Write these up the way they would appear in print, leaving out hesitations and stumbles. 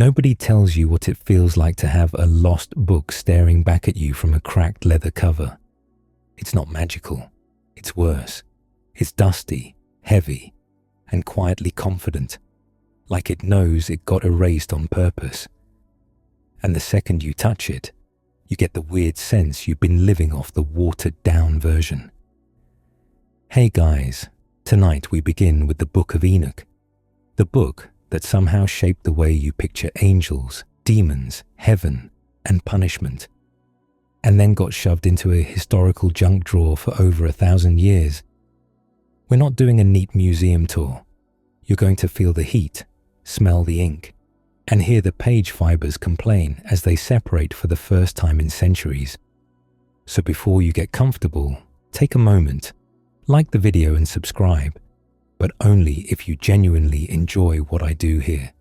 Nobody tells you what it feels like to have a lost book staring back at you from a cracked leather cover. It's not magical. It's worse. It's dusty, heavy, and quietly confident, like it knows it got erased on purpose. And the second you touch it, you get the weird sense you've been living off the watered-down version. Hey guys, tonight we begin with the Book of Enoch, the book that somehow shaped the way you picture angels, demons, heaven, and punishment, and then got shoved into a historical junk drawer for over 1,000 years. We're not doing a neat museum tour. You're going to feel the heat, smell the ink, and hear the page fibers complain as they separate for the first time in centuries. So before you get comfortable, take a moment, like the video and subscribe, but only if you genuinely enjoy what I do here.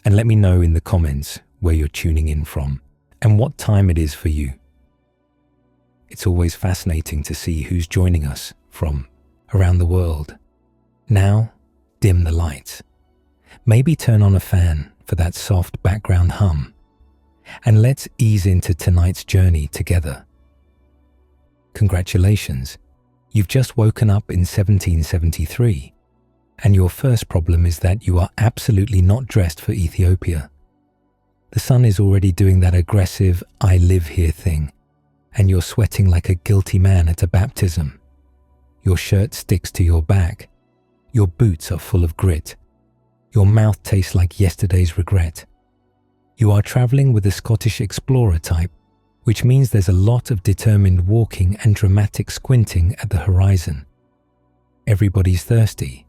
And let me know in the comments where you're tuning in from and what time it is for you. It's always fascinating to see who's joining us from around the world. Now, dim the lights. Maybe turn on a fan for that soft background hum. And let's ease into tonight's journey together. Congratulations. You've just woken up in 1773, and your first problem is that you are absolutely not dressed for Ethiopia. The sun is already doing that aggressive "I live here" thing, and you're sweating like a guilty man at a baptism. Your shirt sticks to your back. Your boots are full of grit. Your mouth tastes like yesterday's regret. You are traveling with a Scottish explorer type, which means there's a lot of determined walking and dramatic squinting at the horizon. Everybody's thirsty,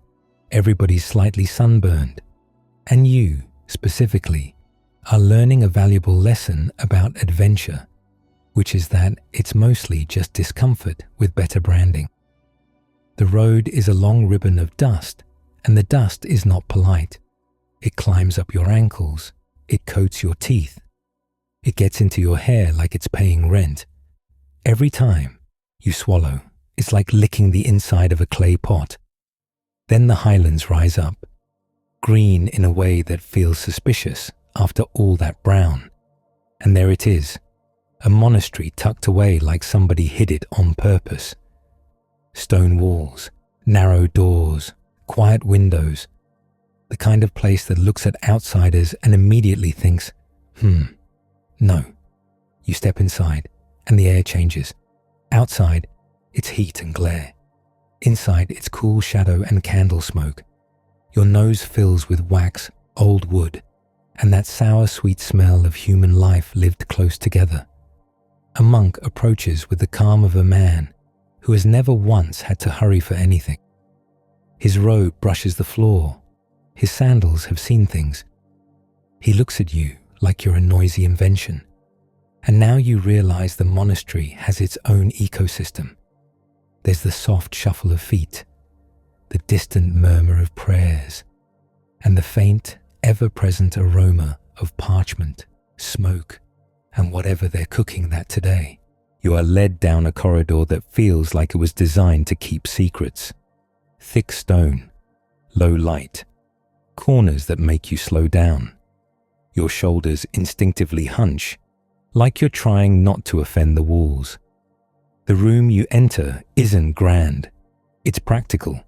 everybody's slightly sunburned, and you, specifically, are learning a valuable lesson about adventure, which is that it's mostly just discomfort with better branding. The road is a long ribbon of dust, and the dust is not polite. It climbs up your ankles, it coats your teeth, it gets into your hair like it's paying rent. Every time you swallow, it's like licking the inside of a clay pot. Then the highlands rise up, green in a way that feels suspicious after all that brown. And there it is, a monastery tucked away like somebody hid it on purpose. Stone walls, narrow doors, quiet windows, the kind of place that looks at outsiders and immediately thinks, no. You step inside and the air changes. Outside, it's heat and glare. Inside, it's cool shadow and candle smoke. Your nose fills with wax, old wood, and that sour sweet smell of human life lived close together. A monk approaches with the calm of a man who has never once had to hurry for anything. His robe brushes the floor. His sandals have seen things. He looks at you like you're a noisy invention. And now you realize the monastery has its own ecosystem. There's the soft shuffle of feet, the distant murmur of prayers, and the faint, ever-present aroma of parchment, smoke, and whatever they're cooking that today. You are led down a corridor that feels like it was designed to keep secrets. Thick stone, low light, corners that make you slow down. Your shoulders instinctively hunch, like you're trying not to offend the walls. The room you enter isn't grand, it's practical.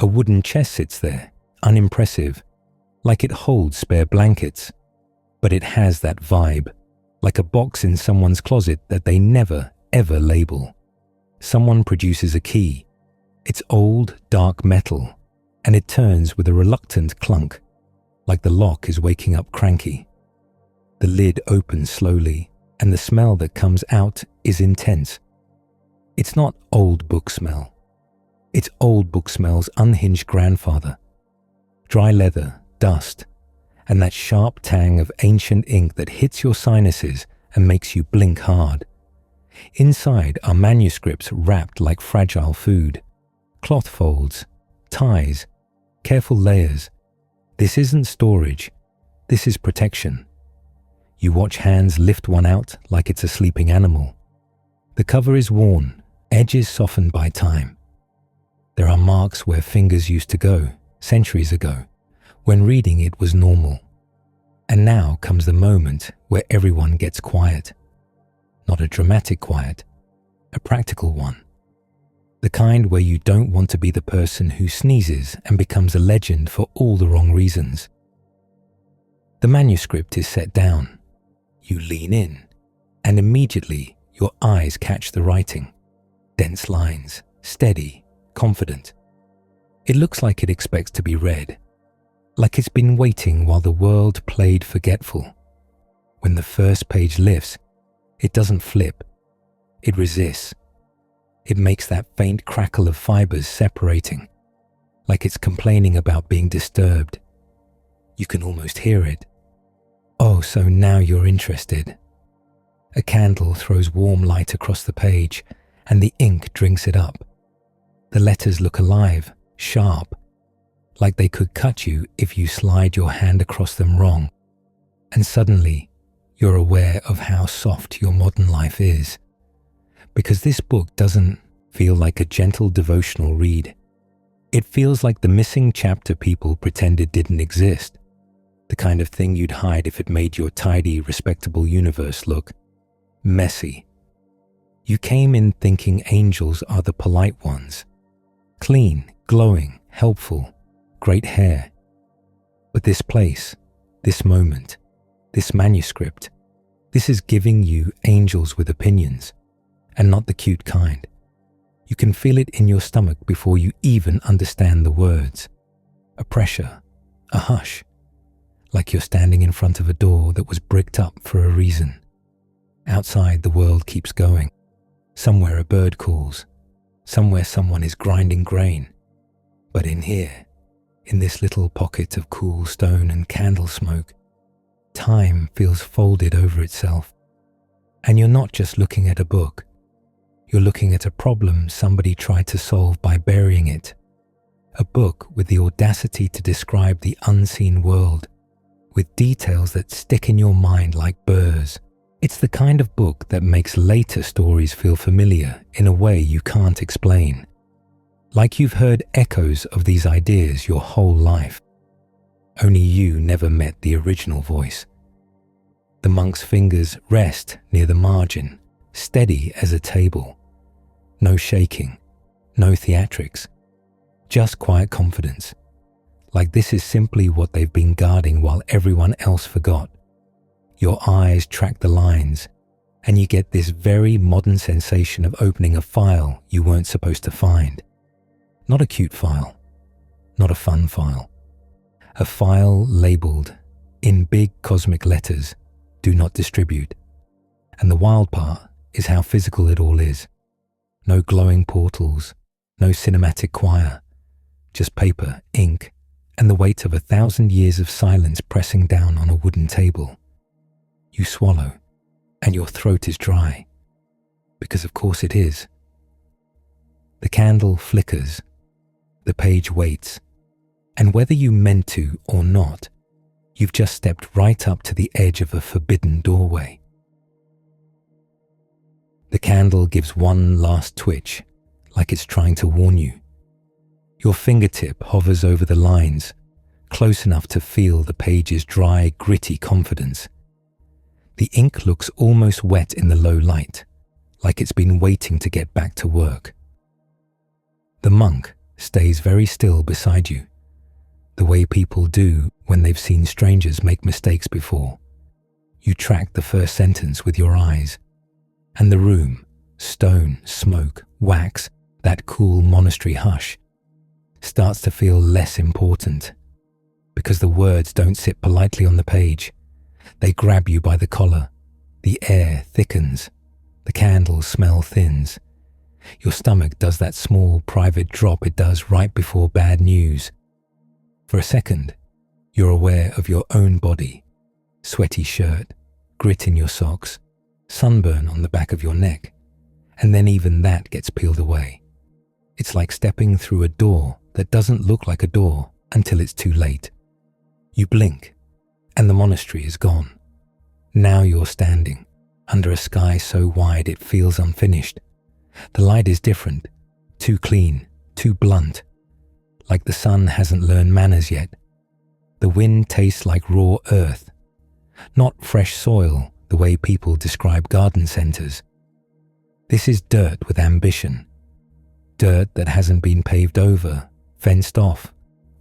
A wooden chest sits there, unimpressive, like it holds spare blankets, but it has that vibe, like a box in someone's closet that they never, ever label. Someone produces a key. It's old, dark metal, and it turns with a reluctant clunk, like the lock is waking up cranky. The lid opens slowly, and the smell that comes out is intense. It's not old book smell. It's old book smell's unhinged grandfather. Dry leather, dust, and that sharp tang of ancient ink that hits your sinuses and makes you blink hard. Inside are manuscripts wrapped like fragile food, cloth folds, ties, careful layers. This isn't storage, this is protection. You watch hands lift one out like it's a sleeping animal. The cover is worn, edges softened by time. There are marks where fingers used to go, centuries ago, when reading it was normal. And now comes the moment where everyone gets quiet. Not a dramatic quiet, a practical one. The kind where you don't want to be the person who sneezes and becomes a legend for all the wrong reasons. The manuscript is set down. You lean in, and immediately your eyes catch the writing. Dense lines, steady, confident. It looks like it expects to be read, like it's been waiting while the world played forgetful. When the first page lifts, it doesn't flip. It resists. It makes that faint crackle of fibers separating, like it's complaining about being disturbed. You can almost hear it. Oh, so now you're interested. A candle throws warm light across the page, and the ink drinks it up. The letters look alive, sharp, like they could cut you if you slide your hand across them wrong. And suddenly, you're aware of how soft your modern life is. Because this book doesn't feel like a gentle devotional read. It feels like the missing chapter people pretended didn't exist. The kind of thing you'd hide if it made your tidy, respectable universe look messy. You came in thinking angels are the polite ones. Clean, glowing, helpful, great hair. But this place, this moment, this manuscript, this is giving you angels with opinions, and not the cute kind. You can feel it in your stomach before you even understand the words. A pressure, a hush, like you're standing in front of a door that was bricked up for a reason. Outside, the world keeps going. Somewhere a bird calls. Somewhere someone is grinding grain. But in here, in this little pocket of cool stone and candle smoke, time feels folded over itself. And you're not just looking at a book. You're looking at a problem somebody tried to solve by burying it. A book with the audacity to describe the unseen world, with details that stick in your mind like burrs. It's the kind of book that makes later stories feel familiar in a way you can't explain. Like you've heard echoes of these ideas your whole life. Only you never met the original voice. The monk's fingers rest near the margin, steady as a table. No shaking, no theatrics, just quiet confidence. Like this is simply what they've been guarding while everyone else forgot. Your eyes track the lines, and you get this very modern sensation of opening a file you weren't supposed to find. Not a cute file, not a fun file. A file labeled, in big cosmic letters, "Do not distribute." And the wild part is how physical it all is. No glowing portals, no cinematic choir, just paper, ink, and the weight of 1,000 years of silence pressing down on a wooden table. You swallow, and your throat is dry, because of course it is. The candle flickers, the page waits, and whether you meant to or not, you've just stepped right up to the edge of a forbidden doorway. The candle gives one last twitch, like it's trying to warn you. Your fingertip hovers over the lines, close enough to feel the page's dry, gritty confidence. The ink looks almost wet in the low light, like it's been waiting to get back to work. The monk stays very still beside you, the way people do when they've seen strangers make mistakes before. You track the first sentence with your eyes, and the room, stone, smoke, wax, that cool monastery hush, starts to feel less important, because the words don't sit politely on the page. They grab you by the collar, the air thickens, the candle's smell thins. Your stomach does that small private drop it does right before bad news. For a second, you're aware of your own body, sweaty shirt, grit in your socks, sunburn on the back of your neck, and then even that gets peeled away. It's like stepping through a door that doesn't look like a door until it's too late. You blink, and the monastery is gone. Now you're standing under a sky so wide it feels unfinished. The light is different, too clean, too blunt, like the sun hasn't learned manners yet. The wind tastes like raw earth, not fresh soil the way people describe garden centers. This is dirt with ambition, dirt that hasn't been paved over, fenced off,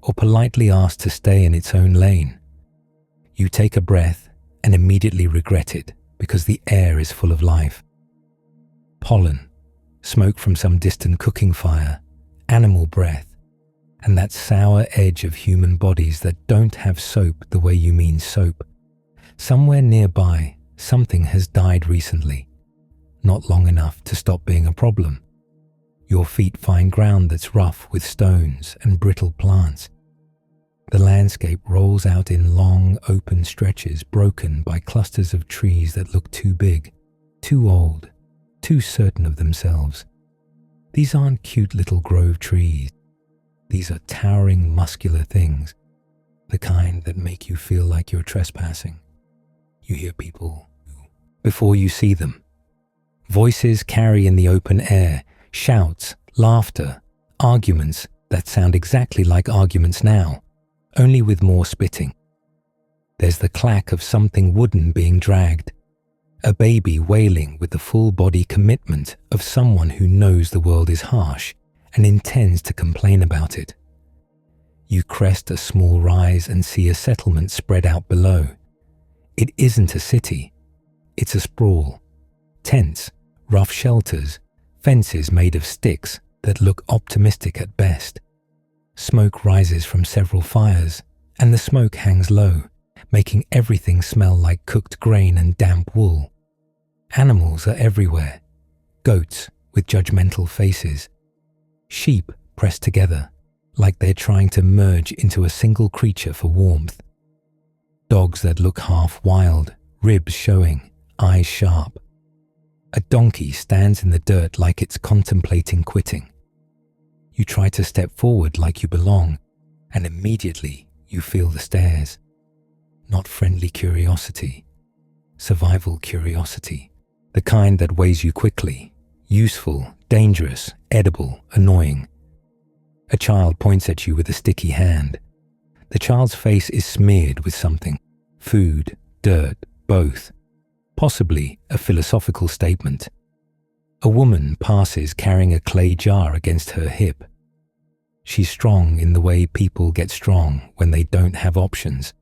or politely asked to stay in its own lane. You take a breath and immediately regret it because the air is full of life. Pollen, smoke from some distant cooking fire, animal breath, and that sour edge of human bodies that don't have soap the way you mean soap. Somewhere nearby, something has died recently, not long enough to stop being a problem. Your feet find ground that's rough with stones and brittle plants. The landscape rolls out in long, open stretches broken by clusters of trees that look too big, too old, too certain of themselves. These aren't cute little grove trees. These are towering, muscular things, the kind that make you feel like you're trespassing. You hear people before you see them. Voices carry in the open air, shouts, laughter, arguments that sound exactly like arguments now, only with more spitting. There's the clack of something wooden being dragged, a baby wailing with the full body commitment of someone who knows the world is harsh and intends to complain about it. You crest a small rise and see a settlement spread out below. It isn't a city, it's a sprawl. Tents, rough shelters, fences made of sticks that look optimistic at best. Smoke rises from several fires, and the smoke hangs low, making everything smell like cooked grain and damp wool. Animals are everywhere. Goats with judgmental faces. Sheep pressed together, like they're trying to merge into a single creature for warmth. Dogs that look half wild, ribs showing, eyes sharp. A donkey stands in the dirt like it's contemplating quitting. You try to step forward like you belong, and immediately you feel the stares. Not friendly curiosity, survival curiosity, the kind that weighs you quickly, useful, dangerous, edible, annoying. A child points at you with a sticky hand. The child's face is smeared with something, food, dirt, both, possibly a philosophical statement. A woman passes carrying a clay jar against her hip. She's strong in the way people get strong when they don't have options.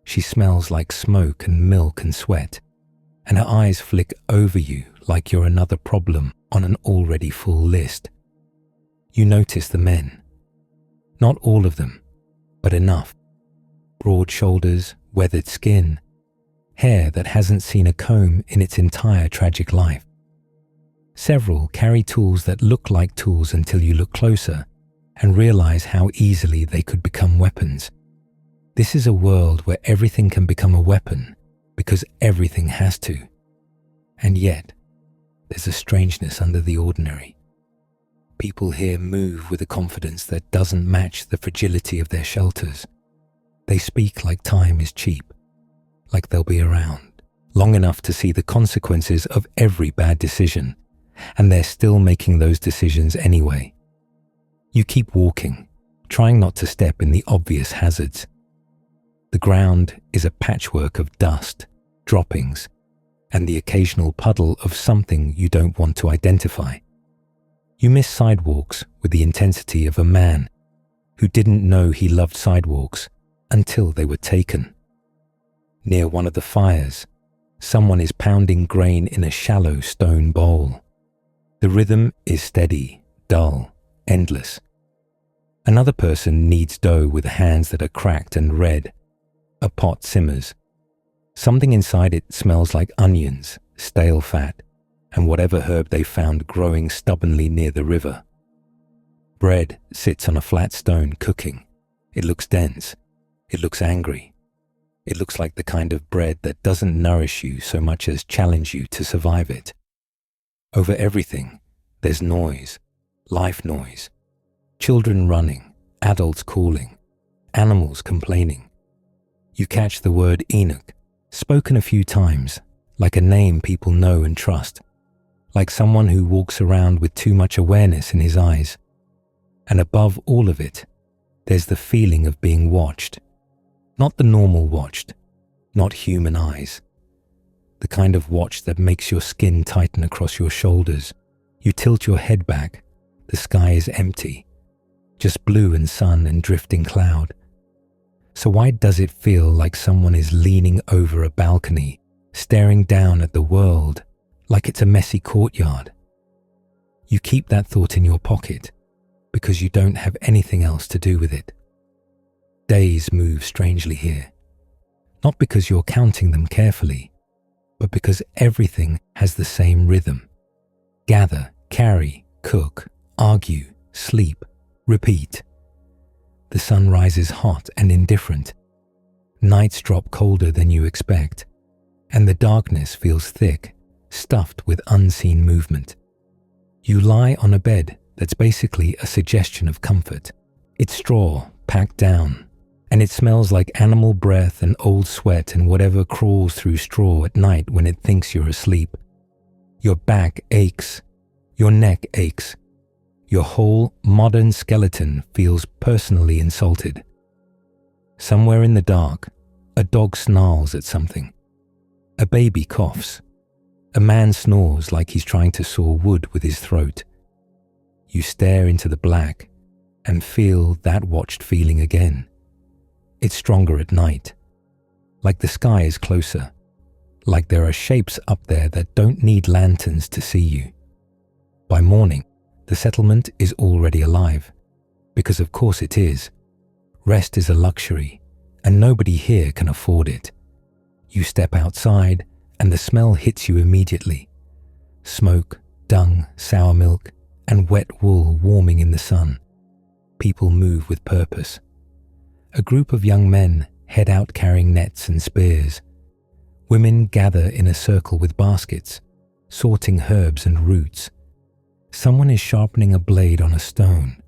She smells like smoke and milk and sweat, and her eyes flick over you like you're another problem on an already full list. You notice the men. Not all of them, but enough. Broad shoulders, weathered skin, hair that hasn't seen a comb in its entire tragic life. Several carry tools that look like tools until you look closer and realize how easily they could become weapons. This is a world where everything can become a weapon because everything has to. And yet, there's a strangeness under the ordinary. People here move with a confidence that doesn't match the fragility of their shelters. They speak like time is cheap, like they'll be around long enough to see the consequences of every bad decision, and they're still making those decisions anyway. You keep walking, trying not to step in the obvious hazards. The ground is a patchwork of dust, droppings, and the occasional puddle of something you don't want to identify. You miss sidewalks with the intensity of a man who didn't know he loved sidewalks until they were taken. Near one of the fires, someone is pounding grain in a shallow stone bowl. The rhythm is steady, dull, endless. Another person kneads dough with hands that are cracked and red. A pot simmers. Something inside it smells like onions, stale fat, and whatever herb they found growing stubbornly near the river. Bread sits on a flat stone cooking. It looks dense. It looks angry. It looks like the kind of bread that doesn't nourish you so much as challenge you to survive it. Over everything, there's noise, life noise. Children running, adults calling, animals complaining. You catch the word Enoch, spoken a few times, like a name people know and trust, like someone who walks around with too much awareness in his eyes. And above all of it, there's the feeling of being watched. Not the normal watched, not human eyes. The kind of watch that makes your skin tighten across your shoulders. You tilt your head back. The sky is empty, just blue and sun and drifting cloud. So why does it feel like someone is leaning over a balcony, staring down at the world like it's a messy courtyard? You keep that thought in your pocket because you don't have anything else to do with it. Days move strangely here, not because you're counting them carefully, but because everything has the same rhythm. Gather, carry, cook, argue, sleep, repeat. The sun rises hot and indifferent. Nights drop colder than you expect, and the darkness feels thick, stuffed with unseen movement. You lie on a bed that's basically a suggestion of comfort. It's straw, packed down, and it smells like animal breath and old sweat and whatever crawls through straw at night when it thinks you're asleep. Your back aches. Your neck aches. Your whole modern skeleton feels personally insulted. Somewhere in the dark, a dog snarls at something. A baby coughs. A man snores like he's trying to saw wood with his throat. You stare into the black and feel that watched feeling again. It's stronger at night, like the sky is closer, like there are shapes up there that don't need lanterns to see you. By morning, the settlement is already alive, because of course it is. Rest is a luxury, and nobody here can afford it. You step outside, and the smell hits you immediately. Smoke, dung, sour milk, and wet wool warming in the sun. People move with purpose. A group of young men head out carrying nets and spears. Women gather in a circle with baskets, sorting herbs and roots. Someone is sharpening a blade on a stone,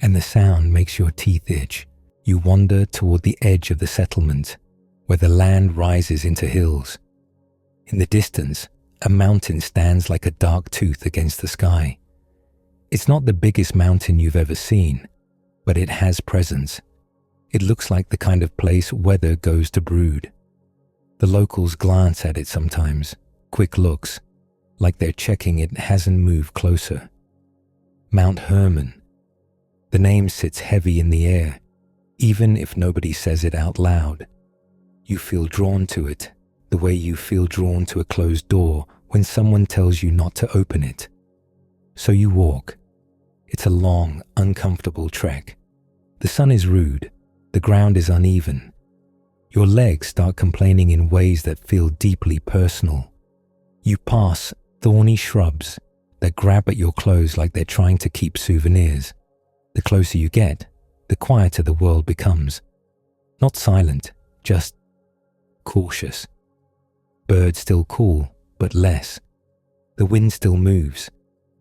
and the sound makes your teeth itch. You wander toward the edge of the settlement, where the land rises into hills. In the distance, a mountain stands like a dark tooth against the sky. It's not the biggest mountain you've ever seen, but it has presence. It looks like the kind of place weather goes to brood. The locals glance at it sometimes, quick looks, like they're checking it hasn't moved closer. Mount Hermon. The name sits heavy in the air, even if nobody says it out loud. You feel drawn to it, the way you feel drawn to a closed door when someone tells you not to open it. So you walk. It's a long, uncomfortable trek. The sun is rude. The ground is uneven. Your legs start complaining in ways that feel deeply personal. You pass thorny shrubs that grab at your clothes like they're trying to keep souvenirs. The closer you get, the quieter the world becomes. Not silent, just cautious. Birds still call, but less. The wind still moves,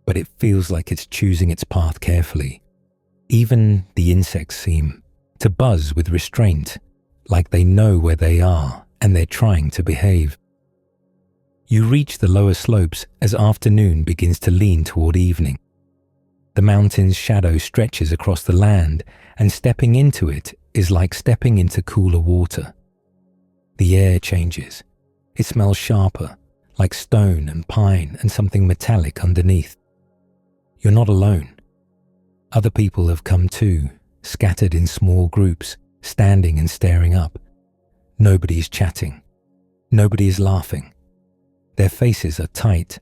but it feels like it's choosing its path carefully. Even the insects seem to buzz with restraint, like they know where they are and they're trying to behave. You reach the lower slopes as afternoon begins to lean toward evening. The mountain's shadow stretches across the land, and stepping into it is like stepping into cooler water. The air changes. It smells sharper, like stone and pine and something metallic underneath. You're not alone. Other people have come too, scattered in small groups, standing and staring up. Nobody's chatting. Nobody is laughing. Their faces are tight,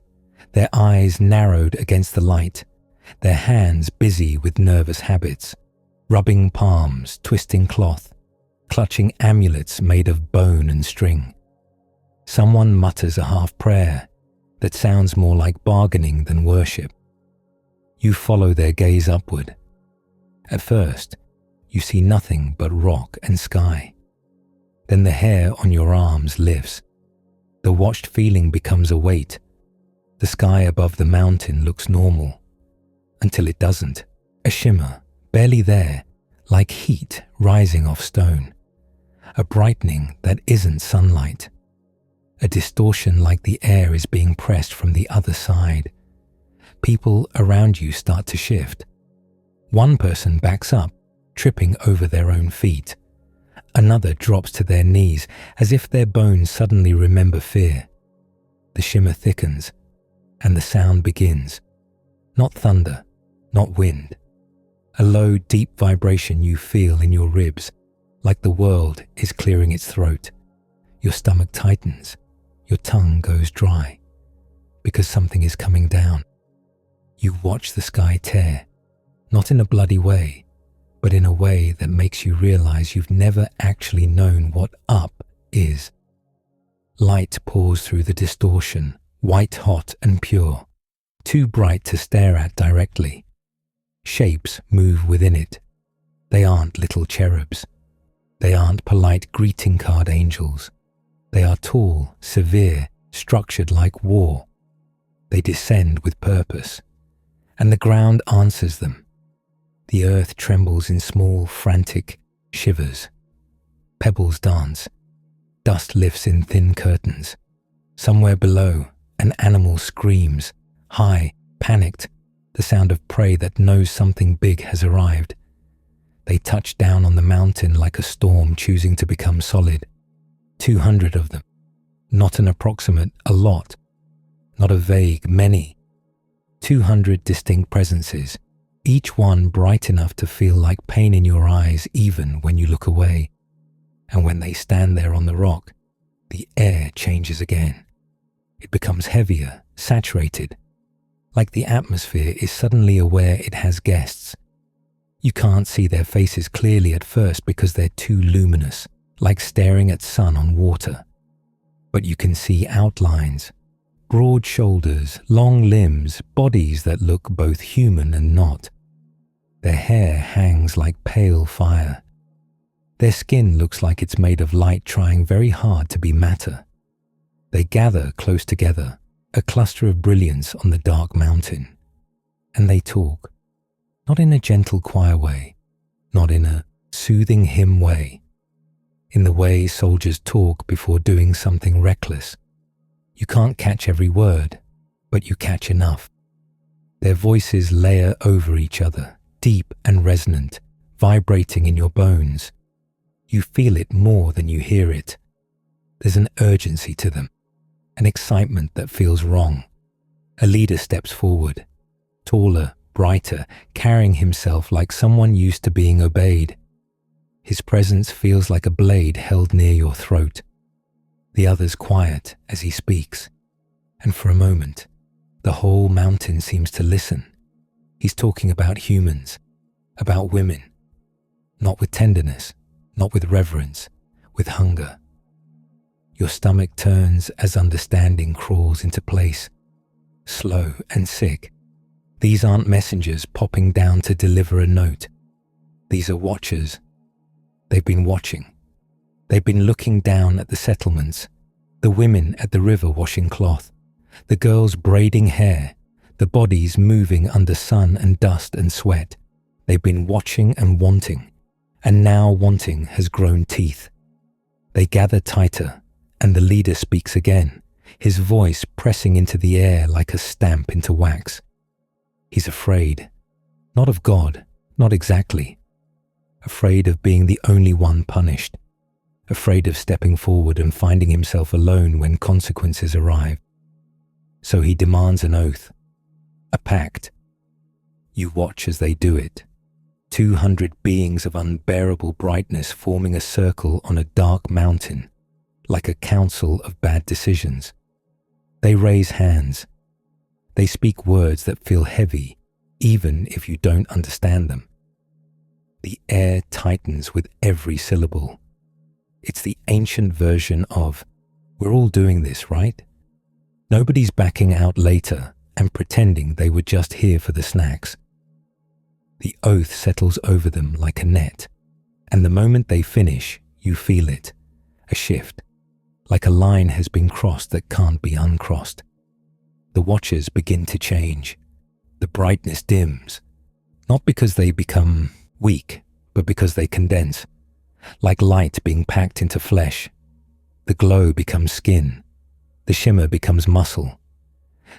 their eyes narrowed against the light, their hands busy with nervous habits, rubbing palms, twisting cloth, clutching amulets made of bone and string. Someone mutters a half prayer that sounds more like bargaining than worship. You follow their gaze upward. At first, you see nothing but rock and sky. Then the hair on your arms lifts. The watched feeling becomes a weight. The sky above the mountain looks normal, until it doesn't. A shimmer, barely there, like heat rising off stone. A brightening that isn't sunlight. A distortion like the air is being pressed from the other side. People around you start to shift. One person backs up, tripping over their own feet. Another drops to their knees as if their bones suddenly remember fear. The shimmer thickens, and the sound begins. Not thunder, not wind. A low, deep vibration you feel in your ribs, like the world is clearing its throat. Your stomach tightens, your tongue goes dry, because something is coming down. You watch the sky tear, not in a bloody way, but in a way that makes you realize you've never actually known what up is. Light pours through the distortion, white hot and pure, too bright to stare at directly. Shapes move within it. They aren't little cherubs. They aren't polite greeting card angels. They are tall, severe, structured like war. They descend with purpose, and the ground answers them. The earth trembles in small, frantic shivers. Pebbles dance. Dust lifts in thin curtains. Somewhere below, an animal screams, high, panicked, the sound of prey that knows something big has arrived. They touch down on the mountain like a storm choosing to become solid. 200 of them. Not an approximate, a lot. Not a vague, many. 200 distinct presences, each one bright enough to feel like pain in your eyes even when you look away. And when they stand there on the rock, the air changes again. It becomes heavier, saturated, like the atmosphere is suddenly aware it has guests. You can't see their faces clearly at first because they're too luminous, like staring at sun on water. But you can see outlines, broad shoulders, long limbs, bodies that look both human and not. Their hair hangs like pale fire. Their skin looks like it's made of light trying very hard to be matter. They gather close together, a cluster of brilliance on the dark mountain. And they talk, not in a gentle choir way, not in a soothing hymn way, in the way soldiers talk before doing something reckless. You can't catch every word, but you catch enough. Their voices layer over each other, deep and resonant, vibrating in your bones. You feel it more than you hear it. There's an urgency to them, an excitement that feels wrong. A leader steps forward, taller, brighter, carrying himself like someone used to being obeyed. His presence feels like a blade held near your throat. The others quiet as he speaks, and for a moment, the whole mountain seems to listen. He's talking about humans, about women, not with tenderness, not with reverence, with hunger. Your stomach turns as understanding crawls into place, slow and sick. These aren't messengers popping down to deliver a note. These are watchers. They've been watching. They've been looking down at the settlements, the women at the river washing cloth, the girls braiding hair, the bodies moving under sun and dust and sweat. They've been watching and wanting, and now wanting has grown teeth. They gather tighter, and the leader speaks again, his voice pressing into the air like a stamp into wax. He's afraid, not of God, not exactly. Afraid of being the only one punished, afraid of stepping forward and finding himself alone when consequences arrive. So he demands an oath, a pact. You watch as they do it. 200 beings of unbearable brightness forming a circle on a dark mountain, like a council of bad decisions. They raise hands. They speak words that feel heavy, even if you don't understand them. The air tightens with every syllable. It's the ancient version of, we're all doing this, right? Nobody's backing out later and pretending they were just here for the snacks. The oath settles over them like a net, and the moment they finish, you feel it, a shift, like a line has been crossed that can't be uncrossed. The watchers begin to change. The brightness dims, not because they become weak, but because they condense, like light being packed into flesh. The glow becomes skin. The shimmer becomes muscle.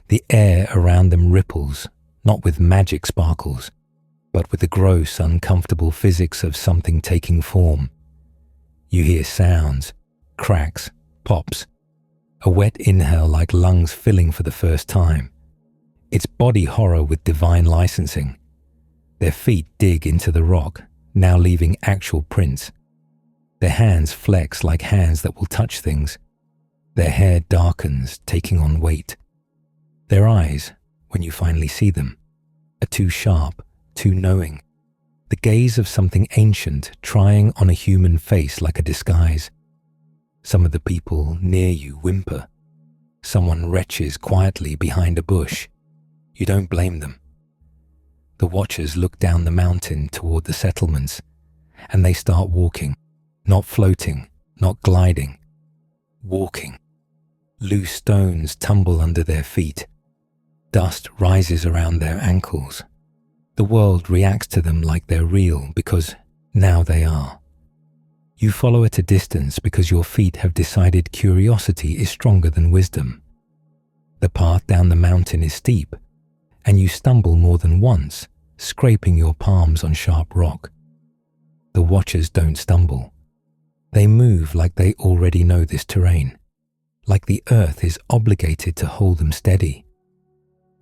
The air around them ripples, not with magic sparkles, but with the gross, uncomfortable physics of something taking form. You hear sounds, cracks, pops, a wet inhale like lungs filling for the first time. It's body horror with divine licensing. Their feet dig into the rock, now leaving actual prints. Their hands flex like hands that will touch things. Their hair darkens, taking on weight. Their eyes, when you finally see them, are too sharp, too knowing. The gaze of something ancient trying on a human face like a disguise. Some of the people near you whimper. Someone retches quietly behind a bush. You don't blame them. The watchers look down the mountain toward the settlements, and they start walking, not floating, not gliding, walking. Loose stones tumble under their feet. Dust rises around their ankles. The world reacts to them like they're real because now they are. You follow at a distance because your feet have decided curiosity is stronger than wisdom. The path down the mountain is steep, and you stumble more than once, scraping your palms on sharp rock. The watchers don't stumble. They move like they already know this terrain, like the earth is obligated to hold them steady.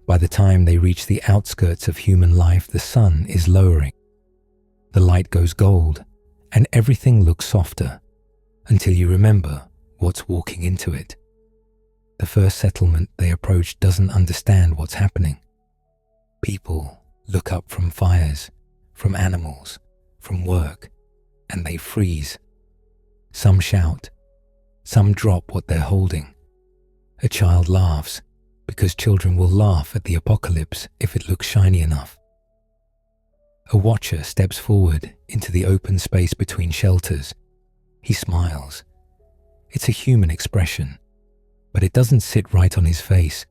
By the time they reach the outskirts of human life, the sun is lowering. The light goes gold, and everything looks softer, until you remember what's walking into it. The first settlement they approach doesn't understand what's happening. People look up from fires, from animals, from work, and they freeze. Some shout. Some drop what they're holding. A child laughs, because children will laugh at the apocalypse if it looks shiny enough. A watcher steps forward into the open space between shelters. He smiles. It's a human expression, but it doesn't sit right on his face.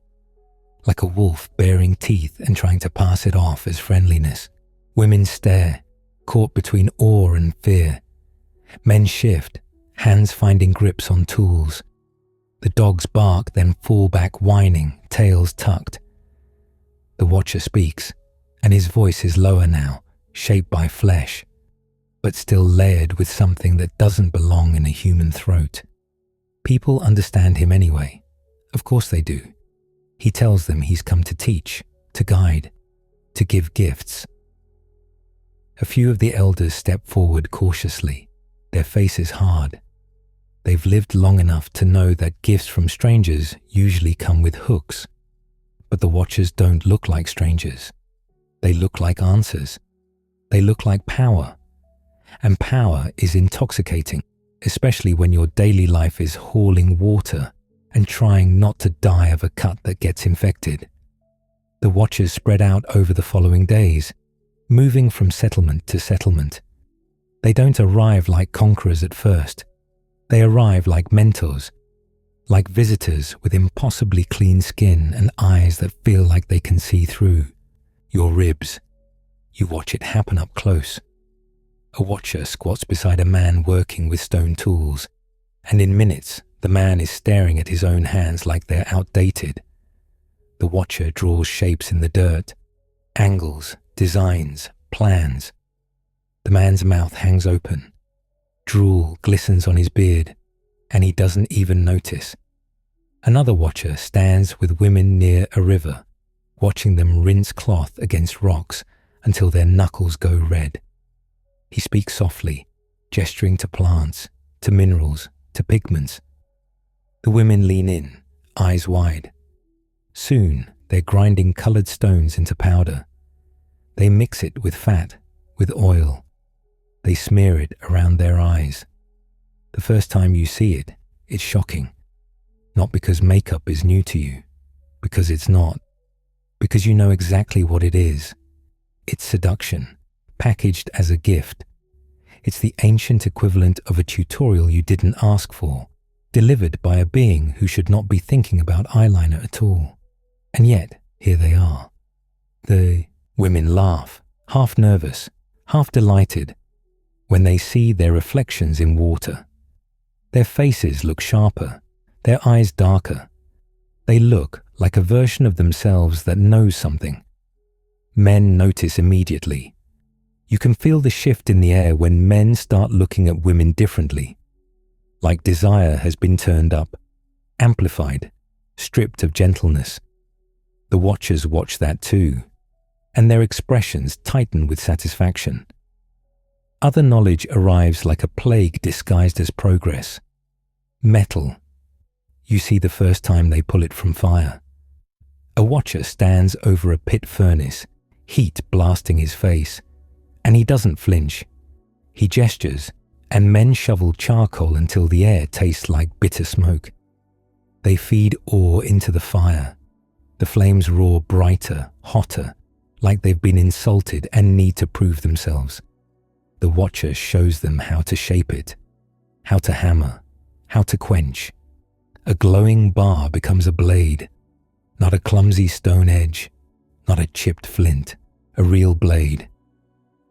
Like a wolf baring teeth and trying to pass it off as friendliness. Women stare, caught between awe and fear. Men shift, hands finding grips on tools. The dogs bark, then fall back whining, tails tucked. The watcher speaks, and his voice is lower now, shaped by flesh, but still layered with something that doesn't belong in a human throat. People understand him anyway. Of course they do. He tells them he's come to teach, to guide, to give gifts. A few of the elders step forward cautiously, their faces hard. They've lived long enough to know that gifts from strangers usually come with hooks. But the watchers don't look like strangers. They look like answers. They look like power. And power is intoxicating, especially when your daily life is hauling water and trying not to die of a cut that gets infected. The watchers spread out over the following days, moving from settlement to settlement. They don't arrive like conquerors at first. They arrive like mentors, like visitors with impossibly clean skin and eyes that feel like they can see through your ribs. You watch it happen up close. A watcher squats beside a man working with stone tools, and in minutes, the man is staring at his own hands like they're outdated. The watcher draws shapes in the dirt, angles, designs, plans. The man's mouth hangs open. Drool glistens on his beard, and he doesn't even notice. Another watcher stands with women near a river, watching them rinse cloth against rocks until their knuckles go red. He speaks softly, gesturing to plants, to minerals, to pigments. The women lean in, eyes wide. Soon, they're grinding colored stones into powder. They mix it with fat, with oil. They smear it around their eyes. The first time you see it, it's shocking. Not because makeup is new to you, because it's not. Because you know exactly what it is. It's seduction, packaged as a gift. It's the ancient equivalent of a tutorial you didn't ask for, delivered by a being who should not be thinking about eyeliner at all. And yet, here they are. The women laugh, half nervous, half delighted, when they see their reflections in water. Their faces look sharper, their eyes darker. They look like a version of themselves that knows something. Men notice immediately. You can feel the shift in the air when men start looking at women differently, like desire has been turned up, amplified, stripped of gentleness. The watchers watch that too, and their expressions tighten with satisfaction. Other knowledge arrives like a plague disguised as progress. Metal. You see the first time they pull it from fire. A watcher stands over a pit furnace, heat blasting his face, and he doesn't flinch. He gestures, and men shovel charcoal until the air tastes like bitter smoke. They feed ore into the fire. The flames roar brighter, hotter, like they've been insulted and need to prove themselves. The watcher shows them how to shape it, how to hammer, how to quench. A glowing bar becomes a blade, not a clumsy stone edge, not a chipped flint, a real blade.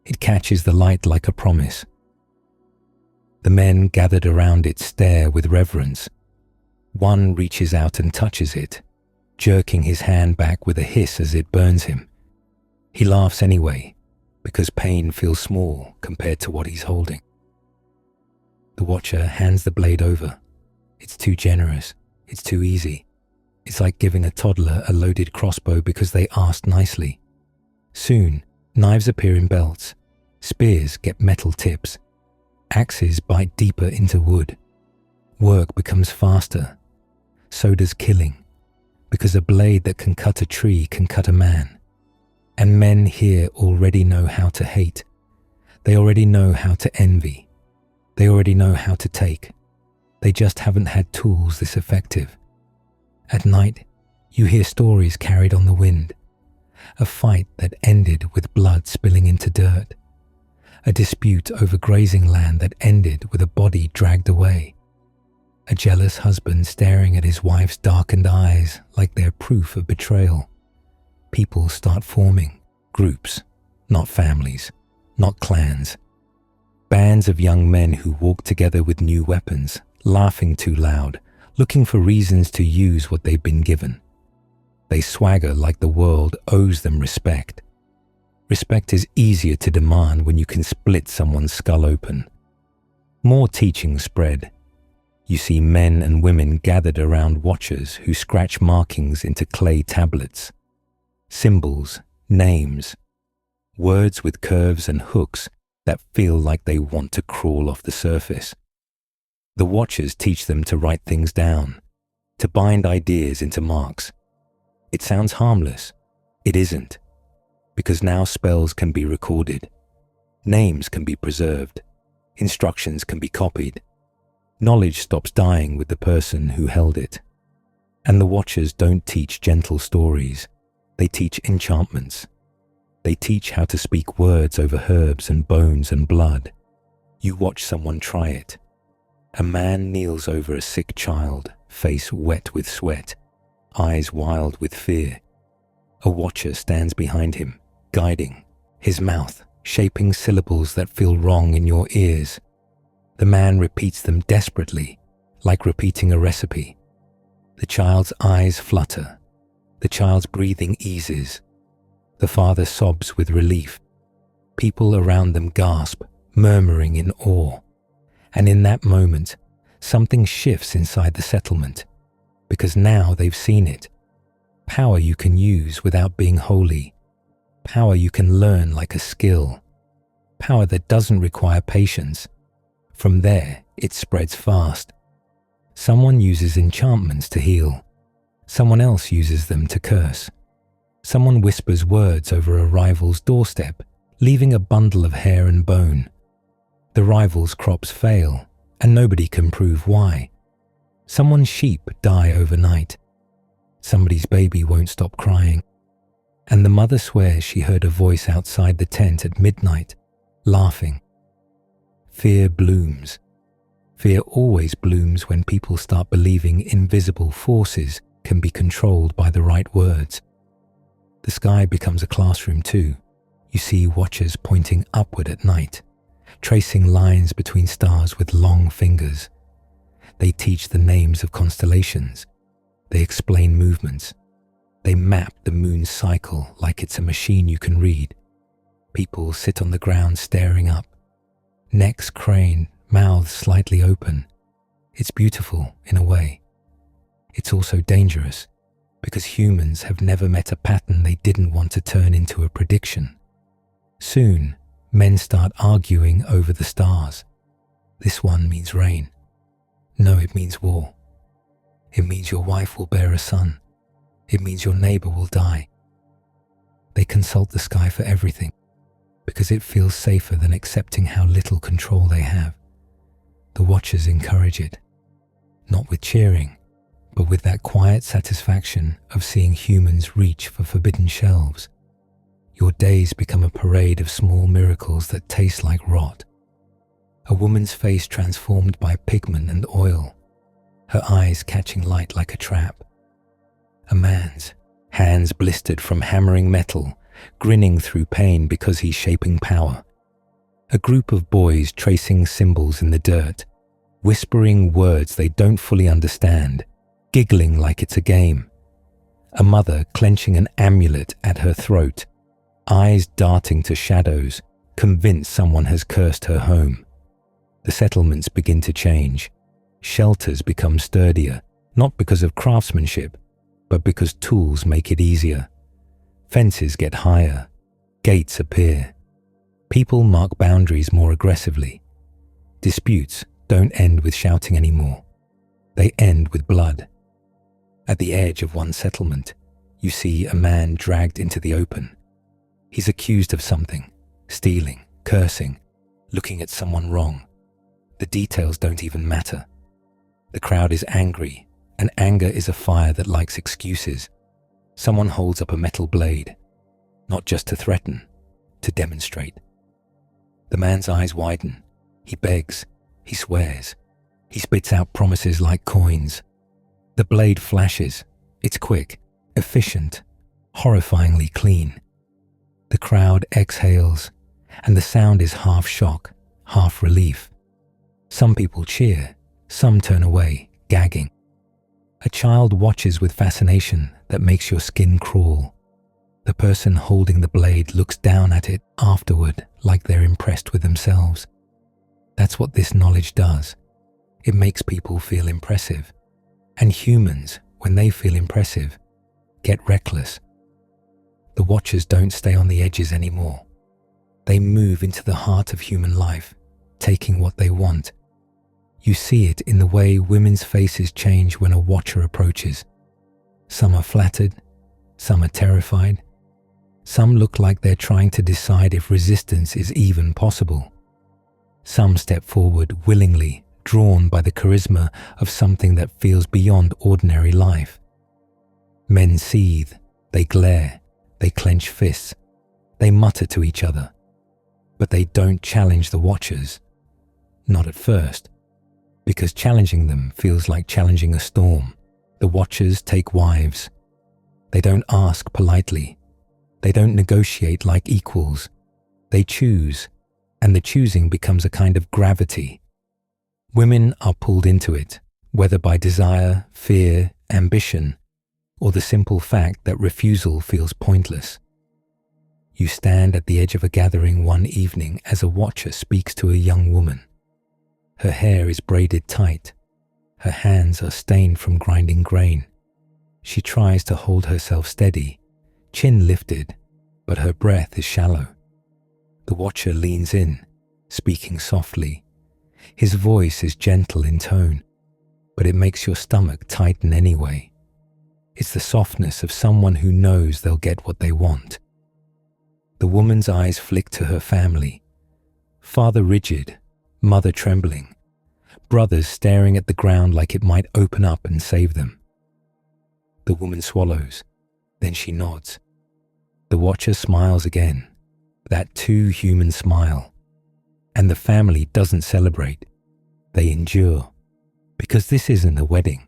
It catches the light like a promise. The men gathered around it stare with reverence. One reaches out and touches it, jerking his hand back with a hiss as it burns him. He laughs anyway, because pain feels small compared to what he's holding. The watcher hands the blade over. It's too generous. It's too easy. It's like giving a toddler a loaded crossbow because they asked nicely. Soon, knives appear in belts. Spears get metal tips. Axes bite deeper into wood. Work becomes faster. So does killing, because a blade that can cut a tree can cut a man. And men here already know how to hate. They already know how to envy. They already know how to take. They just haven't had tools this effective. At night, you hear stories carried on the wind. A fight that ended with blood spilling into dirt. A dispute over grazing land that ended with a body dragged away. A jealous husband staring at his wife's darkened eyes like they're proof of betrayal. People start forming, groups, not families, not clans. Bands of young men who walk together with new weapons, laughing too loud, looking for reasons to use what they've been given. They swagger like the world owes them respect. Respect is easier to demand when you can split someone's skull open. More teachings spread. You see men and women gathered around watchers who scratch markings into clay tablets. Symbols, names, words with curves and hooks that feel like they want to crawl off the surface. The watchers teach them to write things down, to bind ideas into marks. It sounds harmless. It isn't, because now spells can be recorded. Names can be preserved. Instructions can be copied. Knowledge stops dying with the person who held it. And the watchers don't teach gentle stories. They teach enchantments. They teach how to speak words over herbs and bones and blood. You watch someone try it. A man kneels over a sick child, face wet with sweat, eyes wild with fear. A watcher stands behind him, guiding, his mouth shaping syllables that feel wrong in your ears. The man repeats them desperately, like repeating a recipe. The child's eyes flutter. The child's breathing eases. The father sobs with relief. People around them gasp, murmuring in awe. And in that moment, something shifts inside the settlement, because now they've seen it. Power you can use without being holy. Power you can learn like a skill. Power that doesn't require patience. From there, it spreads fast. Someone uses enchantments to heal. Someone else uses them to curse. Someone whispers words over a rival's doorstep, leaving a bundle of hair and bone. The rival's crops fail, and nobody can prove why. Someone's sheep die overnight. Somebody's baby won't stop crying. And the mother swears she heard a voice outside the tent at midnight, laughing. Fear blooms. Fear always blooms when people start believing invisible forces can be controlled by the right words. The sky becomes a classroom too. You see watchers pointing upward at night, tracing lines between stars with long fingers. They teach the names of constellations. They explain movements. They map the moon's cycle like it's a machine you can read. People sit on the ground staring up, necks craned, mouths slightly open. It's beautiful in a way. It's also dangerous because humans have never met a pattern they didn't want to turn into a prediction. Soon, men start arguing over the stars. This one means rain. No, it means war. It means your wife will bear a son. It means your neighbor will die. They consult the sky for everything because it feels safer than accepting how little control they have. The watchers encourage it, not with cheering, but with that quiet satisfaction of seeing humans reach for forbidden shelves. Your days become a parade of small miracles that taste like rot. A woman's face transformed by pigment and oil, her eyes catching light like a trap. A man's hands blistered from hammering metal, grinning through pain because he's shaping power. A group of boys tracing symbols in the dirt, whispering words they don't fully understand, giggling like it's a game. A mother clenching an amulet at her throat, eyes darting to shadows, convinced someone has cursed her home. The settlements begin to change. Shelters become sturdier, not because of craftsmanship, but because tools make it easier. Fences get higher. Gates appear. People mark boundaries more aggressively. Disputes don't end with shouting anymore. They end with blood. At the edge of one settlement, you see a man dragged into the open. He's accused of something, stealing, cursing, looking at someone wrong. The details don't even matter. The crowd is angry, and anger is a fire that likes excuses. Someone holds up a metal blade, not just to threaten, to demonstrate. The man's eyes widen. He begs. He swears. He spits out promises like coins. The blade flashes. It's quick, efficient, horrifyingly clean. The crowd exhales, and the sound is half shock, half relief. Some people cheer, some turn away, gagging. A child watches with fascination that makes your skin crawl. The person holding the blade looks down at it afterward like they're impressed with themselves. That's what this knowledge does. It makes people feel impressive. And humans, when they feel impressive, get reckless. The watchers don't stay on the edges anymore. They move into the heart of human life, taking what they want. You see it in the way women's faces change when a watcher approaches. Some are flattered, some are terrified. Some look like they're trying to decide if resistance is even possible. Some step forward willingly, drawn by the charisma of something that feels beyond ordinary life. Men seethe, they glare, they clench fists, they mutter to each other. But they don't challenge the watchers. Not at first. Because challenging them feels like challenging a storm. The watchers take wives. They don't ask politely. They don't negotiate like equals. They choose, and the choosing becomes a kind of gravity. Women are pulled into it, whether by desire, fear, ambition, or the simple fact that refusal feels pointless. You stand at the edge of a gathering one evening as a watcher speaks to a young woman. Her hair is braided tight. Her hands are stained from grinding grain. She tries to hold herself steady, chin lifted, but her breath is shallow. The watcher leans in, speaking softly. His voice is gentle in tone, but it makes your stomach tighten anyway. It's the softness of someone who knows they'll get what they want. The woman's eyes flick to her family. Father rigid, mother trembling, brothers staring at the ground like it might open up and save them. The woman swallows, then she nods. The watcher smiles again, that too human smile. And the family doesn't celebrate, they endure. Because this isn't a wedding.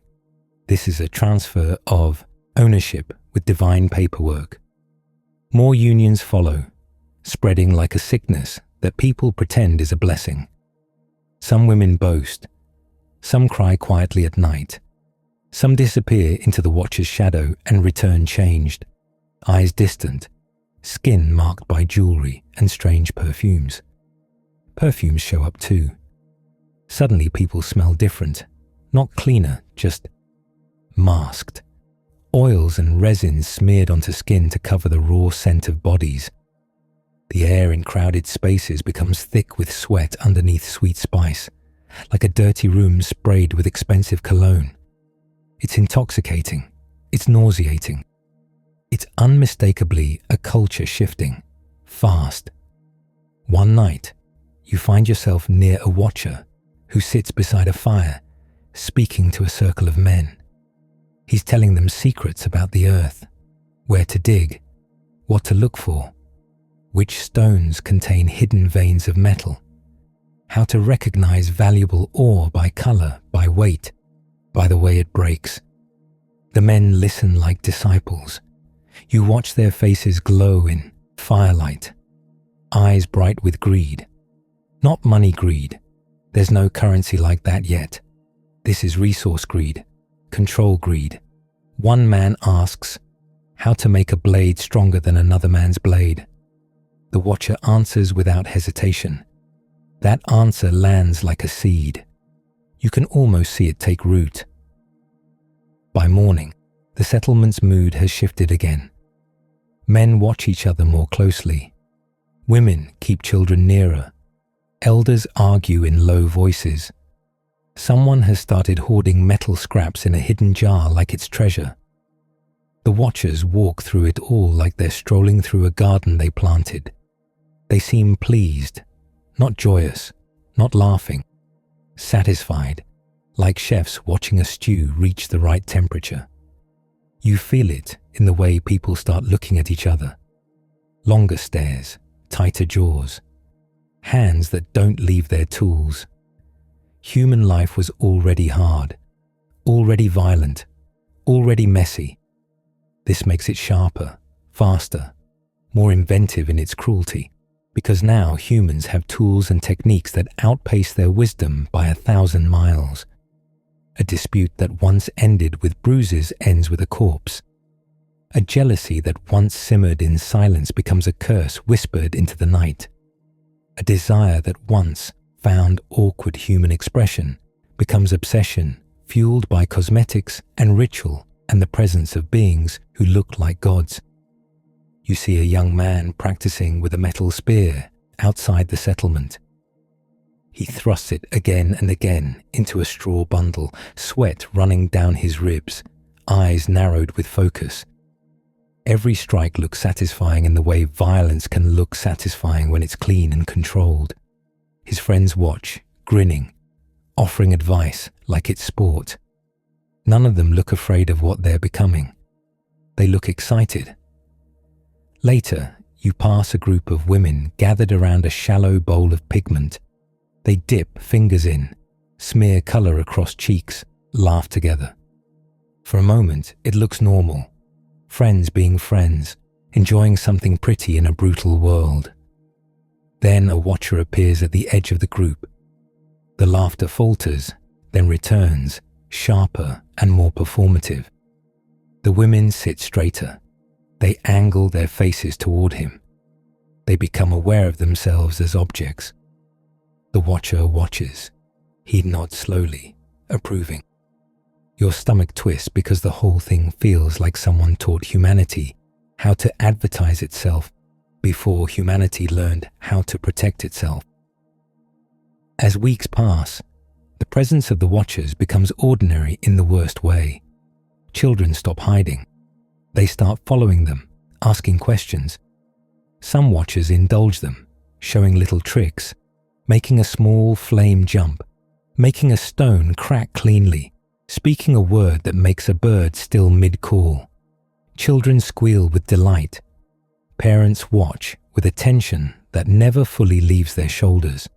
This is a transfer of ownership with divine paperwork. More unions follow, spreading like a sickness that people pretend is a blessing. Some women boast. Some cry quietly at night. Some disappear into the watcher's shadow and return changed, eyes distant, skin marked by jewelry and strange perfumes. Perfumes show up too. Suddenly people smell different, Not cleaner, just masked. Oils and resins smeared onto skin to cover the raw scent of bodies. The air in crowded spaces becomes thick with sweat underneath sweet spice, like a dirty room sprayed with expensive cologne. It's intoxicating. It's nauseating. It's unmistakably a culture shifting, fast. One night, you find yourself near a watcher who sits beside a fire, speaking to a circle of men. He's telling them secrets about the earth, where to dig, what to look for, which stones contain hidden veins of metal, how to recognize valuable ore by color, by weight, by the way it breaks. The men listen like disciples. You watch their faces glow in firelight, eyes bright with greed. Not money greed. There's no currency like that yet. This is resource greed, control greed. One man asks how to make a blade stronger than another man's blade. The watcher answers without hesitation. That answer lands like a seed. You can almost see it take root. By morning, the settlement's mood has shifted again. Men watch each other more closely. Women keep children nearer. Elders argue in low voices. Someone has started hoarding metal scraps in a hidden jar like it's treasure. The watchers walk through it all like they're strolling through a garden they planted. They seem pleased, not joyous, not laughing, satisfied, like chefs watching a stew reach the right temperature. You feel it in the way people start looking at each other. Longer stares, tighter jaws, hands that don't leave their tools. Human life was already hard, already violent, already messy. This makes it sharper, faster, more inventive in its cruelty, because now humans have tools and techniques that outpace their wisdom by 1,000 miles. A dispute that once ended with bruises ends with a corpse. A jealousy that once simmered in silence becomes a curse whispered into the night. A desire that once found awkward human expression becomes obsession fueled by cosmetics and ritual and the presence of beings who look like gods. You see a young man practicing with a metal spear outside the settlement. He thrusts it again and again into a straw bundle, sweat running down his ribs, eyes narrowed with focus. Every strike looks satisfying in the way violence can look satisfying when it's clean and controlled. His friends watch, grinning, offering advice like it's sport. None of them look afraid of what they're becoming. They look excited. Later, you pass a group of women gathered around a shallow bowl of pigment. They dip fingers in, smear color across cheeks, laugh together. For a moment, it looks normal. Friends being friends, enjoying something pretty in a brutal world. Then a watcher appears at the edge of the group. The laughter falters, then returns, sharper and more performative. The women sit straighter. They angle their faces toward him. They become aware of themselves as objects. The watcher watches. He nods slowly, approving. Your stomach twists because the whole thing feels like someone taught humanity how to advertise itself before humanity learned how to protect itself. As weeks pass, the presence of the watchers becomes ordinary in the worst way. Children stop hiding. They start following them, asking questions. Some watchers indulge them, showing little tricks, making a small flame jump, making a stone crack cleanly, speaking a word that makes a bird still mid-call. Children squeal with delight. Parents watch with attention that never fully leaves their shoulders.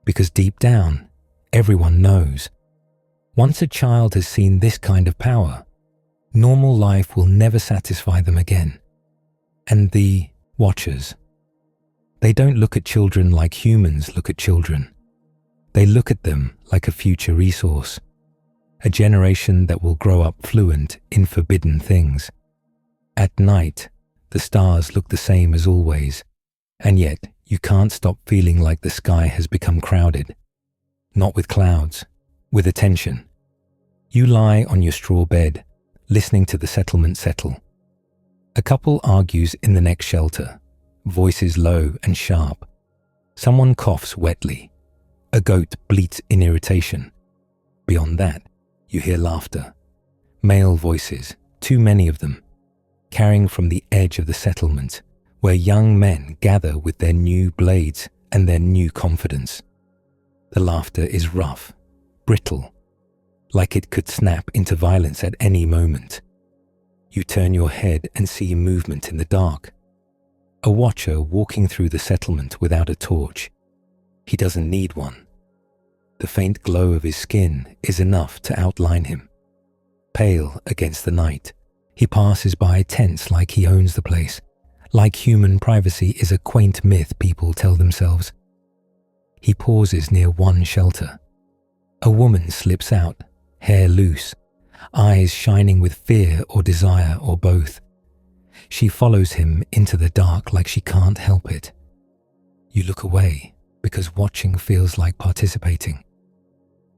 Because deep down, everyone knows. Once a child has seen this kind of power, normal life will never satisfy them again. And the watchers, they don't look at children like humans look at children. They look at them like a future resource, a generation that will grow up fluent in forbidden things. At night, the stars look the same as always, and yet you can't stop feeling like the sky has become crowded. Not with clouds, with attention, You lie on your straw bed, listening to the settlement settle. A couple argues in the next shelter, voices low and sharp. Someone coughs wetly. A goat bleats in irritation. Beyond that, you hear laughter. Male voices, too many of them, carrying from the edge of the settlement, where young men gather with their new blades and their new confidence. The laughter is rough, brittle, like it could snap into violence at any moment. You turn your head and see movement in the dark. A watcher walking through the settlement without a torch. He doesn't need one. The faint glow of his skin is enough to outline him. Pale against the night, he passes by tense like he owns the place, like human privacy is a quaint myth people tell themselves. He pauses near one shelter. A woman slips out, hair loose, eyes shining with fear or desire or both. She follows him into the dark like she can't help it. You look away because watching feels like participating.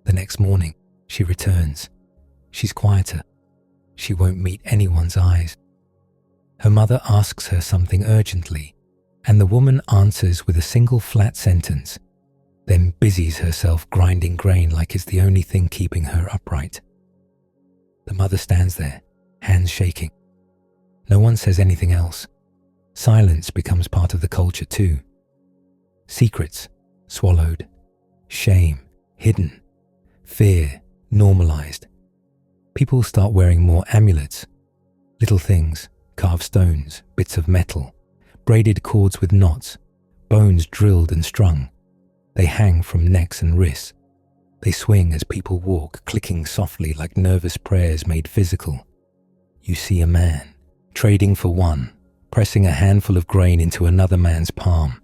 The next morning, she returns. She's quieter. She won't meet anyone's eyes. Her mother asks her something urgently, and the woman answers with a single flat sentence, then busies herself grinding grain like it's the only thing keeping her upright. The mother stands there, hands shaking. No one says anything else. Silence becomes part of the culture too. Secrets, swallowed. Shame, hidden. Fear, normalized. People start wearing more amulets. Little things, carved stones, bits of metal, braided cords with knots, bones drilled and strung. They hang from necks and wrists. They swing as people walk, clicking softly like nervous prayers made physical. You see a man, trading for one, pressing a handful of grain into another man's palm.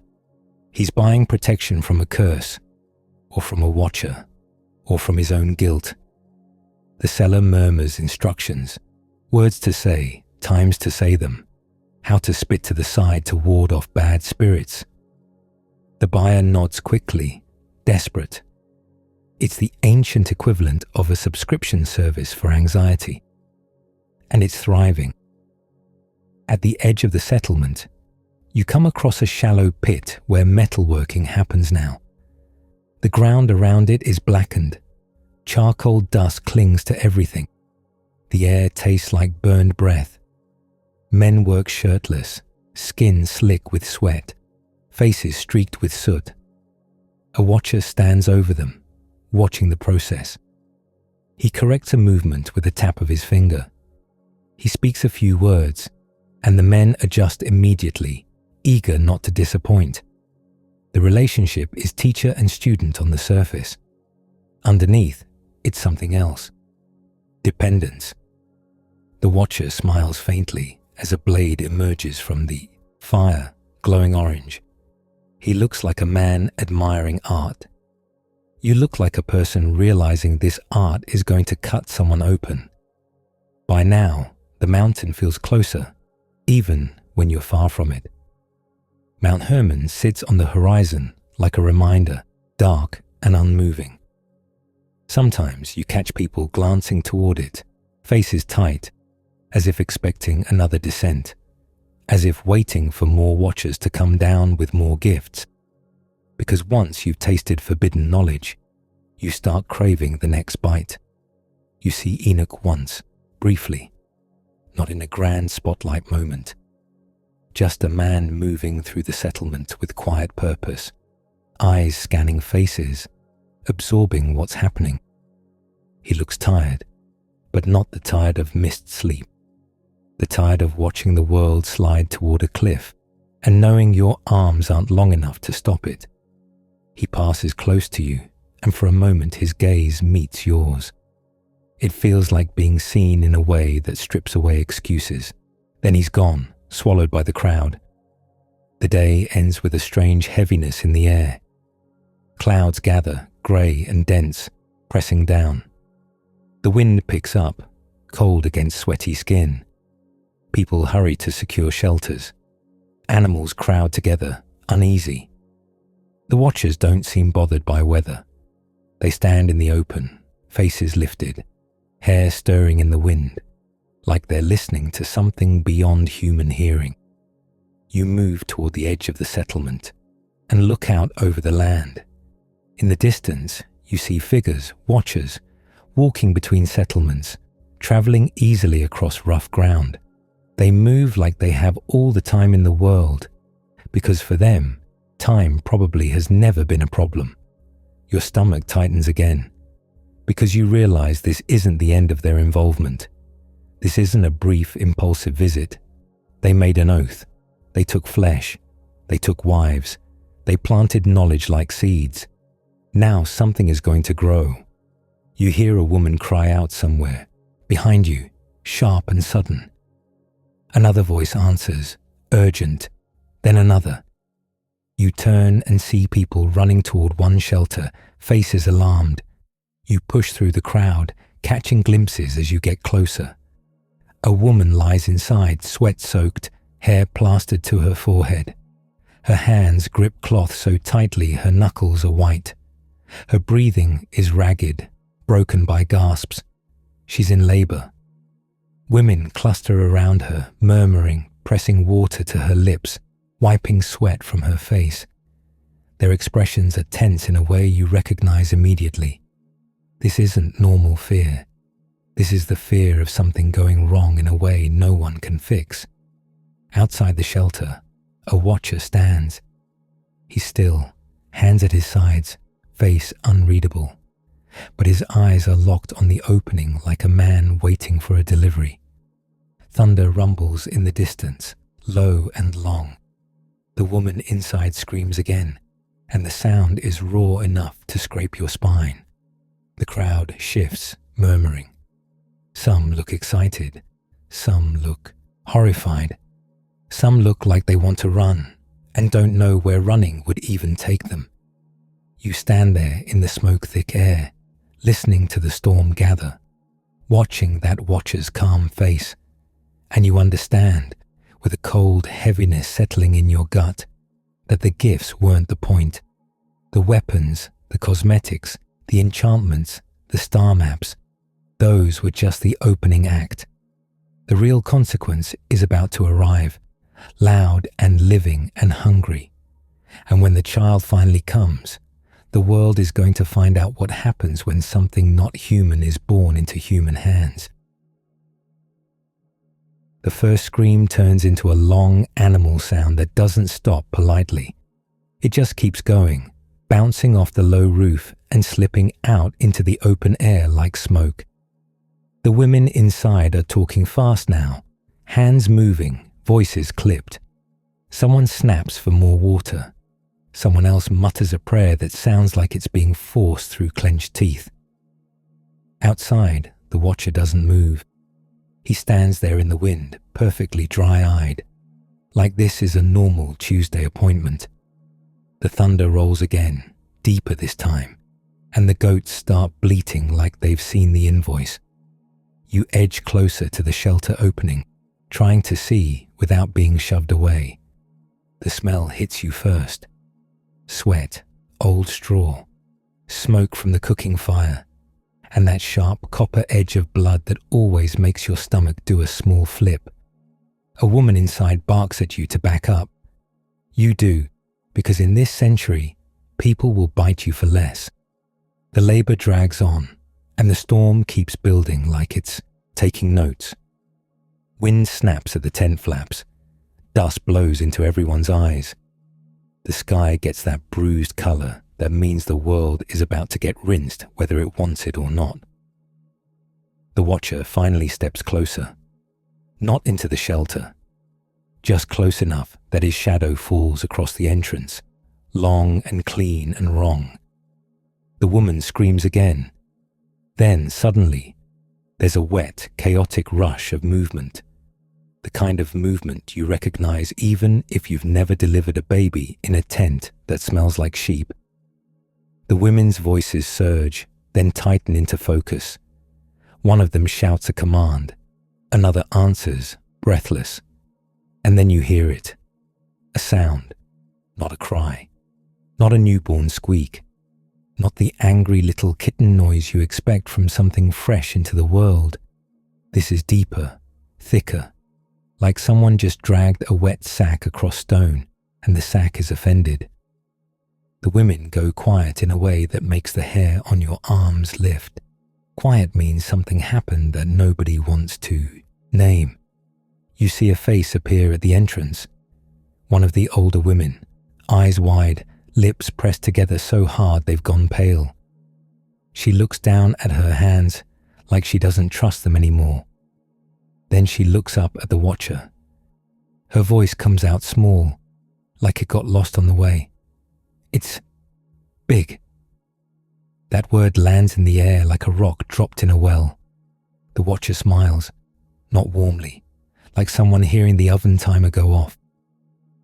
He's buying protection from a curse, or from a watcher, or from his own guilt. The seller murmurs instructions, words to say, times to say them, how to spit to the side to ward off bad spirits. The buyer nods quickly, desperate. It's the ancient equivalent of a subscription service for anxiety. And it's thriving. At the edge of the settlement, you come across a shallow pit where metalworking happens now. The ground around it is blackened. Charcoal dust clings to everything. The air tastes like burned breath. Men work shirtless, skin slick with sweat, faces streaked with soot. A watcher stands over them, watching the process. He corrects a movement with a tap of his finger. He speaks a few words, and the men adjust immediately, eager not to disappoint. The relationship is teacher and student on the surface. Underneath, it's something else. Dependence. The watcher smiles faintly as a blade emerges from the fire, glowing orange. He looks like a man admiring art. You look like a person realizing this art is going to cut someone open. By now, the mountain feels closer, even when you're far from it. Mount Hermon sits on the horizon like a reminder, dark and unmoving. Sometimes you catch people glancing toward it, faces tight, as if expecting another descent, as if waiting for more watchers to come down with more gifts. Because once you've tasted forbidden knowledge, you start craving the next bite. You see Enoch once, briefly, not in a grand spotlight moment. Just a man moving through the settlement with quiet purpose, eyes scanning faces, absorbing what's happening. He looks tired, but not the tired of missed sleep. The tired of watching the world slide toward a cliff and knowing your arms aren't long enough to stop it. He passes close to you, and for a moment his gaze meets yours. It feels like being seen in a way that strips away excuses. Then he's gone, swallowed by the crowd. The day ends with a strange heaviness in the air. Clouds gather, grey and dense, pressing down. The wind picks up, cold against sweaty skin. People hurry to secure shelters. Animals crowd together, uneasy. The watchers don't seem bothered by weather. They stand in the open, faces lifted, hair stirring in the wind, like they're listening to something beyond human hearing. You move toward the edge of the settlement and look out over the land. In the distance, you see figures, watchers, walking between settlements, traveling easily across rough ground. They move like they have all the time in the world, because for them, time probably has never been a problem. Your stomach tightens again, because you realize this isn't the end of their involvement. This isn't a brief, impulsive visit. They made an oath. They took flesh. They took wives. They planted knowledge like seeds. Now something is going to grow. You hear a woman cry out somewhere, behind you, sharp and sudden. Another voice answers, urgent, then another. You turn and see people running toward one shelter, faces alarmed. You push through the crowd, catching glimpses as you get closer. A woman lies inside, sweat-soaked, hair plastered to her forehead. Her hands grip cloth so tightly her knuckles are white. Her breathing is ragged, broken by gasps. She's in labor. Women cluster around her, murmuring, pressing water to her lips, wiping sweat from her face. Their expressions are tense in a way you recognize immediately. This isn't normal fear. This is the fear of something going wrong in a way no one can fix. Outside the shelter, a watcher stands. He's still, hands at his sides, face unreadable. But his eyes are locked on the opening like a man waiting for a delivery. Thunder rumbles in the distance, low and long. The woman inside screams again, and the sound is raw enough to scrape your spine. The crowd shifts, murmuring. Some look excited. Some look horrified. Some look like they want to run and don't know where running would even take them. You stand there in the smoke-thick air, listening to the storm gather, watching that watcher's calm face, and you understand, with a cold heaviness settling in your gut, that the gifts weren't the point. The weapons, the cosmetics, the enchantments, the star maps, those were just the opening act. The real consequence is about to arrive, loud and living and hungry. And when the child finally comes, the world is going to find out what happens when something not human is born into human hands. The first scream turns into a long animal sound that doesn't stop politely. It just keeps going, bouncing off the low roof and slipping out into the open air like smoke. The women inside are talking fast now, hands moving, voices clipped. Someone snaps for more water. Someone else mutters a prayer that sounds like it's being forced through clenched teeth. Outside, the watcher doesn't move. He stands there in the wind, perfectly dry-eyed, like this is a normal Tuesday appointment. The thunder rolls again, deeper this time, and the goats start bleating like they've seen the invoice. You edge closer to the shelter opening, trying to see without being shoved away. The smell hits you first. Sweat, old straw, smoke from the cooking fire, and that sharp copper edge of blood that always makes your stomach do a small flip. A woman inside barks at you to back up. You do, because in this century, people will bite you for less. The labor drags on, and the storm keeps building like it's taking notes. Wind snaps at the tent flaps. Dust blows into everyone's eyes. The sky gets that bruised color that means the world is about to get rinsed whether it wants it or not. The watcher finally steps closer. Not into the shelter. Just close enough that his shadow falls across the entrance, long and clean and wrong. The woman screams again. Then, suddenly, there's a wet, chaotic rush of movement. The kind of movement you recognize even if you've never delivered a baby in a tent that smells like sheep. The women's voices surge, then tighten into focus. One of them shouts a command. Another answers, breathless. And then you hear it. A sound, not a cry, not a newborn squeak. Not the angry little kitten noise you expect from something fresh into the world. This is deeper, thicker, like someone just dragged a wet sack across stone and the sack is offended. The women go quiet in a way that makes the hair on your arms lift. Quiet means something happened that nobody wants to name. You see a face appear at the entrance. One of the older women, eyes wide, lips pressed together so hard they've gone pale. She looks down at her hands like she doesn't trust them anymore. Then she looks up at the watcher. Her voice comes out small, like it got lost on the way. It's big. That word lands in the air like a rock dropped in a well. The watcher smiles, not warmly, like someone hearing the oven timer go off.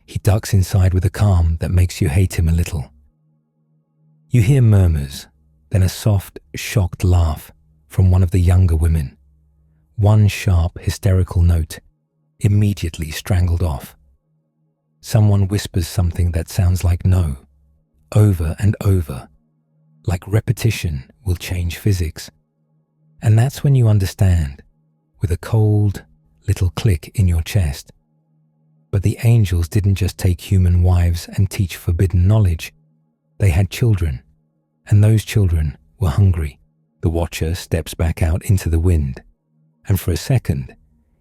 He ducks inside with a calm that makes you hate him a little. You hear murmurs, then a soft, shocked laugh from one of the younger women. One sharp, hysterical note, immediately strangled off. Someone whispers something that sounds like no, over and over, like repetition will change physics. And that's when you understand, with a cold, little click in your chest. But the angels didn't just take human wives and teach forbidden knowledge. They had children, and those children were hungry. The watcher steps back out into the wind, and for a second,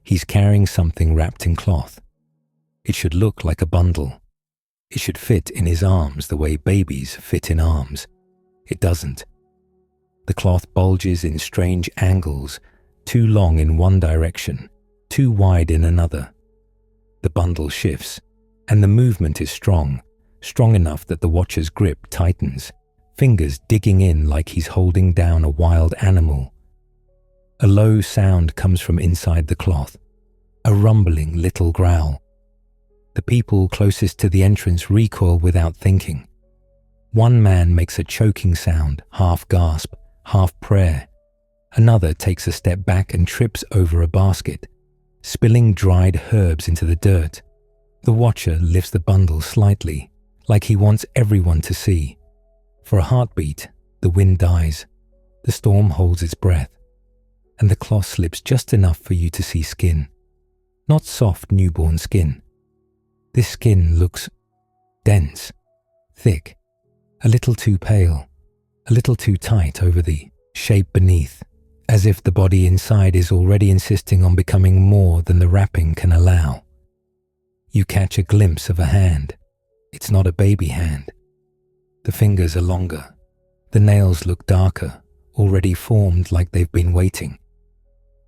he's carrying something wrapped in cloth. It should look like a bundle. It should fit in his arms the way babies fit in arms. It doesn't. The cloth bulges in strange angles, too long in one direction, too wide in another. The bundle shifts, and the movement is strong enough that the watcher's grip tightens, fingers digging in like he's holding down a wild animal. A low sound comes from inside the cloth, a rumbling little growl. The people closest to the entrance recoil without thinking. One man makes a choking sound, half gasp, half prayer. Another takes a step back and trips over a basket, spilling dried herbs into the dirt. The watcher lifts the bundle slightly, like he wants everyone to see. For a heartbeat, the wind dies. The storm holds its breath, and the cloth slips just enough for you to see skin. Not soft newborn skin. This skin looks dense, thick, a little too pale, a little too tight over the shape beneath, as if the body inside is already insisting on becoming more than the wrapping can allow. You catch a glimpse of a hand. It's not a baby hand. The fingers are longer. The nails look darker, already formed like they've been waiting.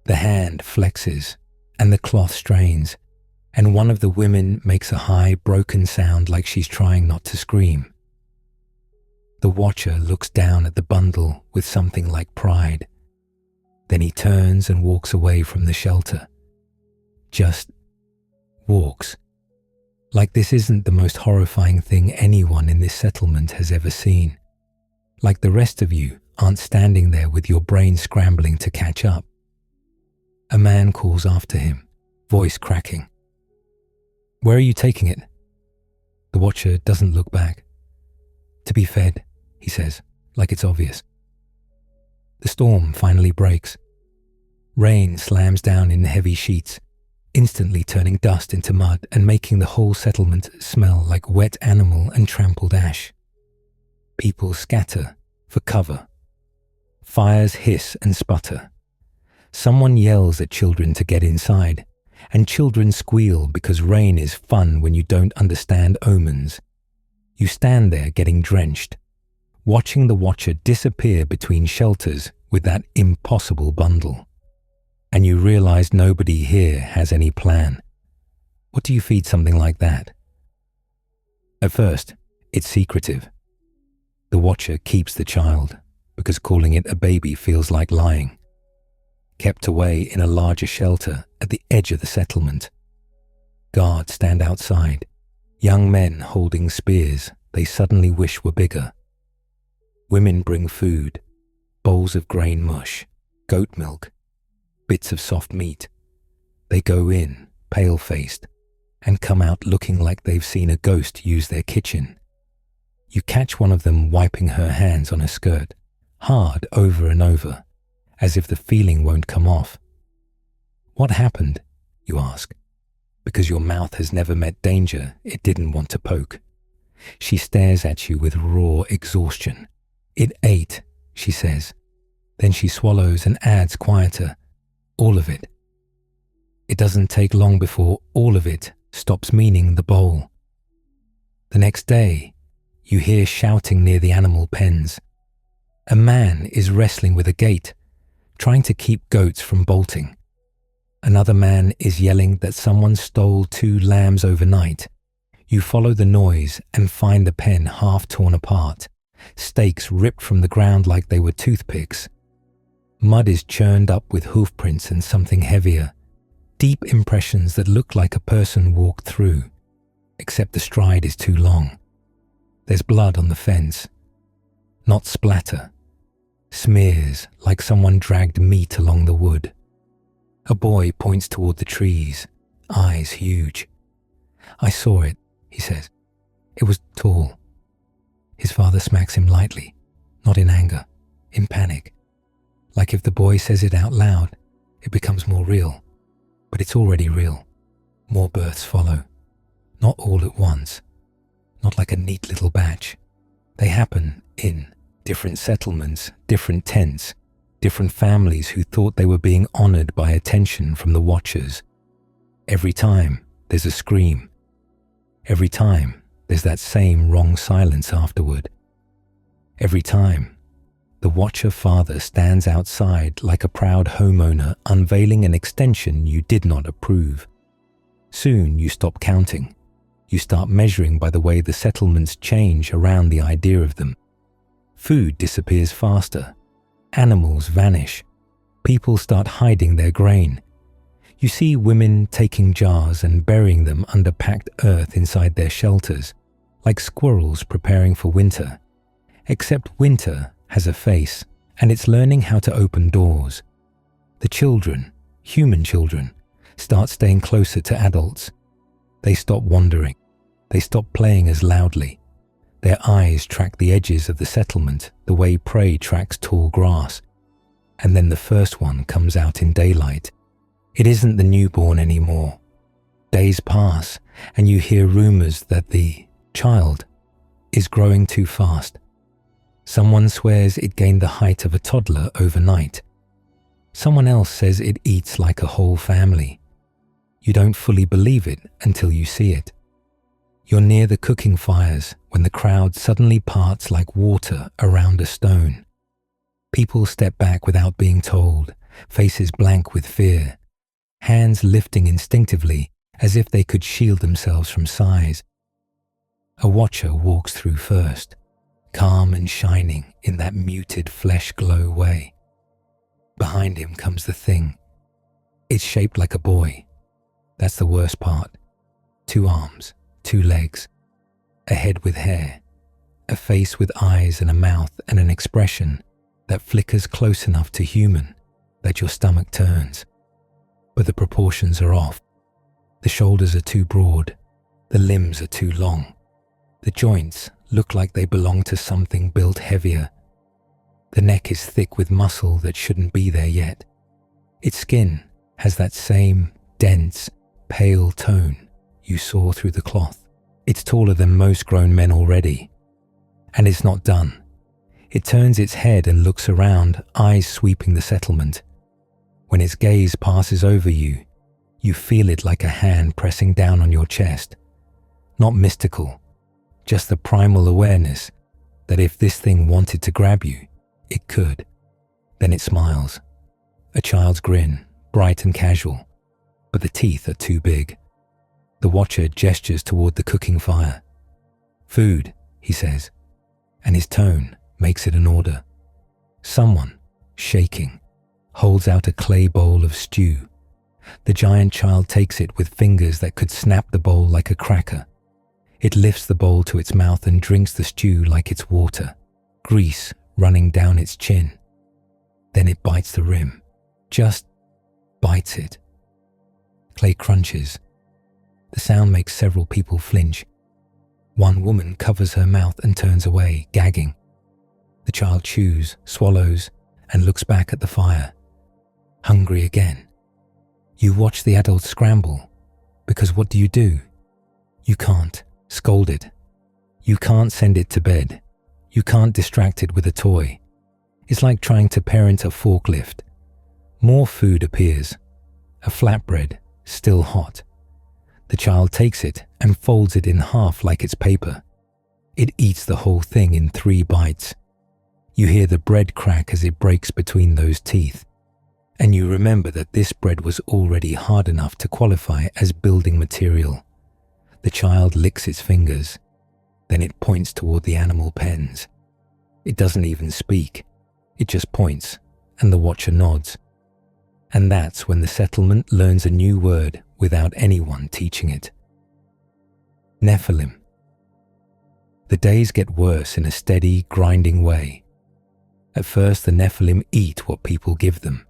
The hand flexes, and the cloth strains, and one of the women makes a high, broken sound like she's trying not to scream. The watcher looks down at the bundle with something like pride. Then he turns and walks away from the shelter. Just walks. Like this isn't the most horrifying thing anyone in this settlement has ever seen. Like the rest of you aren't standing there with your brain scrambling to catch up. A man calls after him, voice cracking. "Where are you taking it?" The watcher doesn't look back. "To be fed," he says, like it's obvious. The storm finally breaks. Rain slams down in heavy sheets, instantly turning dust into mud and making the whole settlement smell like wet animal and trampled ash. People scatter for cover. Fires hiss and sputter. Someone yells at children to get inside, and children squeal because rain is fun when you don't understand omens. You stand there getting drenched, watching the watcher disappear between shelters with that impossible bundle. And you realize nobody here has any plan. What do you feed something like that? At first, it's secretive. The watcher keeps the child because calling it a baby feels like lying. Kept away in a larger shelter at the edge of the settlement. Guards stand outside, young men holding spears they suddenly wish were bigger. Women bring food, bowls of grain mush, goat milk, bits of soft meat. They go in, pale-faced, and come out looking like they've seen a ghost use their kitchen. You catch one of them wiping her hands on her skirt, hard over and over, as if the feeling won't come off. What happened? You ask, because your mouth has never met danger it didn't want to poke. She stares at you with raw exhaustion. It ate, she says. Then she swallows and adds quieter, all of it. It doesn't take long before all of it stops meaning the bowl. The next day, you hear shouting near the animal pens. A man is wrestling with a gate, trying to keep goats from bolting. Another man is yelling that someone stole 2 lambs overnight. You follow the noise and find the pen half torn apart, stakes ripped from the ground like they were toothpicks. Mud is churned up with hoof prints and something heavier, deep impressions that look like a person walked through, except the stride is too long. There's blood on the fence. Not splatter. Smears like someone dragged meat along the wood. A boy points toward the trees, eyes huge. I saw it, he says. It was tall. His father smacks him lightly, not in anger, in panic. Like if the boy says it out loud, it becomes more real. But it's already real. More births follow. Not all at once. Not like a neat little batch. They happen in different settlements, different tents, different families who thought they were being honored by attention from the watchers. Every time, there's a scream. Every time, there's that same wrong silence afterward. Every time, the watcher father stands outside like a proud homeowner unveiling an extension you did not approve. Soon you stop counting. You start measuring by the way the settlements change around the idea of them. Food disappears faster. Animals vanish. People start hiding their grain. You see women taking jars and burying them under packed earth inside their shelters, like squirrels preparing for winter. Except winter has a face, and it's learning how to open doors. The children, human children, start staying closer to adults. They stop wandering. They stop playing as loudly. Their eyes track the edges of the settlement the way prey tracks tall grass. And then the first one comes out in daylight. It isn't the newborn anymore. Days pass, and you hear rumors that the child is growing too fast. Someone swears it gained the height of a toddler overnight. Someone else says it eats like a whole family. You don't fully believe it until you see it. You're near the cooking fires when the crowd suddenly parts like water around a stone. People step back without being told, faces blank with fear, hands lifting instinctively as if they could shield themselves from sighs. A watcher walks through first, calm and shining in that muted flesh glow way. Behind him comes the thing. It's shaped like a boy. That's the worst part. 2 arms, 2 legs, a head with hair, a face with eyes and a mouth and an expression that flickers close enough to human that your stomach turns. But the proportions are off. The shoulders are too broad, the limbs are too long. The joints look like they belong to something built heavier. The neck is thick with muscle that shouldn't be there yet. Its skin has that same dense, pale tone you saw through the cloth. It's taller than most grown men already. And it's not done. It turns its head and looks around, eyes sweeping the settlement. When its gaze passes over you, you feel it like a hand pressing down on your chest. Not mystical, just the primal awareness that if this thing wanted to grab you, it could. Then it smiles. A child's grin, bright and casual, but the teeth are too big. The watcher gestures toward the cooking fire. Food, he says, and his tone makes it an order. Someone, shaking, holds out a clay bowl of stew. The giant child takes it with fingers that could snap the bowl like a cracker. It lifts the bowl to its mouth and drinks the stew like it's water, grease running down its chin. Then it bites the rim, just bites it. Clay crunches. The sound makes several people flinch. One woman covers her mouth and turns away, gagging. The child chews, swallows, and looks back at the fire, hungry again. You watch the adults scramble, because what do? You can't, scolded. You can't send it to bed. You can't distract it with a toy. It's like trying to parent a forklift. More food appears. A flatbread, still hot. The child takes it and folds it in half like it's paper. It eats the whole thing in 3 bites. You hear the bread crack as it breaks between those teeth. And you remember that this bread was already hard enough to qualify as building material. The child licks its fingers. Then it points toward the animal pens. It doesn't even speak. It just points, and the watcher nods. And that's when the settlement learns a new word without anyone teaching it. Nephilim. The days get worse in a steady, grinding way. At first, the Nephilim eat what people give them.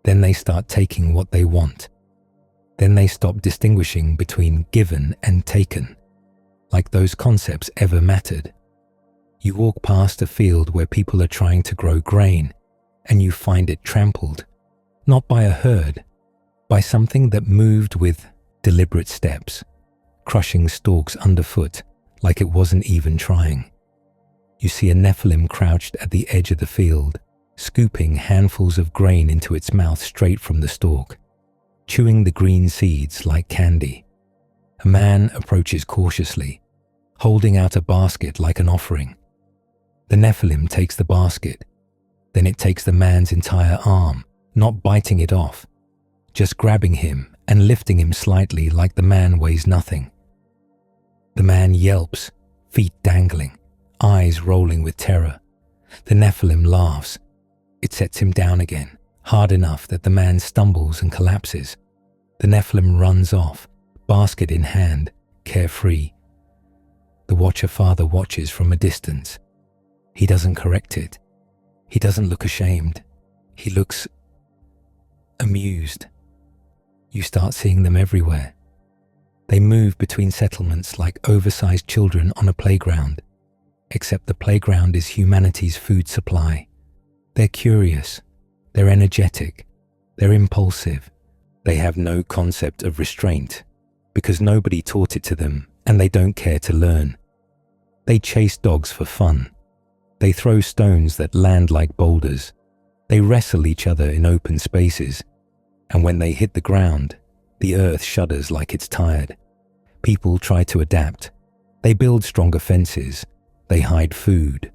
Then they start taking what they want. Then they stop distinguishing between given and taken, like those concepts ever mattered. You walk past a field where people are trying to grow grain, and you find it trampled, not by a herd, by something that moved with deliberate steps, crushing stalks underfoot like it wasn't even trying. You see a Nephilim crouched at the edge of the field, scooping handfuls of grain into its mouth straight from the stalk, chewing the green seeds like candy. A man approaches cautiously, holding out a basket like an offering. The Nephilim takes the basket. Then it takes the man's entire arm, not biting it off, just grabbing him and lifting him slightly like the man weighs nothing. The man yelps, feet dangling, eyes rolling with terror. The Nephilim laughs. It sets him down again, hard enough that the man stumbles and collapses. The Nephilim runs off, basket in hand, carefree. The watcher father watches from a distance. He doesn't correct it. He doesn't look ashamed. He looks amused. You start seeing them everywhere. They move between settlements like oversized children on a playground, except the playground is humanity's food supply. They're curious. They're energetic. They're impulsive. They have no concept of restraint because nobody taught it to them and they don't care to learn. They chase dogs for fun. They throw stones that land like boulders. They wrestle each other in open spaces. And when they hit the ground, the earth shudders like it's tired. People try to adapt. They build stronger fences. They hide food.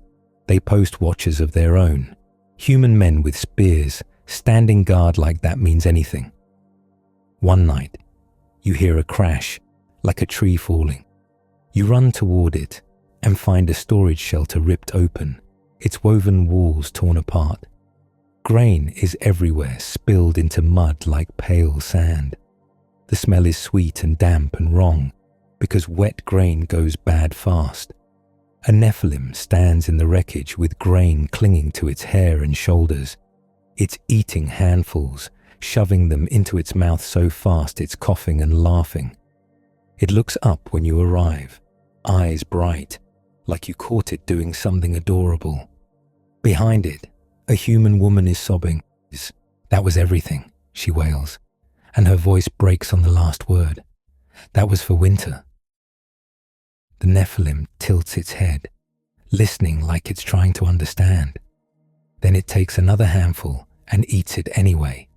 They post watchers of their own. Human men with spears, standing guard like that means anything. One night, you hear a crash, like a tree falling. You run toward it and find a storage shelter ripped open, its woven walls torn apart. Grain is everywhere, spilled into mud like pale sand. The smell is sweet and damp and wrong, because wet grain goes bad fast. A Nephilim stands in the wreckage with grain clinging to its hair and shoulders. It's eating handfuls, shoving them into its mouth so fast it's coughing and laughing. It looks up when you arrive, eyes bright, like you caught it doing something adorable. Behind it, a human woman is sobbing. "That was everything," she wails, and her voice breaks on the last word. "That was for winter." The Nephilim tilts its head, listening like it's trying to understand. Then it takes another handful and eats it anyway.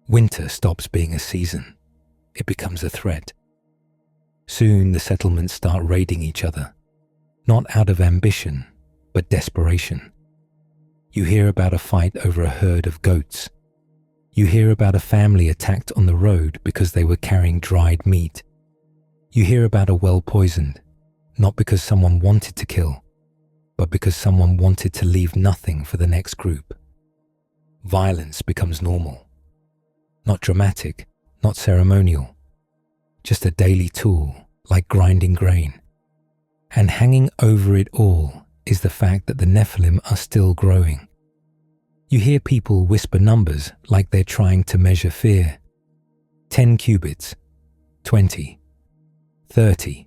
Winter stops being a season. It becomes a threat. Soon the settlements start raiding each other, not out of ambition, but desperation. You hear about a fight over a herd of goats. You hear about a family attacked on the road because they were carrying dried meat. You hear about a well poisoned, not because someone wanted to kill, but because someone wanted to leave nothing for the next group. Violence becomes normal. Not dramatic, not ceremonial, just a daily tool like grinding grain. And hanging over it all is the fact that the Nephilim are still growing. You hear people whisper numbers like they're trying to measure fear. 10 cubits, 20, 30.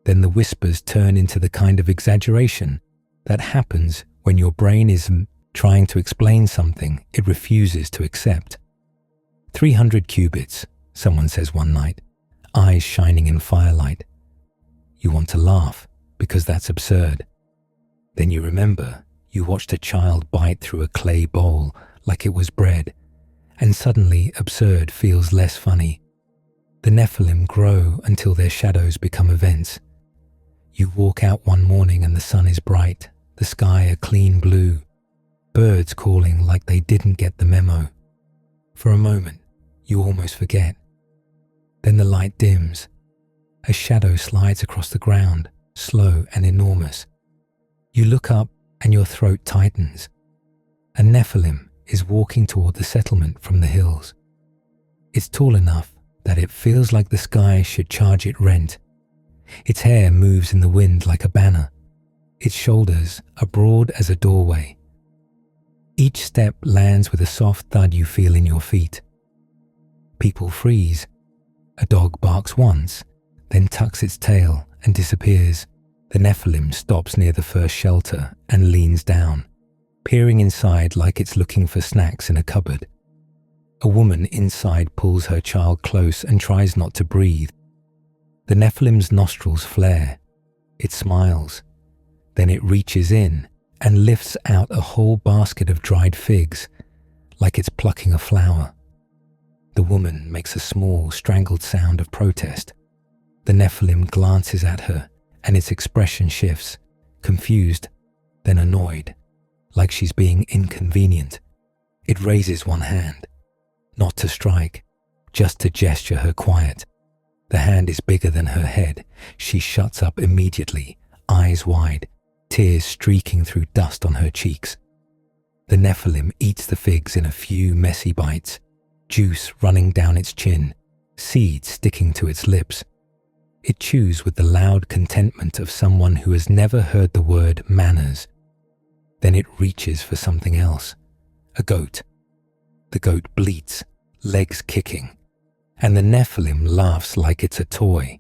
Then the whispers turn into the kind of exaggeration that happens when your brain is trying to explain something it refuses to accept. 300 cubits, someone says one night, eyes shining in firelight. You want to laugh because that's absurd. Then you remember you watched a child bite through a clay bowl like it was bread, and suddenly absurd feels less funny. The Nephilim grow until their shadows become events. You walk out one morning and the sun is bright, the sky a clean blue, birds calling like they didn't get the memo. For a moment, you almost forget. Then the light dims. A shadow slides across the ground, slow and enormous. You look up and your throat tightens. A Nephilim is walking toward the settlement from the hills. It's tall enough that it feels like the sky should charge it rent. Its hair moves in the wind like a banner. Its shoulders are broad as a doorway. Each step lands with a soft thud you feel in your feet. People freeze. A dog barks once, then tucks its tail and disappears. The Nephilim stops near the first shelter and leans down, peering inside like it's looking for snacks in a cupboard. A woman inside pulls her child close and tries not to breathe. The Nephilim's nostrils flare. It smiles. Then it reaches in and lifts out a whole basket of dried figs, like it's plucking a flower. The woman makes a small, strangled sound of protest. The Nephilim glances at her, and its expression shifts, confused, then annoyed, like she's being inconvenient. It raises one hand, not to strike, just to gesture her quiet. The hand is bigger than her head. She shuts up immediately, eyes wide, tears streaking through dust on her cheeks. The Nephilim eats the figs in a few messy bites, juice running down its chin, seeds sticking to its lips. It chews with the loud contentment of someone who has never heard the word manners. Then it reaches for something else, a goat. The goat bleats, legs kicking, and the Nephilim laughs like it's a toy.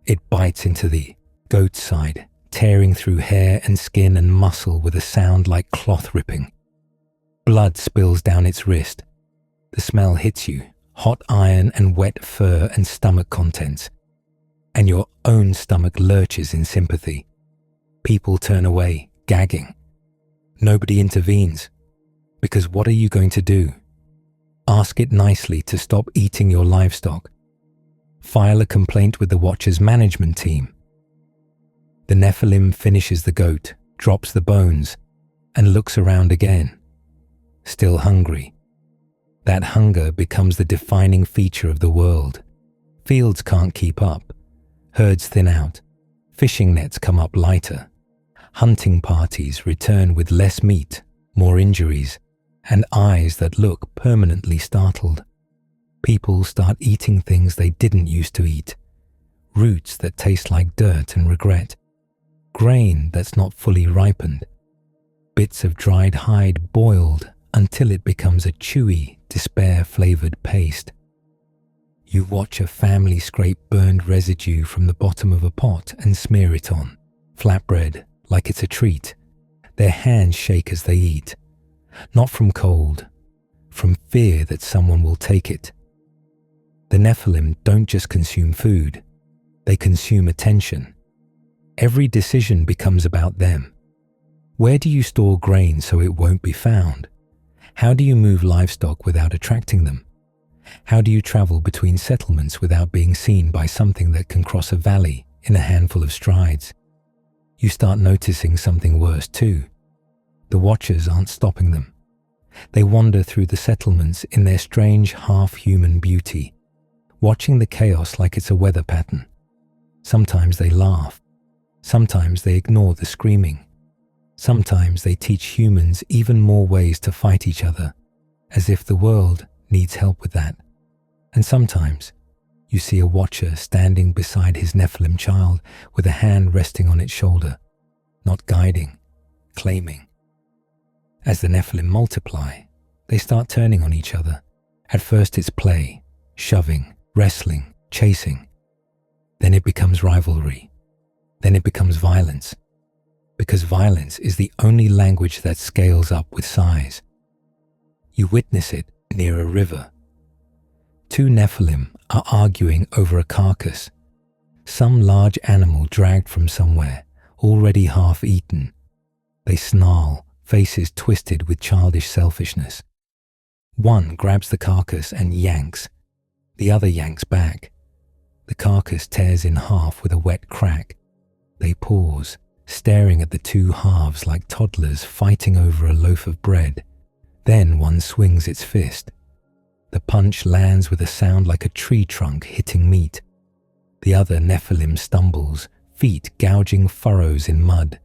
It bites into the goat's side, tearing through hair and skin and muscle with a sound like cloth ripping. Blood spills down its wrist. The smell hits you, hot iron and wet fur and stomach contents, and your own stomach lurches in sympathy. People turn away, gagging. Nobody intervenes, because what are you going to do? Ask it nicely to stop eating your livestock. File a complaint with the Watcher's management team. The Nephilim finishes the goat, drops the bones, and looks around again. Still hungry. That hunger becomes the defining feature of the world. Fields can't keep up. Herds thin out. Fishing nets come up lighter. Hunting parties return with less meat, more injuries, and eyes that look permanently startled. People start eating things they didn't used to eat. Roots that taste like dirt and regret. Grain that's not fully ripened. Bits of dried hide boiled until it becomes a chewy, despair-flavored paste. You watch a family scrape burned residue from the bottom of a pot and smear it on, flatbread, like it's a treat. Their hands shake as they eat, not from cold, from fear that someone will take it. The Nephilim don't just consume food, they consume attention. Every decision becomes about them. Where do you store grain so it won't be found? How do you move livestock without attracting them? How do you travel between settlements without being seen by something that can cross a valley in a handful of strides? You start noticing something worse too. The Watchers aren't stopping them. They wander through the settlements in their strange half-human beauty, watching the chaos like it's a weather pattern. Sometimes they laugh. Sometimes they ignore the screaming. Sometimes they teach humans even more ways to fight each other, as if the world needs help with that. And sometimes you see a Watcher standing beside his Nephilim child with a hand resting on its shoulder, not guiding, claiming. As the Nephilim multiply, they start turning on each other. At first it's play, shoving, wrestling, chasing. Then it becomes rivalry. Then it becomes violence, because violence is the only language that scales up with size. You witness it near a river. Two Nephilim are arguing over a carcass, some large animal dragged from somewhere, already half eaten. They snarl, faces twisted with childish selfishness. One grabs the carcass and yanks. The other yanks back. The carcass tears in half with a wet crack. They pause, staring at the two halves like toddlers fighting over a loaf of bread. Then one swings its fist. The punch lands with a sound like a tree trunk hitting meat. The other Nephilim stumbles, feet gouging furrows in mud.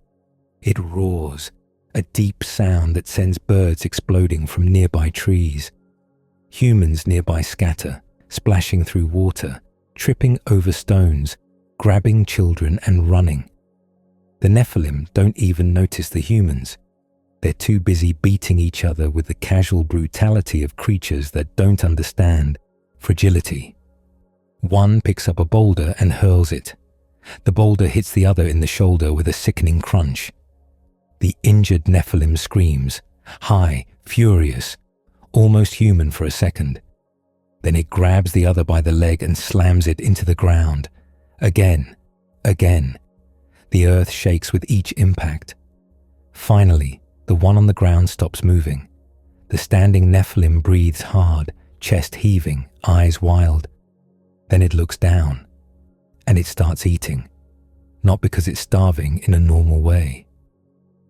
It roars, a deep sound that sends birds exploding from nearby trees. Humans nearby scatter, splashing through water, tripping over stones, grabbing children and running. The Nephilim don't even notice the humans. They're too busy beating each other with the casual brutality of creatures that don't understand fragility. One picks up a boulder and hurls it. The boulder hits the other in the shoulder with a sickening crunch. The injured Nephilim screams, high, furious, almost human for a second. Then it grabs the other by the leg and slams it into the ground. Again. The earth shakes with each impact. Finally, the one on the ground stops moving. The standing Nephilim breathes hard, chest heaving, eyes wild. Then it looks down, and it starts eating. Not because it's starving in a normal way,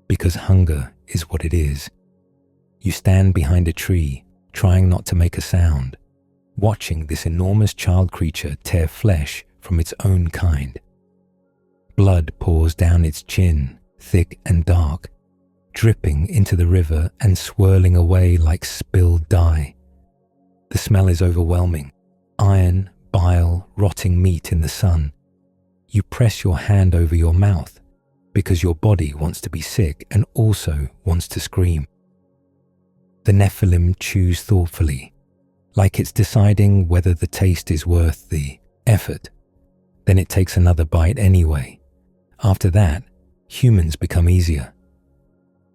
because hunger is what it is. You stand behind a tree, trying not to make a sound, watching this enormous child creature tear flesh from its own kind. Blood pours down its chin, thick and dark, dripping into the river and swirling away like spilled dye. The smell is overwhelming. Iron, bile, rotting meat in the sun. You press your hand over your mouth because your body wants to be sick and also wants to scream. The Nephilim chews thoughtfully, like it's deciding whether the taste is worth the effort. Then it takes another bite anyway. After that, humans become easier.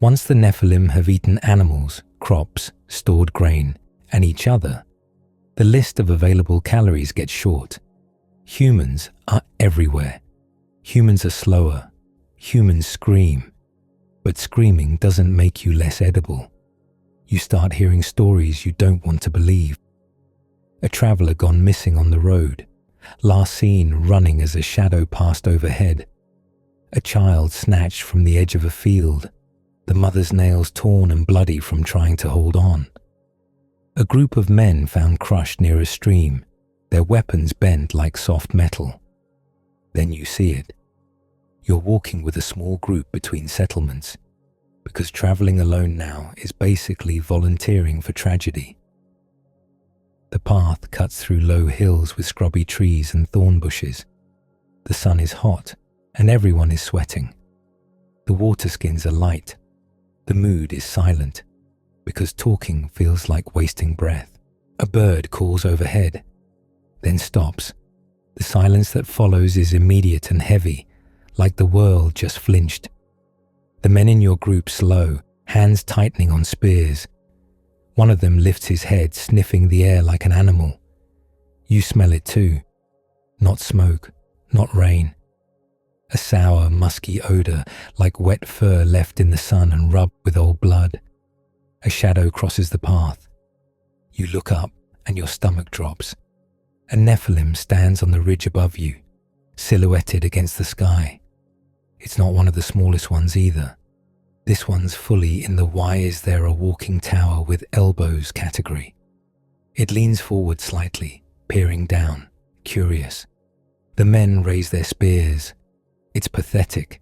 Once the Nephilim have eaten animals, crops, stored grain, and each other, the list of available calories gets short. Humans are everywhere. Humans are slower. Humans scream. But screaming doesn't make you less edible. You start hearing stories you don't want to believe. A traveler gone missing on the road, last seen running as a shadow passed overhead. A child snatched from the edge of a field, the mother's nails torn and bloody from trying to hold on. A group of men found crushed near a stream, their weapons bent like soft metal. Then you see it. You're walking with a small group between settlements, because traveling alone now is basically volunteering for tragedy. The path cuts through low hills with scrubby trees and thorn bushes. The sun is hot, and everyone is sweating. The water skins are light. The mood is silent, because talking feels like wasting breath. A bird calls overhead, then stops. The silence that follows is immediate and heavy, like the world just flinched. The men in your group slow, hands tightening on spears. One of them lifts his head, sniffing the air like an animal. You smell it too. Not smoke, not rain. A sour, musky odor, like wet fur left in the sun and rubbed with old blood. A shadow crosses the path. You look up and your stomach drops. A Nephilim stands on the ridge above you, silhouetted against the sky. It's not one of the smallest ones either. This one's fully in the "why is there a walking tower with elbows" category. It leans forward slightly, peering down, curious. The men raise their spears. It's pathetic.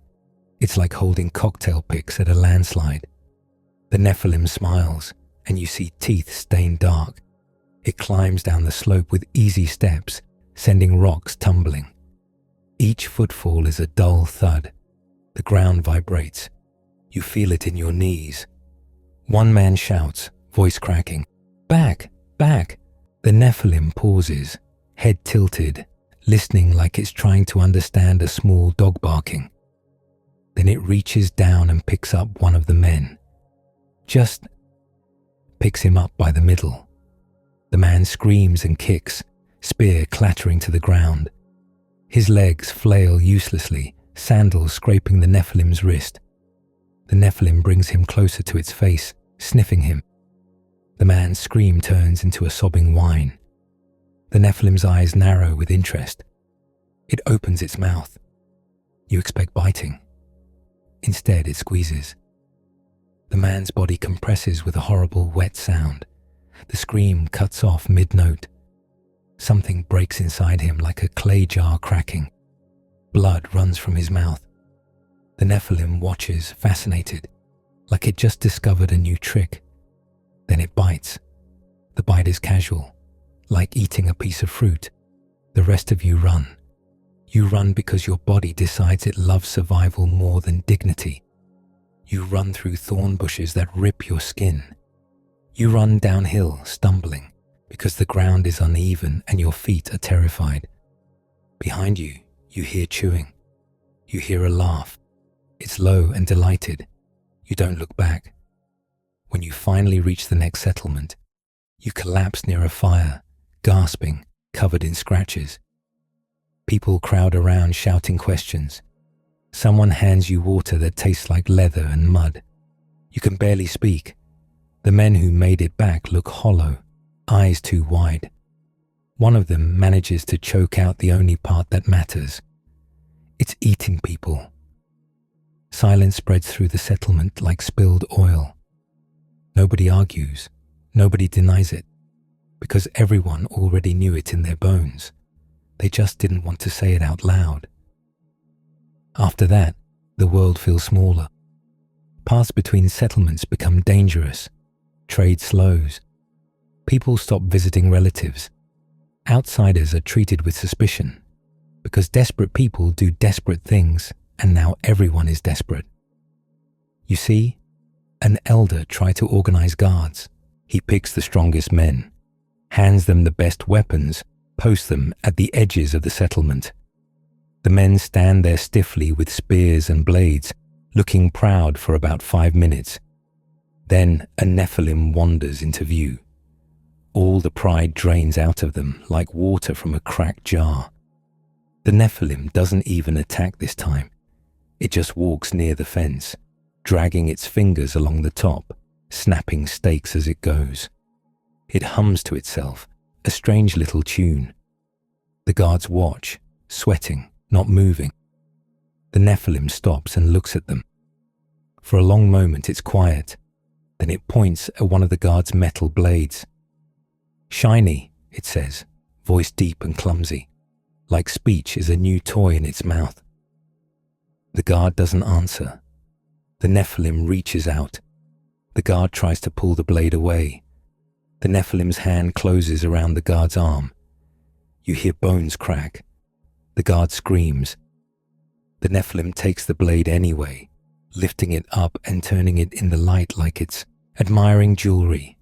It's like holding cocktail picks at a landslide. The Nephilim smiles, and you see teeth stained dark. It climbs down the slope with easy steps, sending rocks tumbling. Each footfall is a dull thud. The ground vibrates. You feel it in your knees. One man shouts, voice cracking, "Back! Back!" The Nephilim pauses, head tilted, listening like it's trying to understand a small dog barking. Then it reaches down and picks up one of the men. Just picks him up by the middle. The man screams and kicks, spear clattering to the ground. His legs flail uselessly, sandals scraping the Nephilim's wrist. The Nephilim brings him closer to its face, sniffing him. The man's scream turns into a sobbing whine. The Nephilim's eyes narrow with interest. It opens its mouth. You expect biting. Instead, it squeezes. The man's body compresses with a horrible wet sound. The scream cuts off mid-note. Something breaks inside him like a clay jar cracking. Blood runs from his mouth. The Nephilim watches, fascinated, like it just discovered a new trick. Then it bites. The bite is casual, like eating a piece of fruit. The rest of you run. You run because your body decides it loves survival more than dignity. You run through thorn bushes that rip your skin. You run downhill, stumbling, because the ground is uneven and your feet are terrified. Behind you, you hear chewing. You hear a laugh. It's low and delighted. You don't look back. When you finally reach the next settlement, you collapse near a fire, gasping, covered in scratches. People crowd around shouting questions. Someone hands you water that tastes like leather and mud. You can barely speak. The men who made it back look hollow, eyes too wide. One of them manages to choke out the only part that matters. It's eating people. Silence spreads through the settlement like spilled oil. Nobody argues, nobody denies it, because everyone already knew it in their bones. They just didn't want to say it out loud. After that, the world feels smaller. Paths between settlements become dangerous. Trade slows. People stop visiting relatives. Outsiders are treated with suspicion, because desperate people do desperate things, and now everyone is desperate. You see, an elder tried to organize guards. He picks the strongest men, hands them the best weapons, posts them at the edges of the settlement. The men stand there stiffly with spears and blades, looking proud for about 5 minutes. Then a Nephilim wanders into view. All the pride drains out of them like water from a cracked jar. The Nephilim doesn't even attack this time. It just walks near the fence, dragging its fingers along the top, snapping stakes as it goes. It hums to itself, a strange little tune. The guards watch, sweating, not moving. The Nephilim stops and looks at them. For a long moment it's quiet. Then it points at one of the guard's metal blades. "Shiny," it says, voice deep and clumsy, like speech is a new toy in its mouth. The guard doesn't answer. The Nephilim reaches out. The guard tries to pull the blade away. The Nephilim's hand closes around the guard's arm. You hear bones crack. The guard screams. The Nephilim takes the blade anyway, lifting it up and turning it in the light like it's admiring jewelry.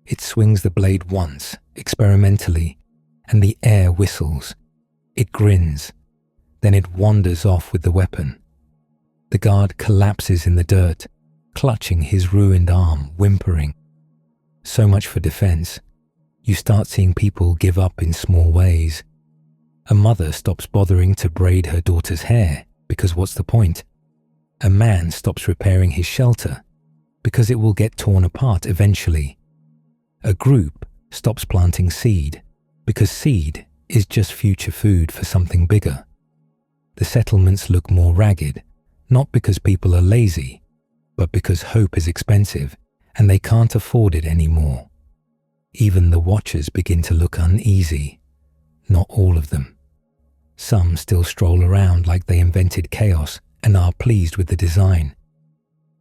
It swings the blade once, experimentally, and the air whistles. It grins. Then it wanders off with the weapon. The guard collapses in the dirt, clutching his ruined arm, whimpering. So much for defense. You start seeing people give up in small ways. A mother stops bothering to braid her daughter's hair, because what's the point? A man stops repairing his shelter, because it will get torn apart eventually. A group stops planting seed, because seed is just future food for something bigger. The settlements look more ragged, not because people are lazy, but because hope is expensive and they can't afford it anymore. Even the watchers begin to look uneasy. Not all of them. Some still stroll around like they invented chaos and are pleased with the design.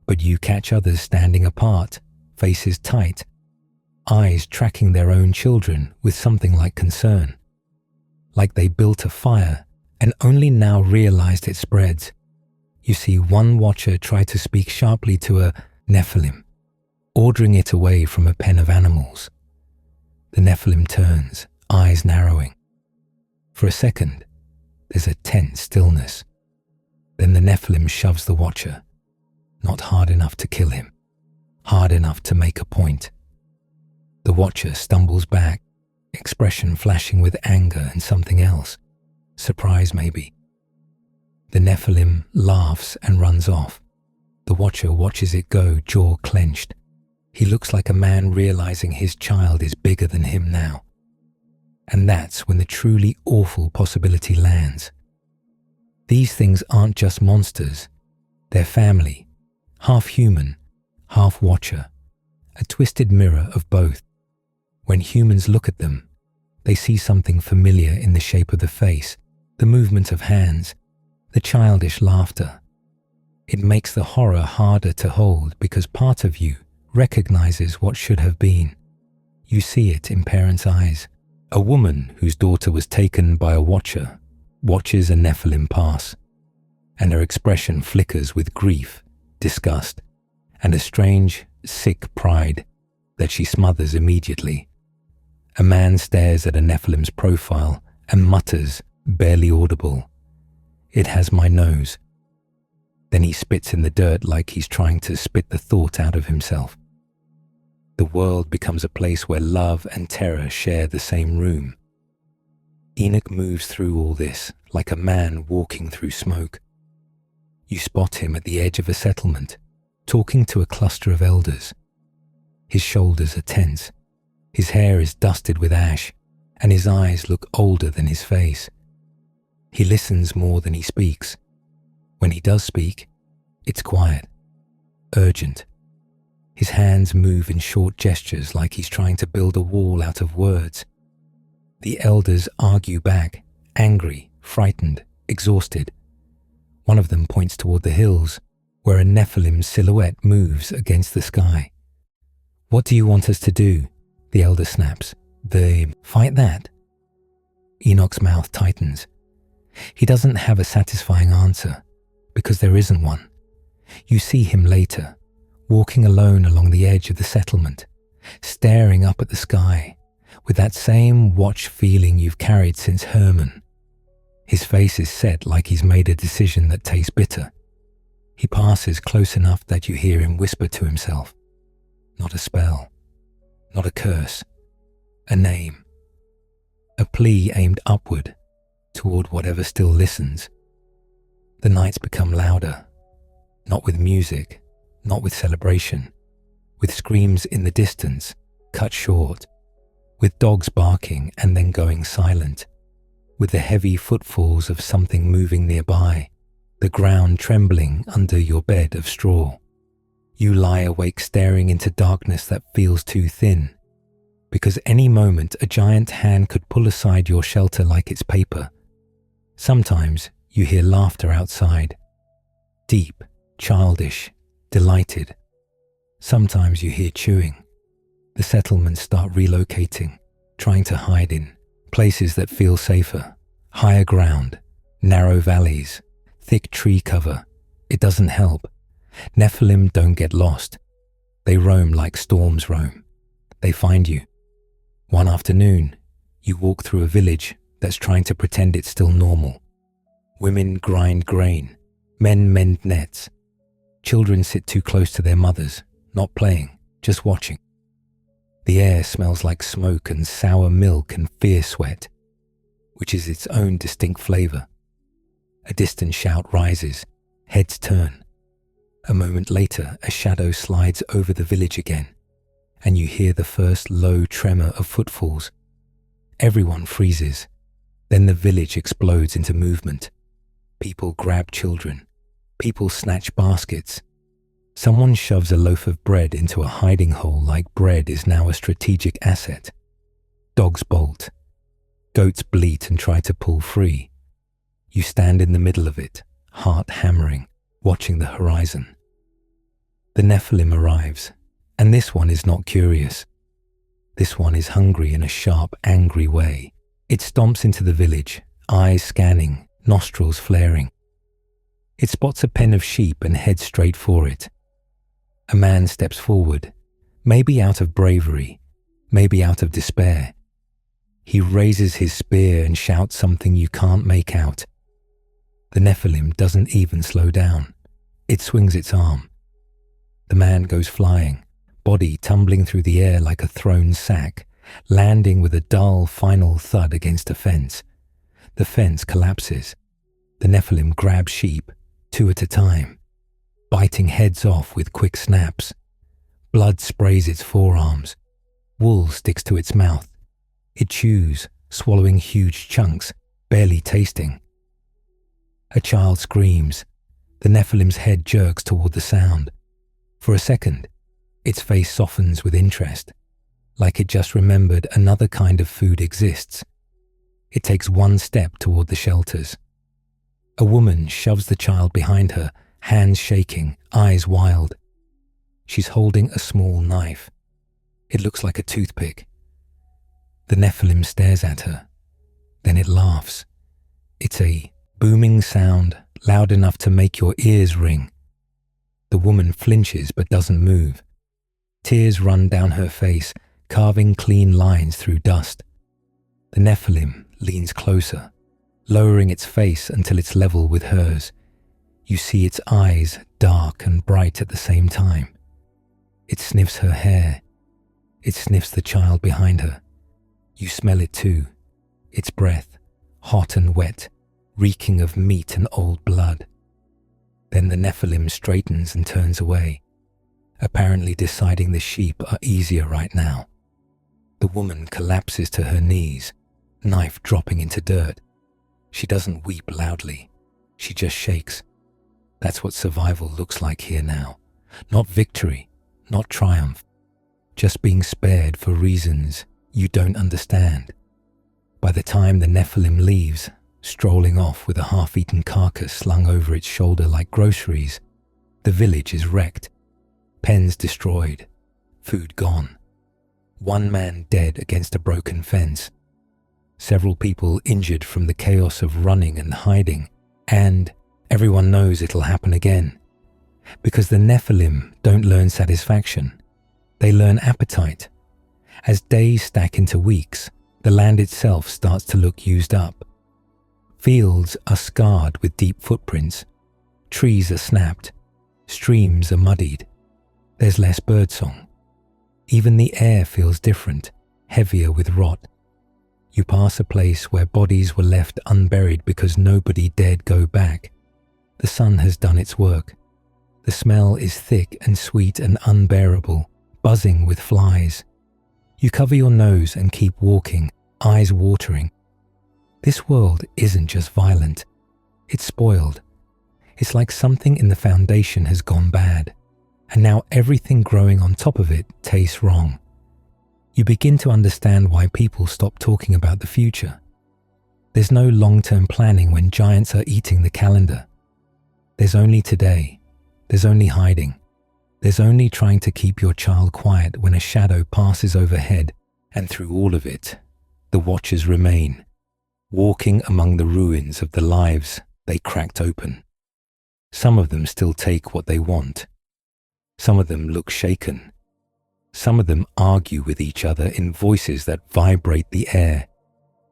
But you catch others standing apart, faces tight, eyes tracking their own children with something like concern. Like they built a fire and only now realized it spreads. You see one watcher try to speak sharply to a Nephilim, ordering it away from a pen of animals. The Nephilim turns, eyes narrowing. For a second, there's a tense stillness. Then the Nephilim shoves the watcher, not hard enough to kill him, hard enough to make a point. The watcher stumbles back, expression flashing with anger and something else, surprise maybe. The Nephilim laughs and runs off. The watcher watches it go, jaw clenched. He looks like a man realizing his child is bigger than him now. And that's when the truly awful possibility lands. These things aren't just monsters. They're family, half human, half watcher, a twisted mirror of both. When humans look at them, they see something familiar in the shape of the face, the movement of hands, the childish laughter. It makes the horror harder to hold because part of you recognizes what should have been. You see it in parents' eyes. A woman whose daughter was taken by a watcher watches a Nephilim pass, and her expression flickers with grief, disgust, and a strange, sick pride that she smothers immediately. A man stares at a Nephilim's profile and mutters, barely audible, "It has my nose." Then he spits in the dirt like he's trying to spit the thought out of himself. The world becomes a place where love and terror share the same room. Enoch moves through all this like a man walking through smoke. You spot him at the edge of a settlement, talking to a cluster of elders. His shoulders are tense, his hair is dusted with ash, and his eyes look older than his face. He listens more than he speaks. When he does speak, it's quiet, urgent. His hands move in short gestures like he's trying to build a wall out of words. The elders argue back, angry, frightened, exhausted. One of them points toward the hills, where a Nephilim silhouette moves against the sky. "What do you want us to do?" the elder snaps. Fight that?" Enoch's mouth tightens. He doesn't have a satisfying answer, because there isn't one. You see him later, walking alone along the edge of the settlement, staring up at the sky, with that same watch feeling you've carried since Herman. His face is set like he's made a decision that tastes bitter. He passes close enough that you hear him whisper to himself. Not a spell, not a curse, a name. A plea aimed upward, toward whatever still listens. The nights become louder, not with music, not with celebration, with screams in the distance, cut short, with dogs barking and then going silent, with the heavy footfalls of something moving nearby, the ground trembling under your bed of straw. You lie awake staring into darkness that feels too thin, because any moment a giant hand could pull aside your shelter like it's paper. Sometimes you hear laughter outside, deep, childish, delighted. Sometimes you hear chewing. The settlements start relocating, trying to hide in places that feel safer, higher ground, narrow valleys, thick tree cover. It doesn't help. Nephilim don't get lost. They roam like storms roam. They find you. One afternoon, you walk through a village that's trying to pretend it's still normal. Women grind grain, men mend nets. Children sit too close to their mothers, not playing, just watching. The air smells like smoke and sour milk and fierce sweat, which is its own distinct flavor. A distant shout rises, heads turn. A moment later, a shadow slides over the village again, and you hear the first low tremor of footfalls. Everyone freezes. Then the village explodes into movement. People grab children. People snatch baskets. Someone shoves a loaf of bread into a hiding hole like bread is now a strategic asset. Dogs bolt. Goats bleat and try to pull free. You stand in the middle of it, heart hammering, watching the horizon. The Nephilim arrives, and this one is not curious. This one is hungry in a sharp, angry way. It stomps into the village, eyes scanning, nostrils flaring. It spots a pen of sheep and heads straight for it. A man steps forward, maybe out of bravery, maybe out of despair. He raises his spear and shouts something you can't make out. The Nephilim doesn't even slow down. It swings its arm. The man goes flying, body tumbling through the air like a thrown sack, landing with a dull final thud against a fence. The fence collapses. The Nephilim grab sheep, 2 at a time, biting heads off with quick snaps. Blood sprays its forearms. Wool sticks to its mouth. It chews, swallowing huge chunks, barely tasting. A child screams. The Nephilim's head jerks toward the sound. For a second, its face softens with interest, like it just remembered another kind of food exists. It takes one step toward the shelters. A woman shoves the child behind her, hands shaking, eyes wild. She's holding a small knife. It looks like a toothpick. The Nephilim stares at her. Then it laughs. It's a booming sound, loud enough to make your ears ring. The woman flinches but doesn't move. Tears run down her face, carving clean lines through dust. The Nephilim leans closer, lowering its face until it's level with hers. You see its eyes, dark and bright at the same time. It sniffs her hair. It sniffs the child behind her. You smell it too. Its breath, hot and wet, reeking of meat and old blood. Then the Nephilim straightens and turns away, apparently deciding the sheep are easier right now. The woman collapses to her knees, knife dropping into dirt. She doesn't weep loudly. She just shakes. That's what survival looks like here now. Not victory, not triumph. Just being spared for reasons you don't understand. By the time the Nephilim leaves, strolling off with a half-eaten carcass slung over its shoulder like groceries, the village is wrecked. Pens destroyed. Food gone. One man dead against a broken fence. Several people injured from the chaos of running and hiding. And everyone knows it'll happen again. Because the Nephilim don't learn satisfaction. They learn appetite. As days stack into weeks, the land itself starts to look used up. Fields are scarred with deep footprints. Trees are snapped. Streams are muddied. There's less birdsong. Even the air feels different, heavier with rot. You pass a place where bodies were left unburied because nobody dared go back. The sun has done its work. The smell is thick and sweet and unbearable, buzzing with flies. You cover your nose and keep walking, eyes watering. This world isn't just violent. It's spoiled. It's like something in the foundation has gone bad, and now everything growing on top of it tastes wrong. You begin to understand why people stop talking about the future. There's no long-term planning when giants are eating the calendar. There's only today. There's only hiding. There's only trying to keep your child quiet when a shadow passes overhead, and through all of it, the watchers remain, walking among the ruins of the lives they cracked open. Some of them still take what they want. Some of them look shaken. Some of them argue with each other in voices that vibrate the air,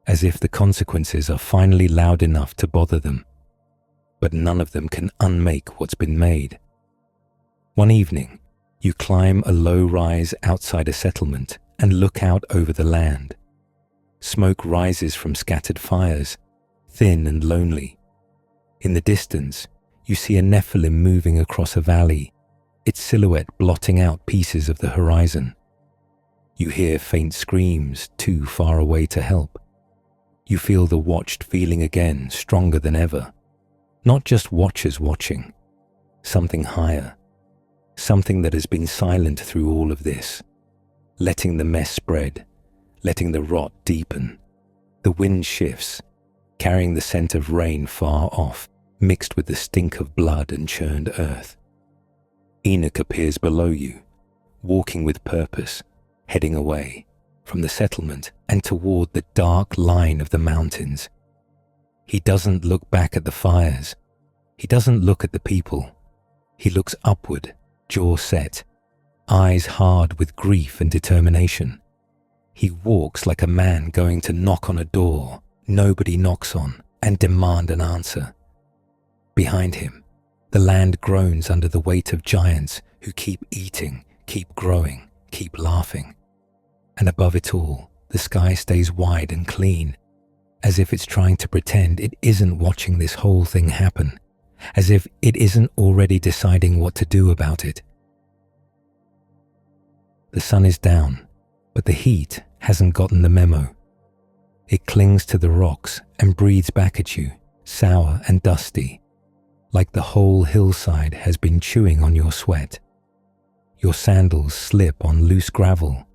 as if the consequences are finally loud enough to bother them. But none of them can unmake what's been made. One evening, you climb a low rise outside a settlement and look out over the land. Smoke rises from scattered fires, thin and lonely. In the distance, you see a Nephilim moving across a valley, its silhouette blotting out pieces of the horizon. You hear faint screams too far away to help. You feel the watched feeling again, stronger than ever. Not just watchers watching, something higher, something that has been silent through all of this, letting the mess spread, letting the rot deepen. The wind shifts, carrying the scent of rain far off, mixed with the stink of blood and churned earth. Enoch appears below you, walking with purpose, heading away from the settlement and toward the dark line of the mountains. He doesn't look back at the fires. He doesn't look at the people. He looks upward, jaw set, eyes hard with grief and determination. He walks like a man going to knock on a door nobody knocks on and demand an answer. Behind him, the land groans under the weight of giants who keep eating, keep growing, keep laughing. And above it all, the sky stays wide and clean, as if it's trying to pretend it isn't watching this whole thing happen, as if it isn't already deciding what to do about it. The sun is down, but the heat hasn't gotten the memo. It clings to the rocks and breathes back at you, sour and dusty, like the whole hillside has been chewing on your sweat. Your sandals slip on loose gravel,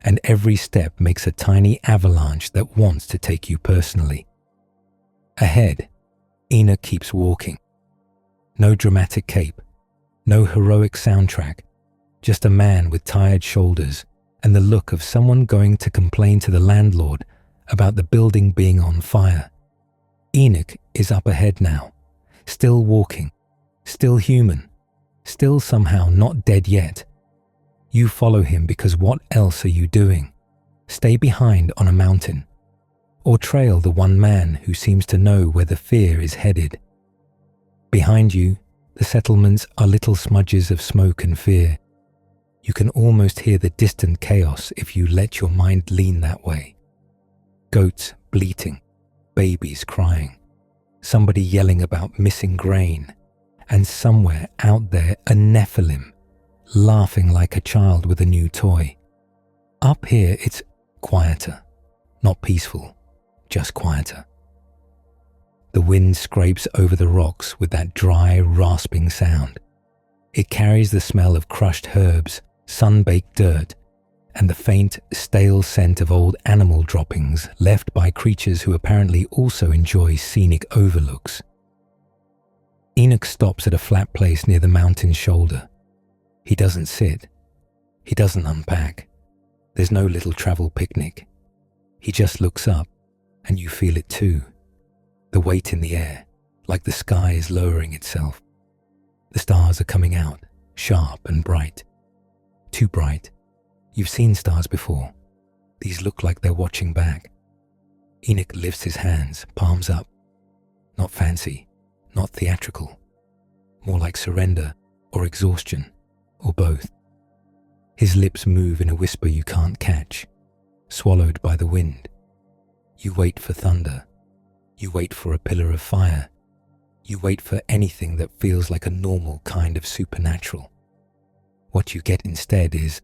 and every step makes a tiny avalanche that wants to take you personally. Ahead, Enoch keeps walking. No dramatic cape, no heroic soundtrack, just a man with tired shoulders and the look of someone going to complain to the landlord about the building being on fire. Enoch is up ahead now, still walking, still human, still somehow not dead yet. You follow him because what else are you doing? Stay behind on a mountain, or trail the one man who seems to know where the fear is headed. Behind you, the settlements are little smudges of smoke and fear. You can almost hear the distant chaos if you let your mind lean that way. Goats bleating, babies crying, somebody yelling about missing grain, and somewhere out there a Nephilim, laughing like a child with a new toy. Up here it's quieter, not peaceful, just quieter. The wind scrapes over the rocks with that dry, rasping sound. It carries the smell of crushed herbs, sun-baked dirt, and the faint, stale scent of old animal droppings left by creatures who apparently also enjoy scenic overlooks. Enoch stops at a flat place near the mountain's shoulder. He doesn't sit. He doesn't unpack. There's no little travel picnic. He just looks up, and you feel it too. The weight in the air, like the sky is lowering itself. The stars are coming out, sharp and bright. Too bright. You've seen stars before. These look like they're watching back. Enoch lifts his hands, palms up. Not fancy, not theatrical. More like surrender or exhaustion, or both. His lips move in a whisper you can't catch, swallowed by the wind. You wait for thunder. You wait for a pillar of fire. You wait for anything that feels like a normal kind of supernatural. What you get instead is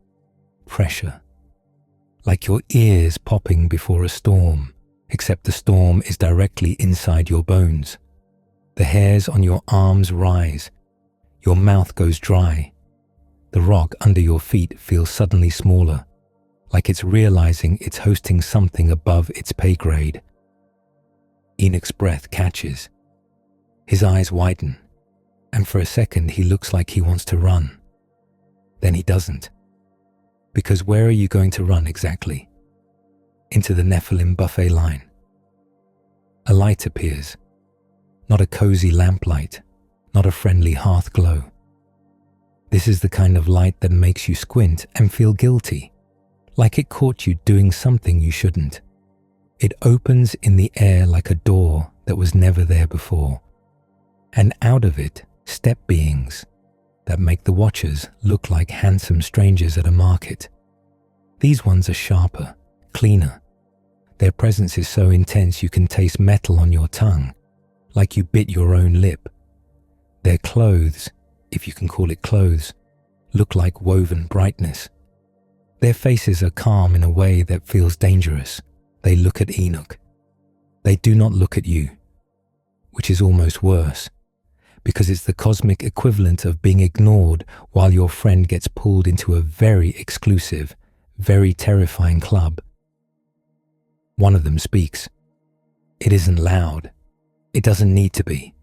pressure. Like your ears popping before a storm, except the storm is directly inside your bones. The hairs on your arms rise. Your mouth goes dry. The rock under your feet feels suddenly smaller, like it's realizing it's hosting something above its pay grade. Enoch's breath catches. His eyes widen, and for a second he looks like he wants to run. Then he doesn't. Because where are you going to run exactly? Into the Nephilim buffet line. A light appears. Not a cozy lamplight, not a friendly hearth glow. This is the kind of light that makes you squint and feel guilty, like it caught you doing something you shouldn't. It opens in the air like a door that was never there before, and out of it step beings that make the watchers look like handsome strangers at a market. These ones are sharper, cleaner. Their presence is so intense you can taste metal on your tongue, like you bit your own lip. Their clothes, if you can call it clothes, look like woven brightness. Their faces are calm in a way that feels dangerous. They look at Enoch. They do not look at you, which is almost worse, because it's the cosmic equivalent of being ignored while your friend gets pulled into a very exclusive, very terrifying club. One of them speaks. It isn't loud. It doesn't need to be.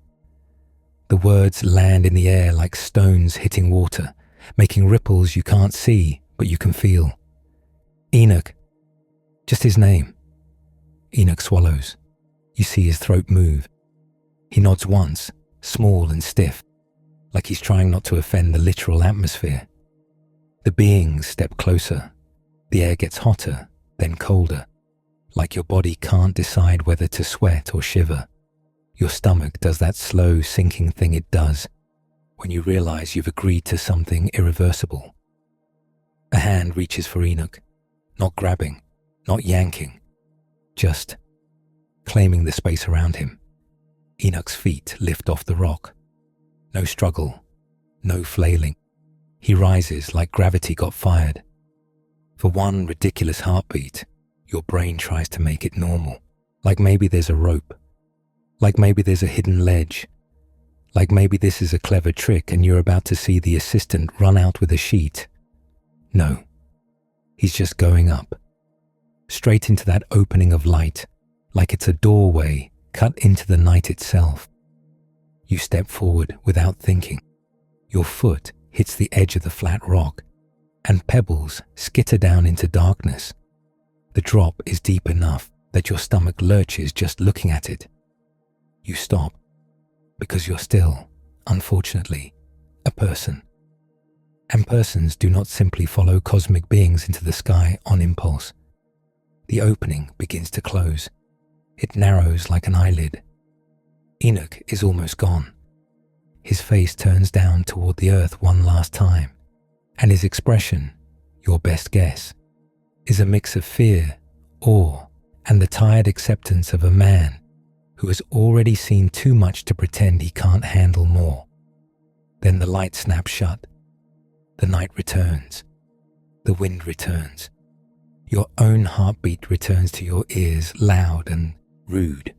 The words land in the air like stones hitting water, making ripples you can't see, but you can feel. Enoch. Just his name. Enoch swallows. You see his throat move. He nods once, small and stiff, like he's trying not to offend the literal atmosphere. The beings step closer. The air gets hotter, then colder, like your body can't decide whether to sweat or shiver. Your stomach does that slow sinking thing it does when you realize you've agreed to something irreversible. A hand reaches for Enoch, not grabbing, not yanking, just claiming the space around him. Enoch's feet lift off the rock. No struggle, no flailing. He rises like gravity got fired. For one ridiculous heartbeat, your brain tries to make it normal, like maybe there's a rope, like maybe there's a hidden ledge, like maybe this is a clever trick and you're about to see the assistant run out with a sheet. No, he's just going up, straight into that opening of light, like it's a doorway cut into the night itself. You step forward without thinking. Your foot hits the edge of the flat rock, and pebbles skitter down into darkness. The drop is deep enough that your stomach lurches just looking at it. You stop, because you're still, unfortunately, a person. And persons do not simply follow cosmic beings into the sky on impulse. The opening begins to close. It narrows like an eyelid. Enoch is almost gone. His face turns down toward the earth one last time, and his expression, your best guess, is a mix of fear, awe, and the tired acceptance of a man who has already seen too much to pretend he can't handle more. Then the light snaps shut. The night returns. The wind returns. Your own heartbeat returns to your ears loud and rude.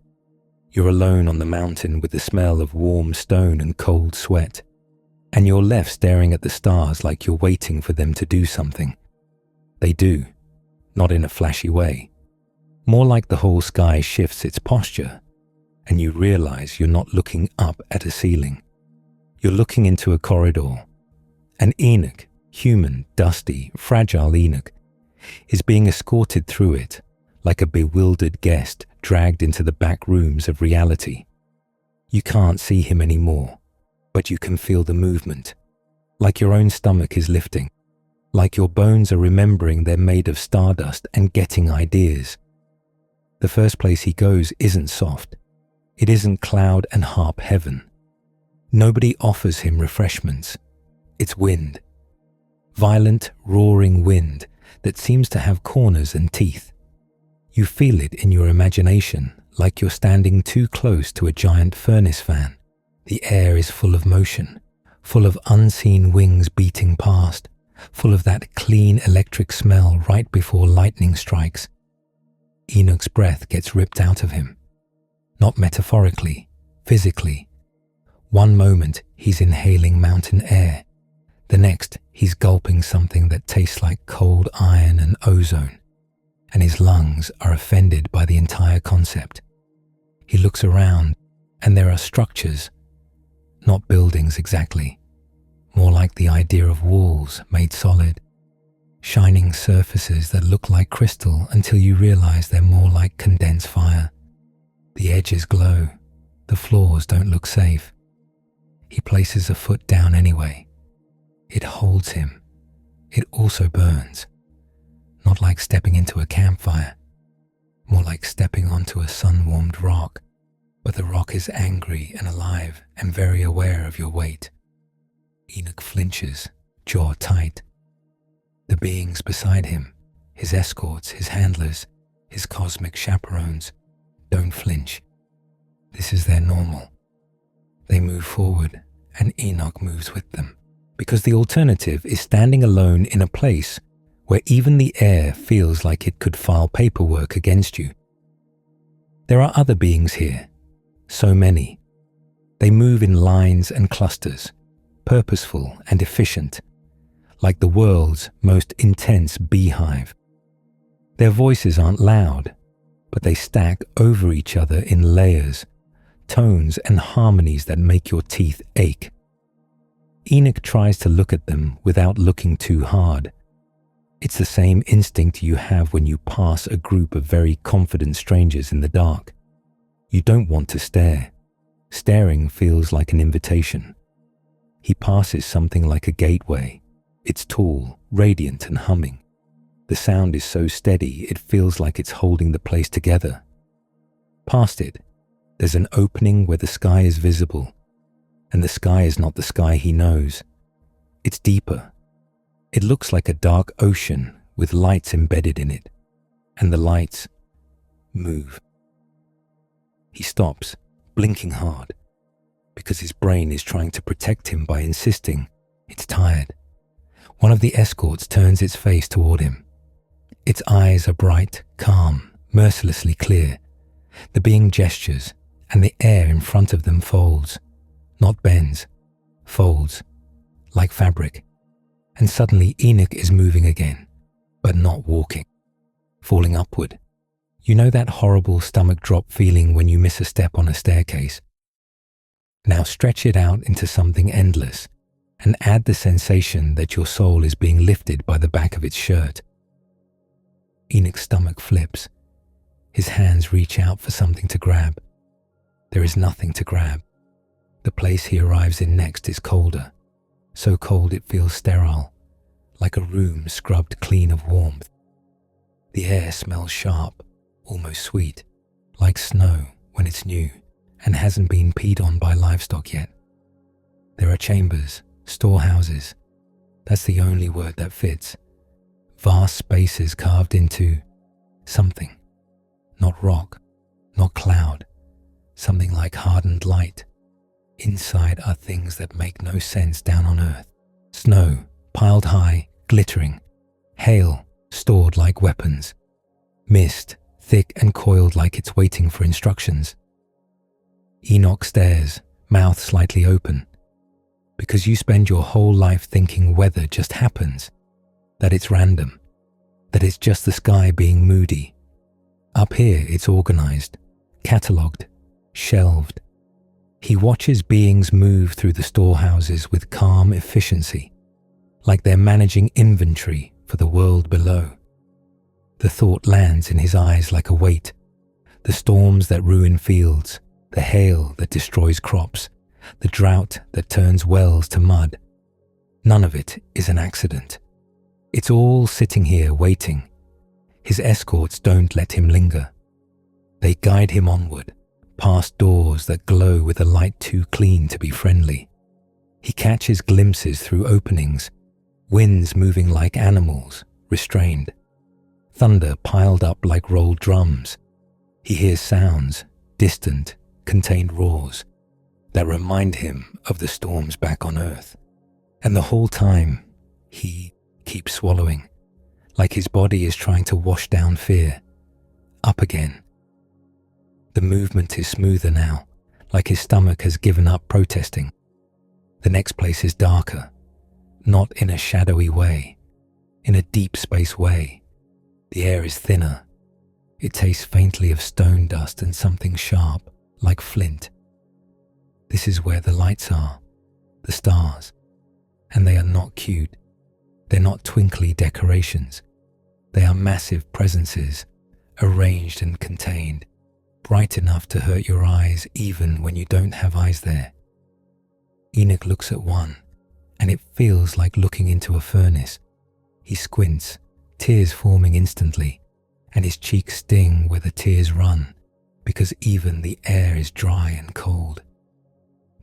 You're alone on the mountain with the smell of warm stone and cold sweat, and you're left staring at the stars like you're waiting for them to do something. They do, not in a flashy way. More like the whole sky shifts its posture, and you realize you're not looking up at a ceiling. You're looking into a corridor, and Enoch, human, dusty, fragile Enoch, is being escorted through it like a bewildered guest dragged into the back rooms of reality. You can't see him anymore, but you can feel the movement, like your own stomach is lifting, like your bones are remembering they're made of stardust and getting ideas. The first place he goes isn't soft. It isn't cloud and harp heaven. Nobody offers him refreshments. It's wind. Violent, roaring wind that seems to have corners and teeth. You feel it in your imagination like you're standing too close to a giant furnace fan. The air is full of motion, full of unseen wings beating past, full of that clean electric smell right before lightning strikes. Enoch's breath gets ripped out of him. Not metaphorically, physically. One moment he's inhaling mountain air. The next he's gulping something that tastes like cold iron and ozone, and his lungs are offended by the entire concept. He looks around, and there are structures, not buildings exactly, more like the idea of walls made solid, shining surfaces that look like crystal until you realize they're more like condensed fire. The edges glow, the floors don't look safe. He places a foot down anyway. It holds him. It also burns. Not like stepping into a campfire, more like stepping onto a sun-warmed rock, but the rock is angry and alive and very aware of your weight. Enoch flinches, jaw tight. The beings beside him, his escorts, his handlers, his cosmic chaperones, don't flinch. This is their normal. They move forward, and Enoch moves with them, because the alternative is standing alone in a place where even the air feels like it could file paperwork against you. There are other beings here, so many. They move in lines and clusters, purposeful and efficient, like the world's most intense beehive. Their voices aren't loud, but they stack over each other in layers, tones and harmonies that make your teeth ache. Enoch tries to look at them without looking too hard. It's the same instinct you have when you pass a group of very confident strangers in the dark. You don't want to stare. Staring feels like an invitation. He passes something like a gateway. It's tall, radiant and humming. The sound is so steady it feels like it's holding the place together. Past it, there's an opening where the sky is visible, and the sky is not the sky he knows. It's deeper. It looks like a dark ocean with lights embedded in it, and the lights move. He stops, blinking hard, because his brain is trying to protect him by insisting it's tired. One of the escorts turns its face toward him. Its eyes are bright, calm, mercilessly clear. The being gestures, and the air in front of them folds, not bends, folds, like fabric. And suddenly Enoch is moving again, but not walking, falling upward. You know that horrible stomach drop feeling when you miss a step on a staircase? Now stretch it out into something endless, and add the sensation that your soul is being lifted by the back of its shirt. Enoch's stomach flips. His hands reach out for something to grab. There is nothing to grab. The place he arrives in next is colder, so cold it feels sterile, like a room scrubbed clean of warmth. The air smells sharp, almost sweet, like snow when it's new and hasn't been peed on by livestock yet. There are chambers, storehouses. That's the only word that fits. Vast spaces carved into something. Not rock, not cloud, something like hardened light. Inside are things that make no sense down on earth. Snow, piled high, glittering. Hail, stored like weapons. Mist, thick and coiled like it's waiting for instructions. Enoch stares, mouth slightly open, because you spend your whole life thinking weather just happens, that it's random, that it's just the sky being moody. Up here it's organized, catalogued, shelved. He watches beings move through the storehouses with calm efficiency, like they're managing inventory for the world below. The thought lands in his eyes like a weight. The storms that ruin fields, the hail that destroys crops, the drought that turns wells to mud. None of it is an accident. It's all sitting here waiting. His escorts don't let him linger. They guide him onward, past doors that glow with a light too clean to be friendly. He catches glimpses through openings, winds moving like animals, restrained. Thunder piled up like rolled drums. He hears sounds, distant, contained roars, that remind him of the storms back on Earth. And the whole time, he keeps swallowing, like his body is trying to wash down fear. Up again. The movement is smoother now, like his stomach has given up protesting. The next place is darker, not in a shadowy way, in a deep space way. The air is thinner. It tastes faintly of stone dust and something sharp, like flint. This is where the lights are, the stars, and they are not cute. They're not twinkly decorations. They are massive presences, arranged and contained, bright enough to hurt your eyes even when you don't have eyes there. Enoch looks at one, and it feels like looking into a furnace. He squints, tears forming instantly, and his cheeks sting where the tears run, because even the air is dry and cold.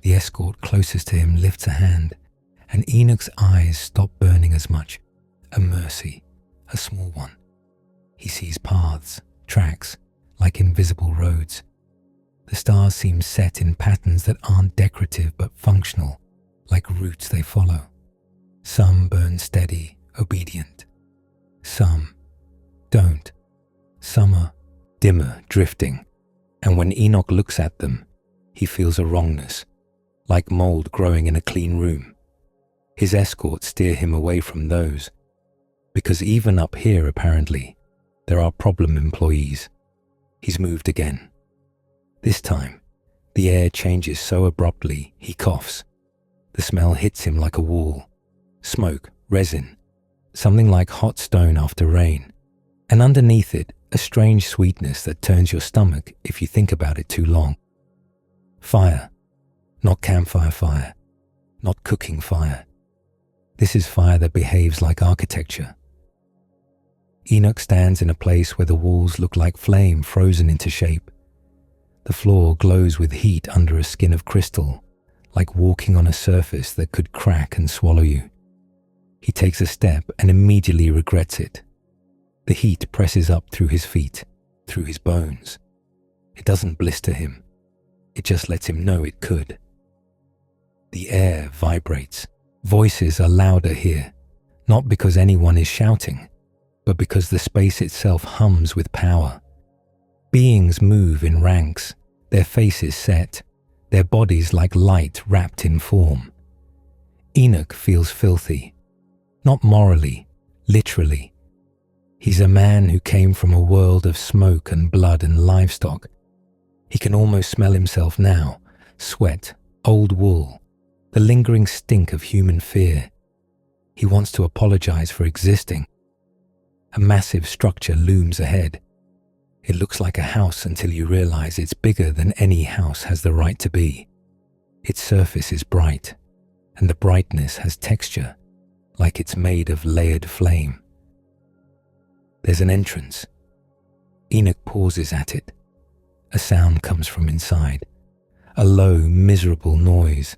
The escort closest to him lifts a hand, and Enoch's eyes stop burning as much. A mercy, a small one. He sees paths, tracks, like invisible roads. The stars seem set in patterns that aren't decorative but functional, like routes they follow. Some burn steady, obedient. Some don't. Some are dimmer, drifting, and when Enoch looks at them, he feels a wrongness, like mold growing in a clean room. His escorts steer him away from those, because even up here, apparently, there are problem employees. He's moved again. This time, the air changes so abruptly, he coughs. The smell hits him like a wall. Smoke, resin, something like hot stone after rain, and underneath it, a strange sweetness that turns your stomach if you think about it too long. Fire, not campfire fire, not cooking fire. This is fire that behaves like architecture. Enoch stands in a place where the walls look like flame frozen into shape. The floor glows with heat under a skin of crystal, like walking on a surface that could crack and swallow you. He takes a step and immediately regrets it. The heat presses up through his feet, through his bones. It doesn't blister him. It just lets him know it could. The air vibrates. Voices are louder here, not because anyone is shouting, but because the space itself hums with power. Beings move in ranks, their faces set, their bodies like light wrapped in form. Enoch feels filthy, not morally, literally. He's a man who came from a world of smoke and blood and livestock. He can almost smell himself now, sweat, old wool, the lingering stink of human fear. He wants to apologize for existing. A massive structure looms ahead. It looks like a house until you realize it's bigger than any house has the right to be. Its surface is bright, and the brightness has texture, like it's made of layered flame. There's an entrance. Enoch pauses at it. A sound comes from inside, a low, miserable noise,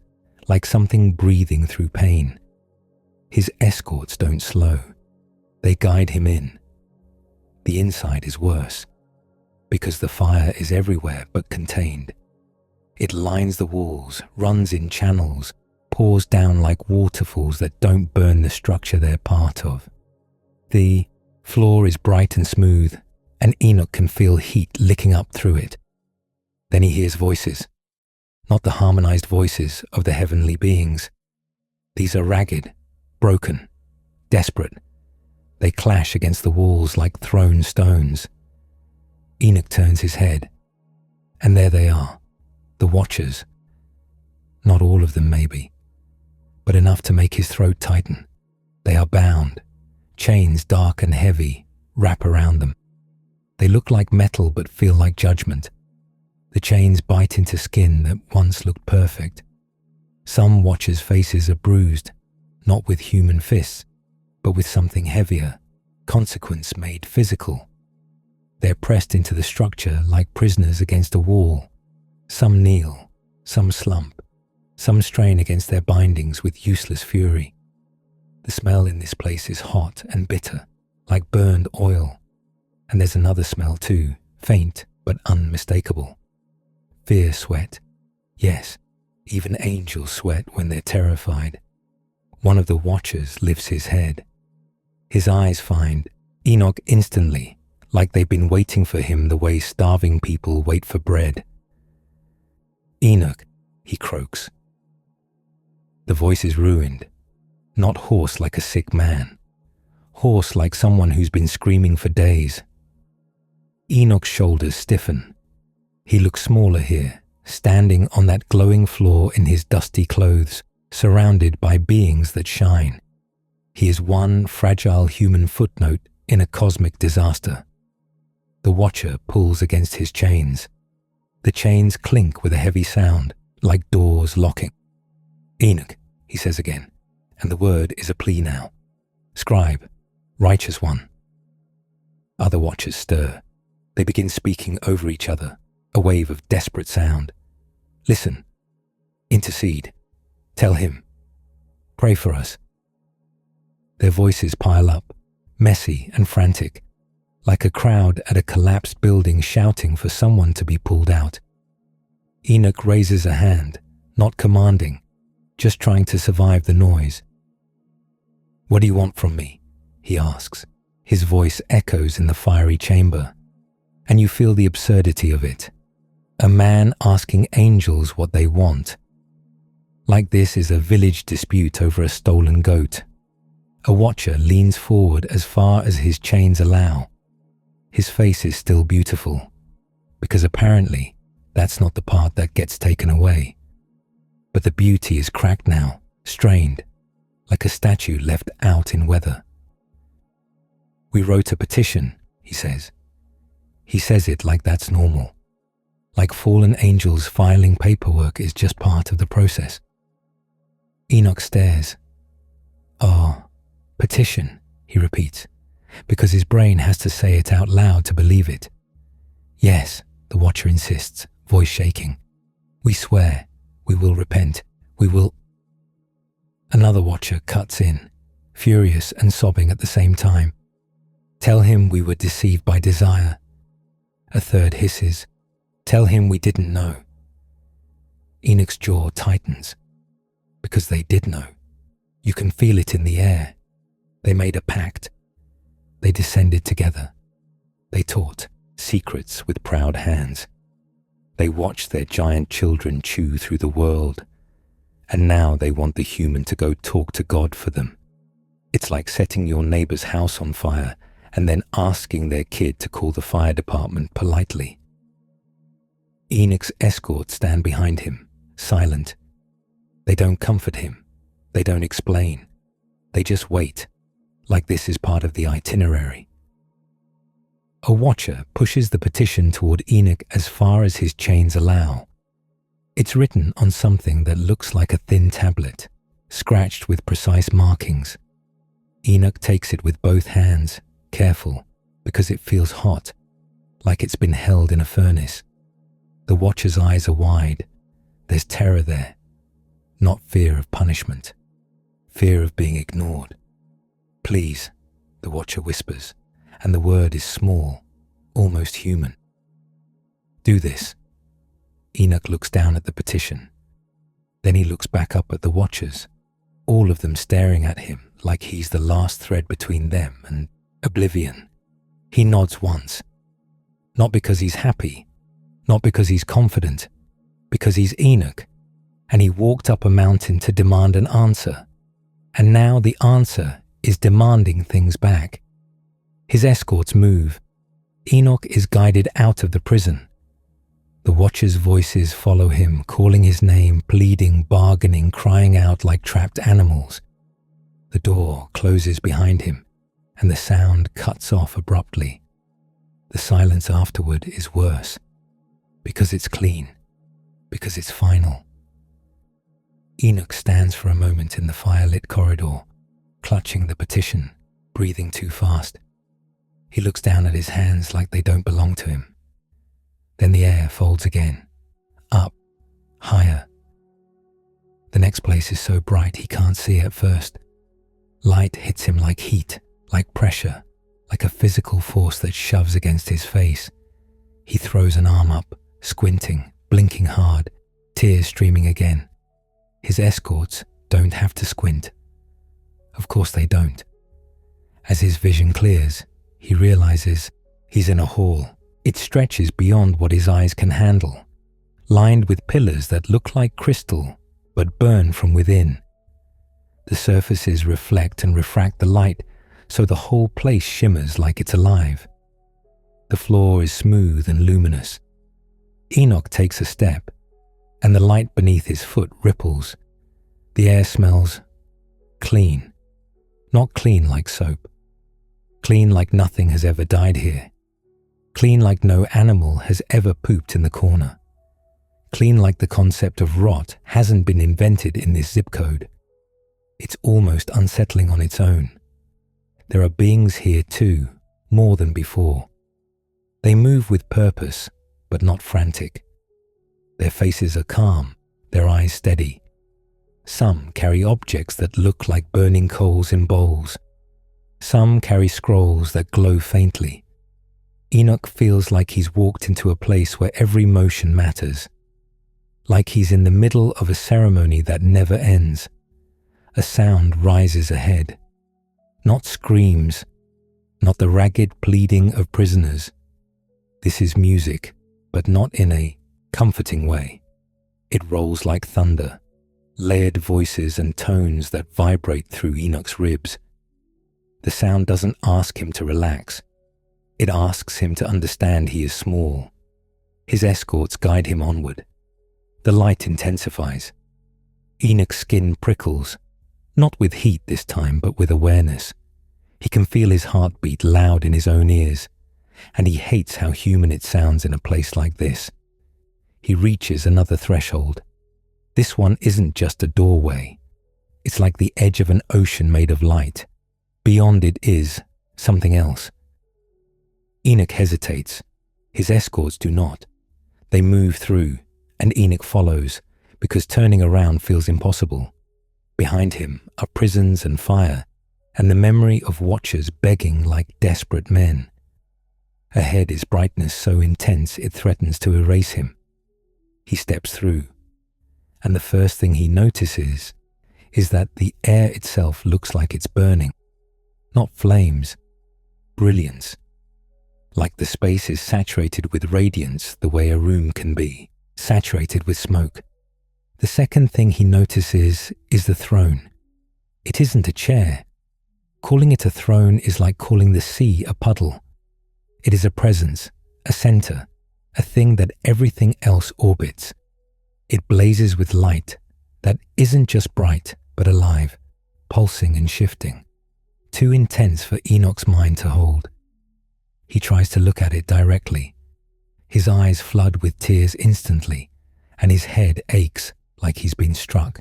like something breathing through pain. His escorts don't slow. They guide him in. The inside is worse, because the fire is everywhere but contained. It lines the walls, runs in channels, pours down like waterfalls that don't burn the structure they're part of. The floor is bright and smooth, and Enoch can feel heat licking up through it. Then he hears voices, not the harmonized voices of the heavenly beings. These are ragged, broken, desperate. They clash against the walls like thrown stones. Enoch turns his head, and there they are, the Watchers. Not all of them, maybe, but enough to make his throat tighten. They are bound. Chains dark and heavy wrap around them. They look like metal but feel like judgment. The chains bite into skin that once looked perfect. Some Watchers' faces are bruised, not with human fists, but with something heavier, consequence made physical. They're pressed into the structure like prisoners against a wall. Some kneel, some slump, some strain against their bindings with useless fury. The smell in this place is hot and bitter, like burned oil. And there's another smell too, faint but unmistakable. Fear sweat. Yes, even angels sweat when they're terrified. One of the Watchers lifts his head. His eyes find Enoch instantly, like they've been waiting for him the way starving people wait for bread. Enoch, he croaks. The voice is ruined, not hoarse like a sick man, hoarse like someone who's been screaming for days. Enoch's shoulders stiffen. He looks smaller here, standing on that glowing floor in his dusty clothes, surrounded by beings that shine. He is one fragile human footnote in a cosmic disaster. The Watcher pulls against his chains. The chains clink with a heavy sound, like doors locking. Enoch, he says again, and the word is a plea now. Scribe, righteous one. Other Watchers stir. They begin speaking over each other, a wave of desperate sound. Listen. Intercede. Tell him. Pray for us. Their voices pile up, messy and frantic, like a crowd at a collapsed building shouting for someone to be pulled out. Enoch raises a hand, not commanding, just trying to survive the noise. What do you want from me? He asks. His voice echoes in the fiery chamber, and you feel the absurdity of it. A man asking angels what they want. Like this is a village dispute over a stolen goat. A Watcher leans forward as far as his chains allow. His face is still beautiful, because apparently that's not the part that gets taken away. But the beauty is cracked now, strained, like a statue left out in weather. We wrote a petition, he says. He says it like that's normal, like fallen angels filing paperwork is just part of the process. Enoch stares. "Ah, petition," he repeats. because his brain has to say it out loud to believe it. Yes, the watcher insists, voice shaking. We swear, we will repent, we will... Another watcher cuts in, furious and sobbing at the same time. Tell him we were deceived by desire. A third hisses, tell him we didn't know. Enoch's jaw tightens, because they did know. You can feel it in the air. They made a pact. They descended together. They taught secrets with proud hands. They watched their giant children chew through the world, and now they want the human to go talk to God for them. It's like setting your neighbor's house on fire and then asking their kid to call the fire department politely. Enoch's escorts stand behind him, silent. They don't comfort him. They don't explain. They just wait, like this is part of the itinerary. A watcher pushes the petition toward Enoch as far as his chains allow. It's written on something that looks like a thin tablet, scratched with precise markings. Enoch takes it with both hands, careful, because it feels hot, like it's been held in a furnace. The watcher's eyes are wide. There's terror there, not fear of punishment, fear of being ignored. Please, the watcher whispers, and the word is small, almost human. Do this. Enoch looks down at the petition. Then he looks back up at the watchers, all of them staring at him like he's the last thread between them and oblivion. He nods once, not because he's happy, not because he's confident, because he's Enoch, and he walked up a mountain to demand an answer, and now the answer is demanding things back. His escorts move. Enoch is guided out of the prison. The watchers' voices follow him, calling his name, pleading, bargaining, crying out like trapped animals. The door closes behind him, and the sound cuts off abruptly. The silence afterward is worse, because it's clean, because it's final. Enoch stands for a moment in the fire-lit corridor, clutching the petition, breathing too fast. He looks down at his hands like they don't belong to him. Then the air folds again, up, higher. The next place is so bright he can't see at first. Light hits him like heat, like pressure, like a physical force that shoves against his face. He throws an arm up, squinting, blinking hard, tears streaming again. His escorts don't have to squint. Of course they don't. As his vision clears, he realizes he's in a hall. It stretches beyond what his eyes can handle, lined with pillars that look like crystal, but burn from within. The surfaces reflect and refract the light, so the whole place shimmers like it's alive. The floor is smooth and luminous. Enoch takes a step, and the light beneath his foot ripples. The air smells clean. Not clean like soap. Clean like nothing has ever died here. Clean like no animal has ever pooped in the corner. Clean like the concept of rot hasn't been invented in this zip code. It's almost unsettling on its own. There are beings here too, more than before. They move with purpose, but not frantic. Their faces are calm, their eyes steady. Some carry objects that look like burning coals in bowls. Some carry scrolls that glow faintly. Enoch feels like he's walked into a place where every motion matters. Like he's in the middle of a ceremony that never ends. A sound rises ahead. Not screams, not the ragged pleading of prisoners. This is music, but not in a comforting way. It rolls like thunder, layered voices and tones that vibrate through Enoch's ribs. The sound doesn't ask him to relax. It asks him to understand he is small. His escorts guide him onward. The light intensifies. Enoch's skin prickles, not with heat this time, but with awareness. He can feel his heartbeat loud in his own ears, and he hates how human it sounds in a place like this. He reaches another threshold. This one isn't just a doorway. It's like the edge of an ocean made of light. Beyond it is something else. Enoch hesitates. His escorts do not. They move through, and Enoch follows, because turning around feels impossible. Behind him are prisons and fire, and the memory of watchers begging like desperate men. Ahead is brightness so intense it threatens to erase him. He steps through, and the first thing he notices is that the air itself looks like it's burning. Not flames, brilliance. Like the space is saturated with radiance the way a room can be, saturated with smoke. The second thing he notices is the throne. It isn't a chair. Calling it a throne is like calling the sea a puddle. It is a presence, a center, a thing that everything else orbits. It blazes with light that isn't just bright, but alive, pulsing and shifting. Too intense for Enoch's mind to hold. He tries to look at it directly. His eyes flood with tears instantly, and his head aches like he's been struck.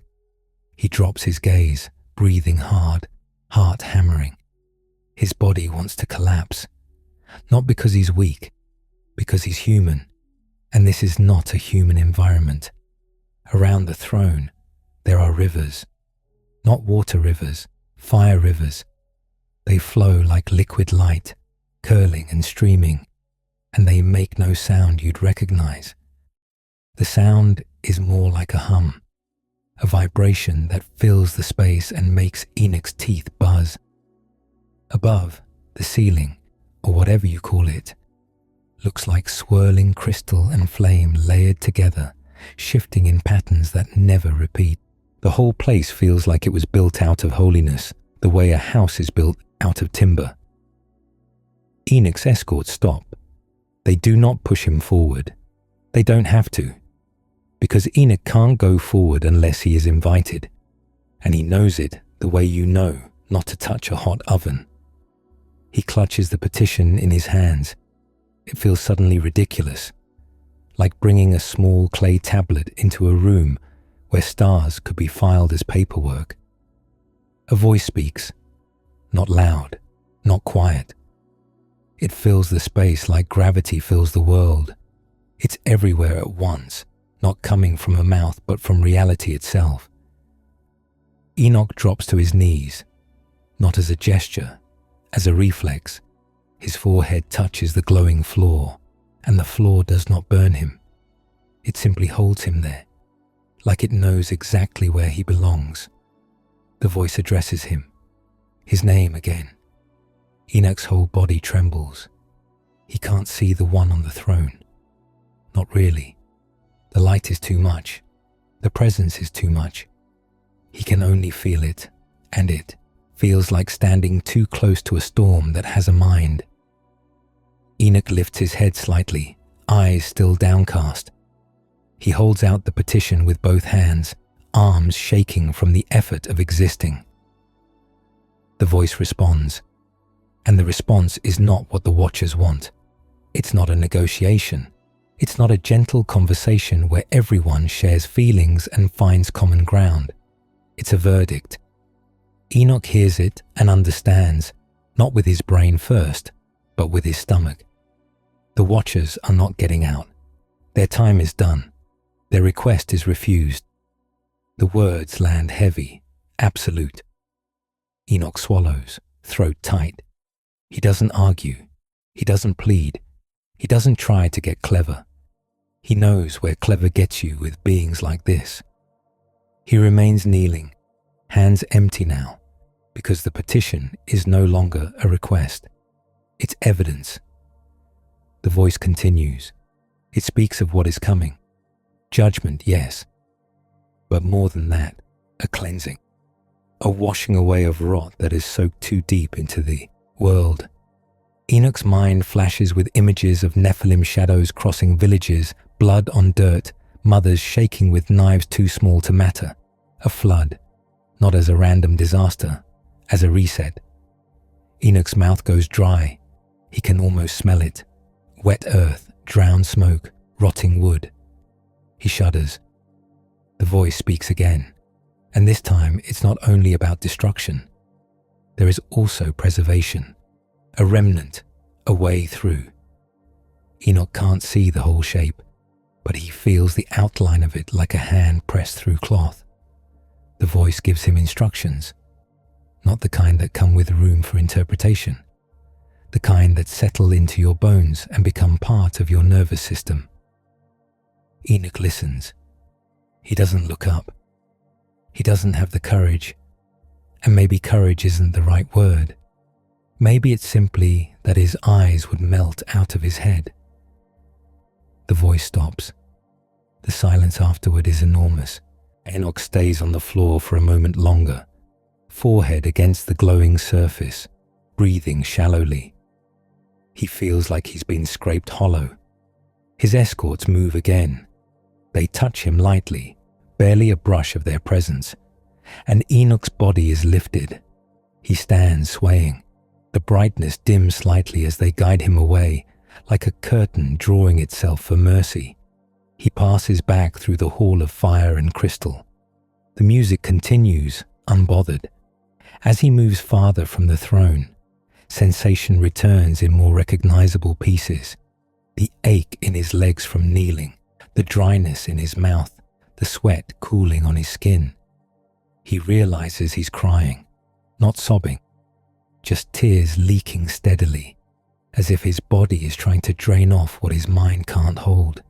He drops his gaze, breathing hard, heart hammering. His body wants to collapse. Not because he's weak, because he's human, and this is not a human environment. Around the throne, there are rivers. Not water rivers, fire rivers. They flow like liquid light, curling and streaming, and they make no sound you'd recognize. The sound is more like a hum, a vibration that fills the space and makes Enoch's teeth buzz. Above, the ceiling, or whatever you call it, looks like swirling crystal and flame layered together, shifting in patterns that never repeat. The whole place feels like it was built out of holiness, the way a house is built out of timber. Enoch's escorts stop. They do not push him forward. They don't have to, because Enoch can't go forward unless he is invited, and he knows it the way you know not to touch a hot oven. He clutches the petition in his hands. It feels suddenly ridiculous, like bringing a small clay tablet into a room where stars could be filed as paperwork. A voice speaks, not loud, not quiet. It fills the space like gravity fills the world. It's everywhere at once, not coming from a mouth but from reality itself. Enoch drops to his knees, not as a gesture, as a reflex. His forehead touches the glowing floor, and the floor does not burn him. It simply holds him there, like it knows exactly where he belongs. The voice addresses him, his name again. Enoch's whole body trembles. He can't see the one on the throne. Not really. The light is too much. The presence is too much. He can only feel it, and it feels like standing too close to a storm that has a mind. Enoch lifts his head slightly, eyes still downcast. He holds out the petition with both hands, arms shaking from the effort of existing. The voice responds, and the response is not what the watchers want. It's not a negotiation. It's not a gentle conversation where everyone shares feelings and finds common ground. It's a verdict. Enoch hears it and understands, not with his brain first, but with his stomach. The watchers are not getting out. Their time is done. Their request is refused. The words land heavy, absolute. Enoch swallows, throat tight. He doesn't argue. He doesn't plead. He doesn't try to get clever. He knows where clever gets you with beings like this. He remains kneeling, hands empty now, because the petition is no longer a request. It's evidence. The voice continues. It speaks of what is coming. Judgment, yes. But more than that, a cleansing. A washing away of rot that is soaked too deep into the world. Enoch's mind flashes with images of Nephilim shadows crossing villages, blood on dirt, mothers shaking with knives too small to matter. A flood, not as a random disaster, as a reset. Enoch's mouth goes dry. He can almost smell it. Wet earth, drowned smoke, rotting wood. He shudders. The voice speaks again, and this time it's not only about destruction. There is also preservation. a remnant, a way through. Enoch can't see the whole shape, but he feels the outline of it like a hand pressed through cloth. The voice gives him instructions, not the kind that come with room for interpretation, the kind that settle into your bones and become part of your nervous system. Enoch listens. He doesn't look up. He doesn't have the courage, and maybe courage isn't the right word. Maybe it's simply that his eyes would melt out of his head. The voice stops. The silence afterward is enormous. Enoch stays on the floor for a moment longer, forehead against the glowing surface, breathing shallowly. He feels like he's been scraped hollow. His escorts move again. They touch him lightly, barely a brush of their presence, and Enoch's body is lifted. He stands swaying. The brightness dims slightly as they guide him away, like a curtain drawing itself for mercy. He passes back through the hall of fire and crystal. The music continues, unbothered. As he moves farther from the throne, sensation returns in more recognizable pieces. The ache in his legs from kneeling, the dryness in his mouth, the sweat cooling on his skin. He realizes he's crying, not sobbing, just tears leaking steadily, as if his body is trying to drain off what his mind can't hold.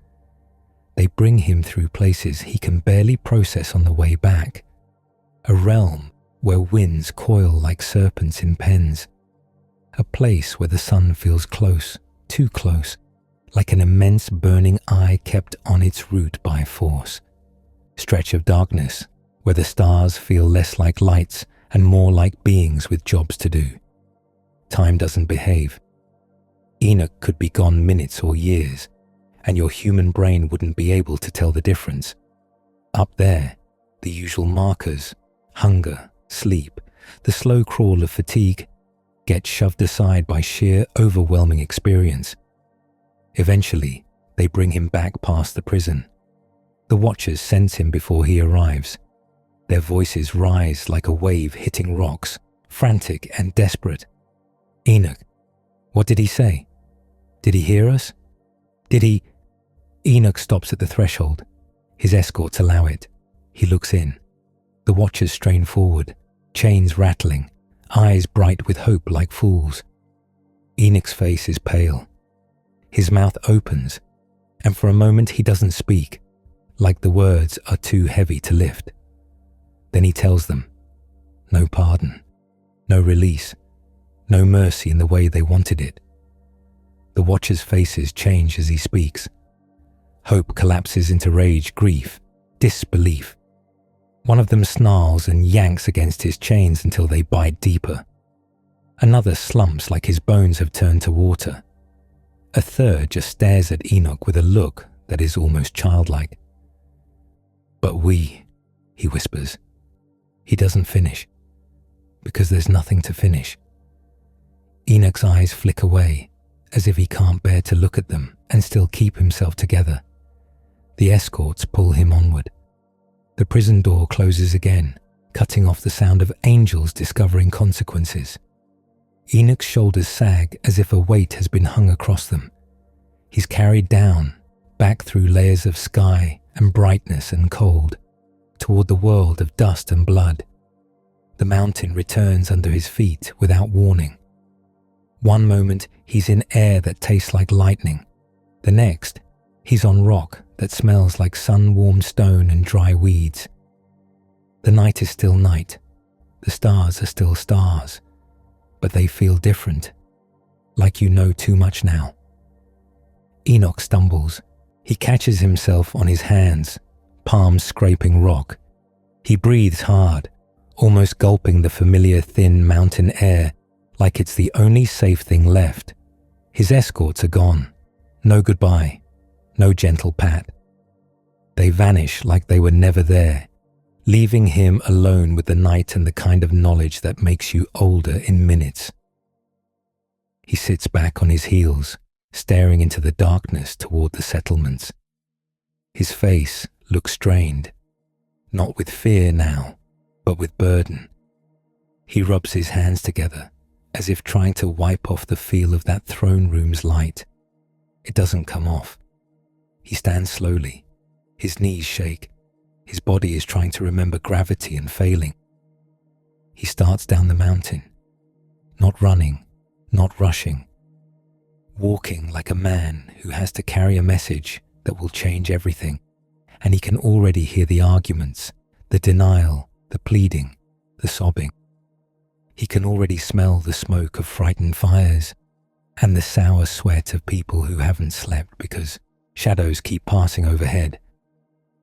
They bring him through places he can barely process on the way back, a realm where winds coil like serpents in pens, a place where the sun feels close, too close, like an immense burning eye kept on its route by force. Stretch of darkness where the stars feel less like lights and more like beings with jobs to do. Time doesn't behave. Enoch could be gone minutes or years, and your human brain wouldn't be able to tell the difference. Up there, the usual markers, hunger, sleep, the slow crawl of fatigue, get shoved aside by sheer overwhelming experience. Eventually, they bring him back past the prison. The watchers sense him before he arrives. Their voices rise like a wave hitting rocks, frantic and desperate. Enoch, what did he say? Did he hear us? Did he? Enoch stops at the threshold. His escorts allow it. He looks in. The watchers strain forward, chains rattling, eyes bright with hope like fools. Enoch's face is pale. His mouth opens, and for a moment he doesn't speak, like the words are too heavy to lift. Then he tells them, no pardon, no release, no mercy in the way they wanted it. The watchers' faces change as he speaks. Hope collapses into rage, grief, disbelief. One of them snarls and yanks against his chains until they bite deeper. Another slumps like his bones have turned to water. A third just stares at Enoch with a look that is almost childlike. But he whispers. He doesn't finish, because there's nothing to finish. Enoch's eyes flick away, as if he can't bear to look at them and still keep himself together. The escorts pull him onward. The prison door closes again, cutting off the sound of angels discovering consequences. Enoch's shoulders sag as if a weight has been hung across them. He's carried down, back through layers of sky and brightness and cold, toward the world of dust and blood. The mountain returns under his feet without warning. One moment, he's in air that tastes like lightning. The next, he's on rock that smells like sun-warmed stone and dry weeds. The night is still night. The stars are still stars. But they feel different, like you know too much now. Enoch stumbles. He catches himself on his hands, palms scraping rock. He breathes hard, almost gulping the familiar thin mountain air like it's the only safe thing left. His escorts are gone. No goodbye, no gentle pat. They vanish like they were never there, leaving him alone with the night and the kind of knowledge that makes you older in minutes. He sits back on his heels, staring into the darkness toward the settlements. His face looks strained, not with fear now, but with burden. He rubs his hands together, as if trying to wipe off the feel of that throne room's light. It doesn't come off. He stands slowly. His knees shake. His body is trying to remember gravity and failing. He starts down the mountain, not running, not rushing, walking like a man who has to carry a message that will change everything. And he can already hear the arguments, the denial, the pleading, the sobbing. He can already smell the smoke of frightened fires and the sour sweat of people who haven't slept because shadows keep passing overhead.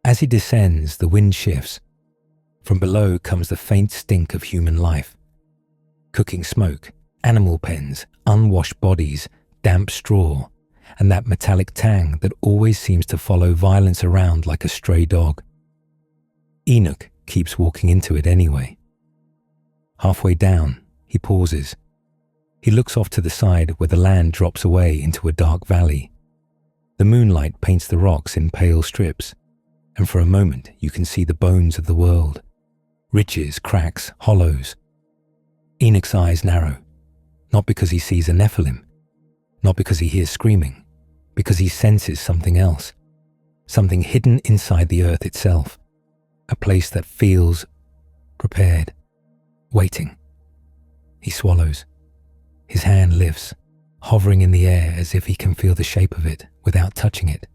As he descends, the wind shifts. From below comes the faint stink of human life. Cooking smoke, animal pens, unwashed bodies, damp straw, and that metallic tang that always seems to follow violence around like a stray dog. Enoch keeps walking into it anyway. Halfway down, he pauses. He looks off to the side where the land drops away into a dark valley. The moonlight paints the rocks in pale strips, and for a moment you can see the bones of the world. Ridges, cracks, hollows. Enoch's eyes narrow, not because he sees a Nephilim, not because he hears screaming, because he senses something else, something hidden inside the earth itself, a place that feels prepared, waiting. He swallows. His hand lifts, hovering in the air as if he can feel the shape of it without touching it.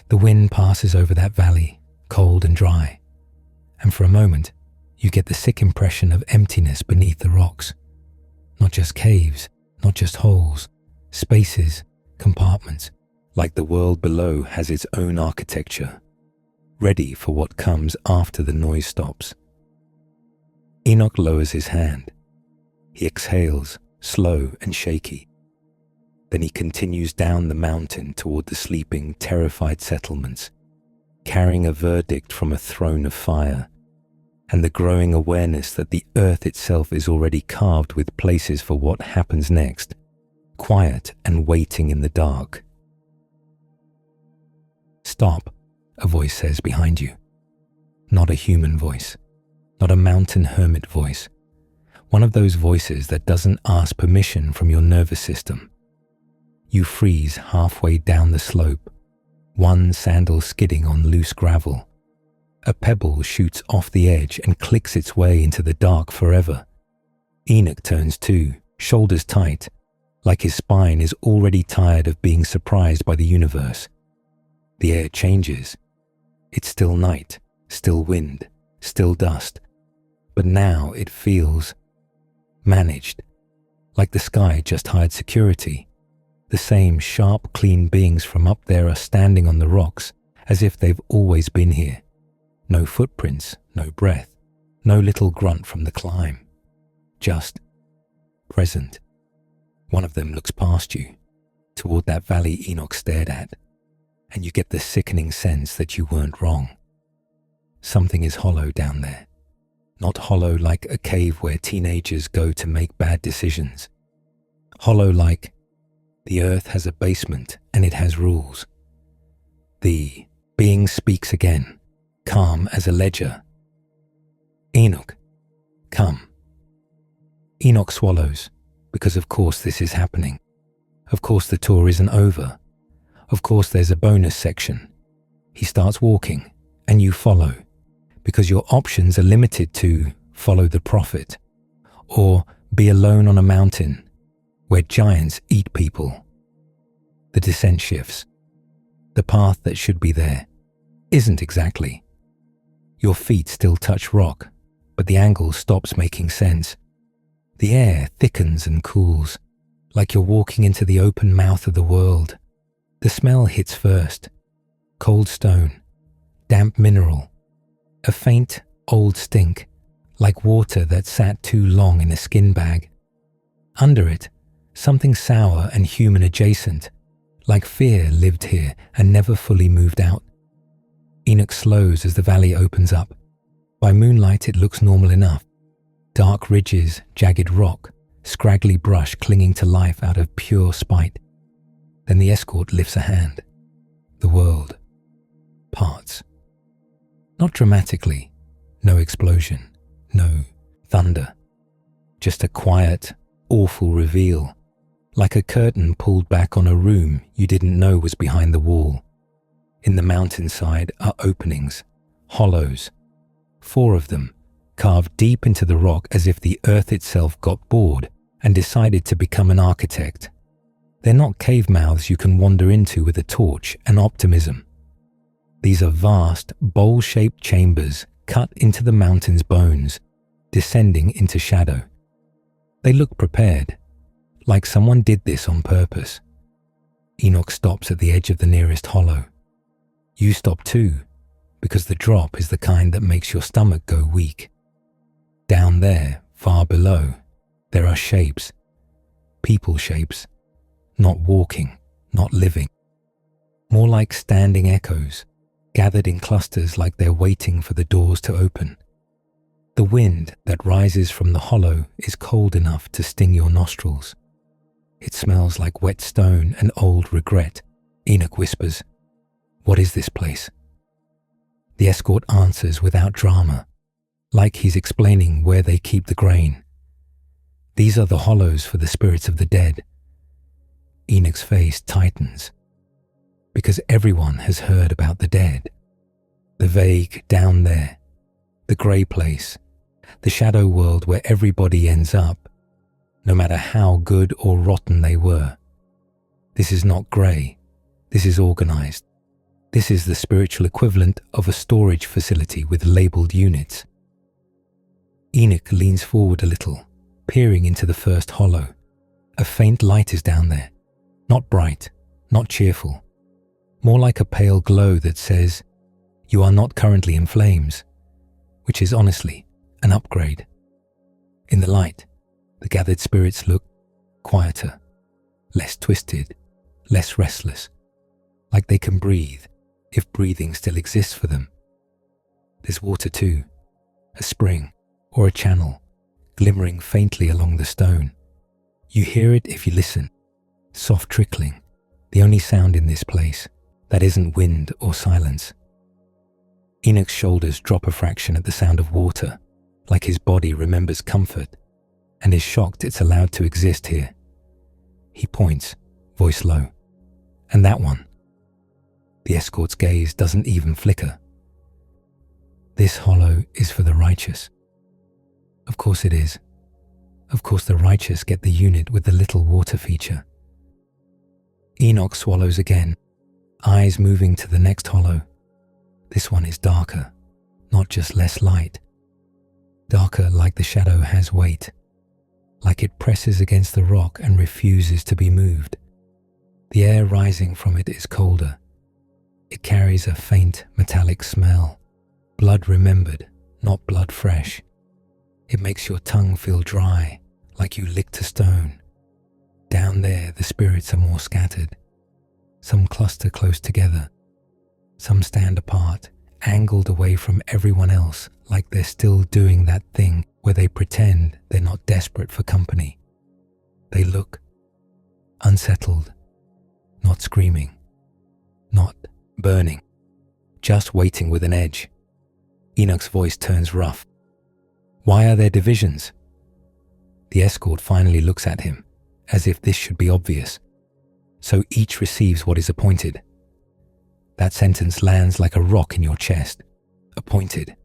The wind passes over that valley, cold and dry, and for a moment you get the sick impression of emptiness beneath the rocks. Not just caves, not just holes, spaces, compartments, like the world below has its own architecture, ready for what comes after the noise stops. Enoch lowers his hand. He exhales, slow and shaky. Then he continues down the mountain toward the sleeping, terrified settlements, carrying a verdict from a throne of fire, and the growing awareness that the earth itself is already carved with places for what happens next, quiet and waiting in the dark. "Stop," a voice says behind you. Not a human voice, not a mountain hermit voice. One of those voices that doesn't ask permission from your nervous system. You freeze halfway down the slope, one sandal skidding on loose gravel. A pebble shoots off the edge and clicks its way into the dark forever. Enoch turns too, shoulders tight, like his spine is already tired of being surprised by the universe. The air changes. It's still night, still wind, still dust, but now it feels managed, like the sky just hired security. The same sharp, clean beings from up there are standing on the rocks as if they've always been here. No footprints, no breath, no little grunt from the climb. Just present. One of them looks past you, toward that valley Enoch stared at, and you get the sickening sense that you weren't wrong. Something is hollow down there. Not hollow like a cave where teenagers go to make bad decisions. Hollow like the earth has a basement and it has rules. The being speaks again, calm as a ledger. "Enoch, come." Enoch swallows, because of course this is happening. Of course the tour isn't over. Of course there's a bonus section. He starts walking, and you follow, because your options are limited to follow the prophet, or be alone on a mountain where giants eat people. The descent shifts. The path that should be there isn't exactly. Your feet still touch rock, but the angle stops making sense. The air thickens and cools, like you're walking into the open mouth of the world. The smell hits first. Cold stone, damp mineral, a faint, old stink, like water that sat too long in a skin bag. Under it, something sour and human adjacent, like fear lived here and never fully moved out. Enoch slows as the valley opens up. By moonlight it looks normal enough. Dark ridges, jagged rock, scraggly brush clinging to life out of pure spite. Then the escort lifts a hand. The world parts. Not dramatically, no explosion, no thunder. Just a quiet, awful reveal, like a curtain pulled back on a room you didn't know was behind the wall. In the mountainside are openings, hollows, 4 of them, carved deep into the rock as if the earth itself got bored and decided to become an architect. They're not cave mouths you can wander into with a torch and optimism. These are vast, bowl-shaped chambers cut into the mountain's bones, descending into shadow. They look prepared, like someone did this on purpose. Enoch stops at the edge of the nearest hollow. You stop too, because the drop is the kind that makes your stomach go weak. Down there, far below, there are shapes, people shapes, not walking, not living. More like standing echoes, gathered in clusters like they're waiting for the doors to open. The wind that rises from the hollow is cold enough to sting your nostrils. It smells like wet stone and old regret. Enoch whispers, "What is this place?" The escort answers without drama, like he's explaining where they keep the grain. These are the hollows for the spirits of the dead. Enoch's face tightens, because everyone has heard about the dead. The vague down there, the grey place, the shadow world where everybody ends up, no matter how good or rotten they were. This is not grey, this is organised. This is the spiritual equivalent of a storage facility with labelled units. Enoch leans forward a little, peering into the first hollow. A faint light is down there, not bright, not cheerful, more like a pale glow that says, "You are not currently in flames," which is honestly an upgrade. In the light, the gathered spirits look quieter, less twisted, less restless, like they can breathe, if breathing still exists for them. There's water too, a spring or a channel, glimmering faintly along the stone. You hear it if you listen, soft trickling, the only sound in this place that isn't wind or silence. Enoch's shoulders drop a fraction at the sound of water, like his body remembers comfort and is shocked it's allowed to exist here. He points, voice low, "And that one." The escort's gaze doesn't even flicker. "This hollow is for the righteous." Of course it is. Of course the righteous get the unit with the little water feature. Enoch swallows again, eyes moving to the next hollow. This one is darker, not just less light. Darker like the shadow has weight, like it presses against the rock and refuses to be moved. The air rising from it is colder. It carries a faint metallic smell, blood remembered, not blood fresh. It makes your tongue feel dry, like you licked a stone. Down there, the spirits are more scattered. Some cluster close together. Some stand apart, angled away from everyone else, like they're still doing that thing where they pretend they're not desperate for company. They look unsettled, not screaming, not burning, just waiting with an edge. Enoch's voice turns rough. "Why are there divisions?" The escort finally looks at him, as if this should be obvious. "So each receives what is appointed." That sentence lands like a rock in your chest. Appointed,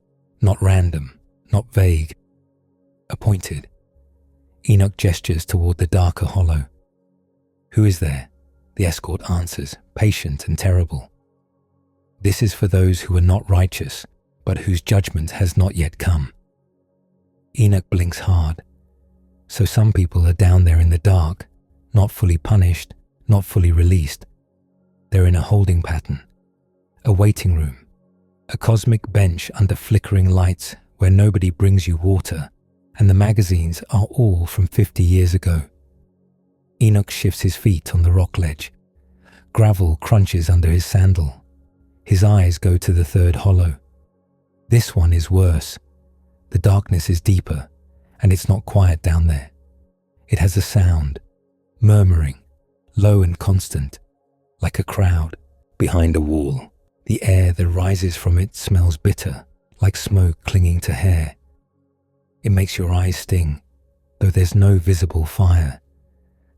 not random, not vague. Appointed. Enoch gestures toward the darker hollow. "Who is there?" The escort answers, patient and terrible. "This is for those who are not righteous, but whose judgment has not yet come." Enoch blinks hard. So some people are down there in the dark, not fully punished, not fully released. They're in a holding pattern, a waiting room, a cosmic bench under flickering lights where nobody brings you water, and the magazines are all from 50 years ago. Enoch shifts his feet on the rock ledge. Gravel crunches under his sandal. His eyes go to the third hollow. This one is worse. The darkness is deeper, and it's not quiet down there. It has a sound, murmuring, low and constant, like a crowd behind a wall. The air that rises from it smells bitter, like smoke clinging to hair. It makes your eyes sting, though there's no visible fire.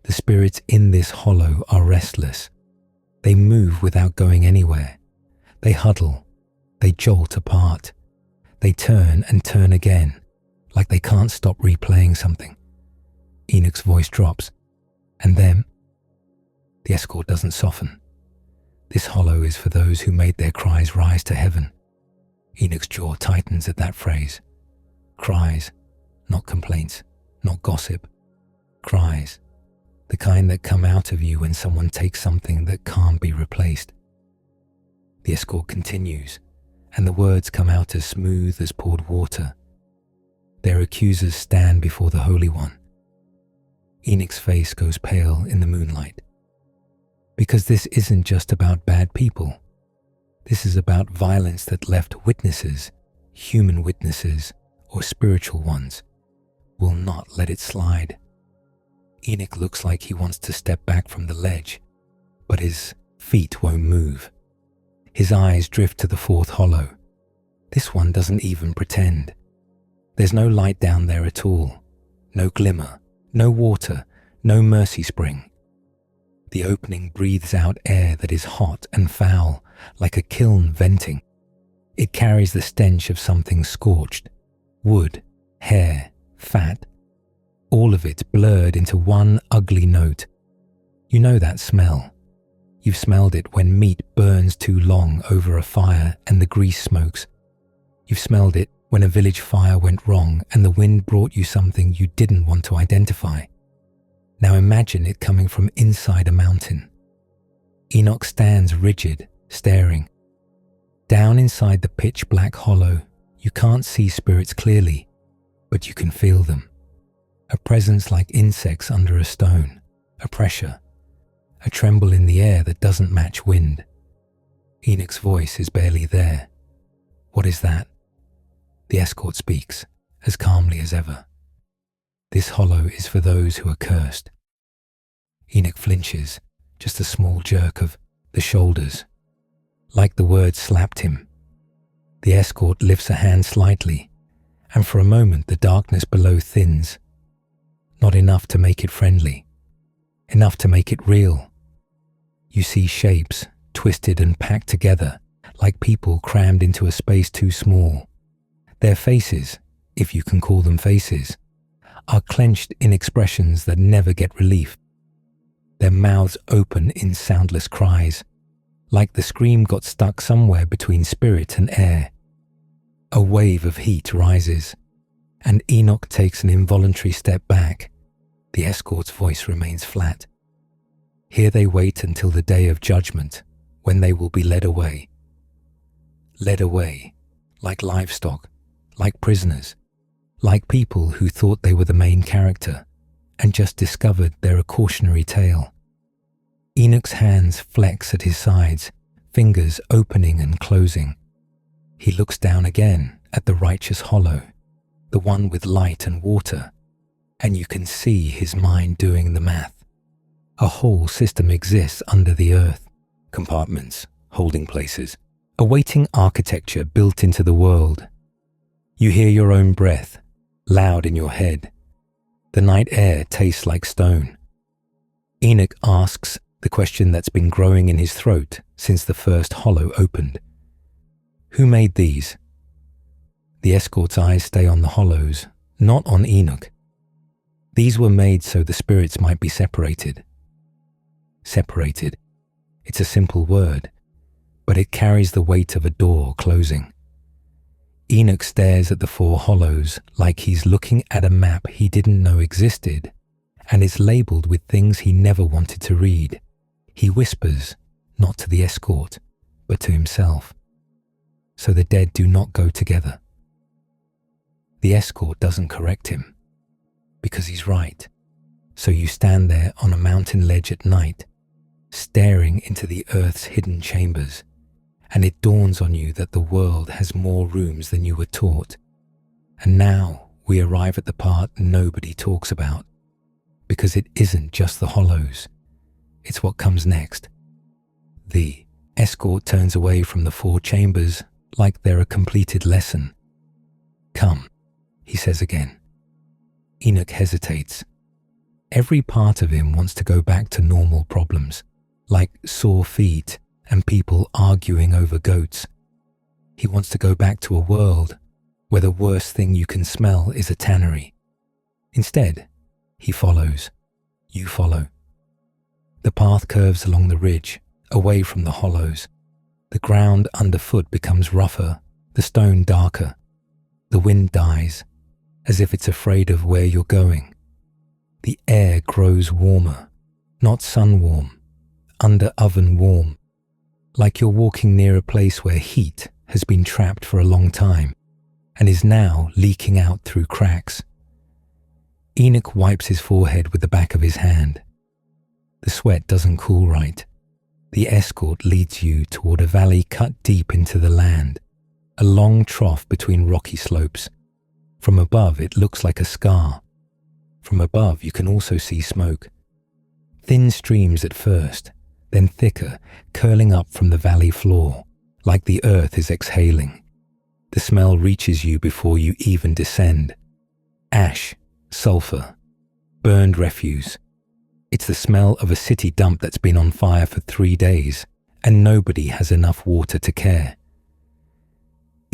The spirits in this hollow are restless. They move without going anywhere. They huddle. They jolt apart. They turn and turn again, like they can't stop replaying something. Enoch's voice drops. And then, the escort doesn't soften. This hollow is for those who made their cries rise to heaven. Enoch's jaw tightens at that phrase. Cries, not complaints, not gossip. Cries, the kind that come out of you when someone takes something that can't be replaced. The escort continues, and the words come out as smooth as poured water. Their accusers stand before the Holy One. Enoch's face goes pale in the moonlight. Because this isn't just about bad people. This is about violence that left witnesses, human witnesses or spiritual ones, will not let it slide. Enoch looks like he wants to step back from the ledge, but his feet won't move. His eyes drift to the fourth hollow. This one doesn't even pretend. There's no light down there at all, no glimmer, no water, no mercy spring. The opening breathes out air that is hot and foul, like a kiln venting. It carries the stench of something scorched, wood, hair, fat, all of it blurred into one ugly note. You know that smell. You've smelled it when meat burns too long over a fire and the grease smokes. You've smelled it when a village fire went wrong and the wind brought you something you didn't want to identify. Now imagine it coming from inside a mountain. Enoch stands rigid, staring. Down inside the pitch black hollow, you can't see spirits clearly, but you can feel them. A presence like insects under a stone, a pressure, a tremble in the air that doesn't match wind. Enoch's voice is barely there. What is that? The escort speaks, as calmly as ever. This hollow is for those who are cursed. Enoch flinches, just a small jerk of the shoulders, like the word slapped him. The escort lifts a hand slightly, and for a moment the darkness below thins. Not enough to make it friendly, enough to make it real. You see shapes, twisted and packed together, like people crammed into a space too small. Their faces, if you can call them faces, are clenched in expressions that never get relief. Their mouths open in soundless cries, like the scream got stuck somewhere between spirit and air. A wave of heat rises, and Enoch takes an involuntary step back. The escort's voice remains flat. Here they wait until the day of judgment, when they will be led away. Led away, like livestock, like prisoners, like people who thought they were the main character and just discovered they're a cautionary tale. Enoch's hands flex at his sides, fingers opening and closing. He looks down again at the righteous hollow, the one with light and water, and you can see his mind doing the math. A whole system exists under the earth, compartments, holding places, awaiting architecture built into the world. You hear your own breath, loud in your head. The night air tastes like stone. Enoch asks the question that's been growing in his throat since the first hollow opened. Who made these? The escort's eyes stay on the hollows, not on Enoch. These were made so the spirits might be separated. Separated. It's a simple word, but it carries the weight of a door closing. Enoch stares at the four hollows like he's looking at a map he didn't know existed, and it's labeled with things he never wanted to read. He whispers, not to the escort, but to himself. So the dead do not go together. The escort doesn't correct him, because he's right. So you stand there on a mountain ledge at night, staring into the earth's hidden chambers, and it dawns on you that the world has more rooms than you were taught. And now we arrive at the part nobody talks about, because it isn't just the hollows, it's what comes next. The escort turns away from the four chambers like they're a completed lesson. Come, he says again. Enoch hesitates. Every part of him wants to go back to normal problems, like sore feet and people arguing over goats. He wants to go back to a world where the worst thing you can smell is a tannery. Instead, he follows. You follow. The path curves along the ridge, away from the hollows. The ground underfoot becomes rougher, the stone darker. The wind dies, as if it's afraid of where you're going. The air grows warmer, not sun warm, under oven warm, like you're walking near a place where heat has been trapped for a long time and is now leaking out through cracks. Enoch wipes his forehead with the back of his hand. The sweat doesn't cool right. The escort leads you toward a valley cut deep into the land, a long trough between rocky slopes. From above, it looks like a scar. From above, you can also see smoke. Thin streams at first, then thicker, curling up from the valley floor, like the earth is exhaling. The smell reaches you before you even descend. Ash, sulfur, burned refuse. It's the smell of a city dump that's been on fire for 3 days, and nobody has enough water to care.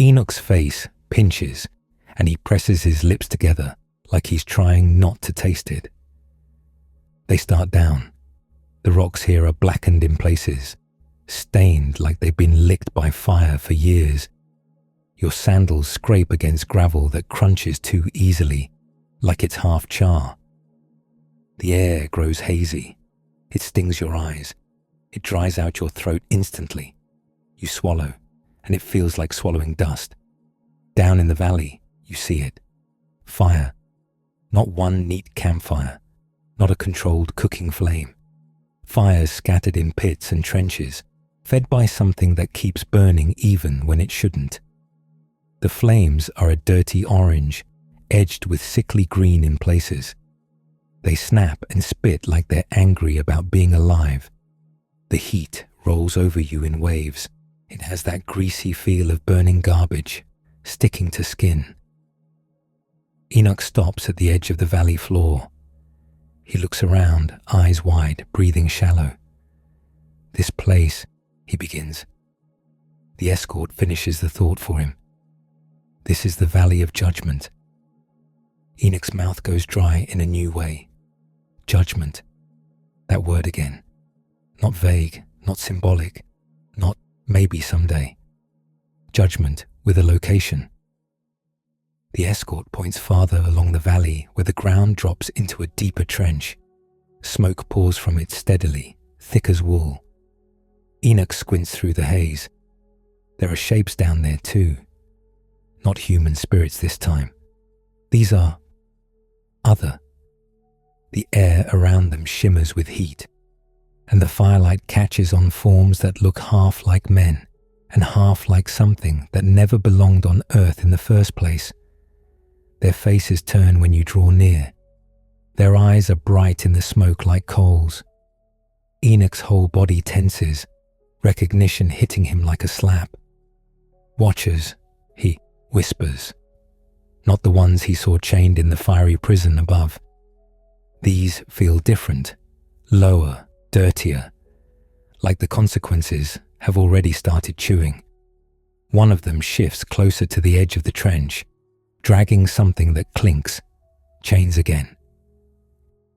Enoch's face pinches, and he presses his lips together like he's trying not to taste it. They start down. The rocks here are blackened in places, stained like they've been licked by fire for years. Your sandals scrape against gravel that crunches too easily, like it's half char. The air grows hazy. It stings your eyes. It dries out your throat instantly. You swallow, and it feels like swallowing dust. Down in the valley, you see it. Fire. Not one neat campfire. Not a controlled cooking flame. Fires scattered in pits and trenches, fed by something that keeps burning even when it shouldn't. The flames are a dirty orange, edged with sickly green in places. They snap and spit like they're angry about being alive. The heat rolls over you in waves. It has that greasy feel of burning garbage, sticking to skin. Enoch stops at the edge of the valley floor. He looks around, eyes wide, breathing shallow. This place, he begins. The escort finishes the thought for him. This is the valley of judgment. Enoch's mouth goes dry in a new way. Judgment. That word again. Not vague, not symbolic, not maybe someday. Judgment with a location. The escort points farther along the valley where the ground drops into a deeper trench. Smoke pours from it steadily, thick as wool. Enoch squints through the haze. There are shapes down there too. Not human spirits this time. These are other. The air around them shimmers with heat, and the firelight catches on forms that look half like men and half like something that never belonged on earth in the first place. Their faces turn when you draw near. Their eyes are bright in the smoke like coals. Enoch's whole body tenses, recognition hitting him like a slap. Watchers, he whispers. Not the ones he saw chained in the fiery prison above. These feel different, lower, dirtier, like the consequences have already started chewing. One of them shifts closer to the edge of the trench, dragging something that clinks, chains again.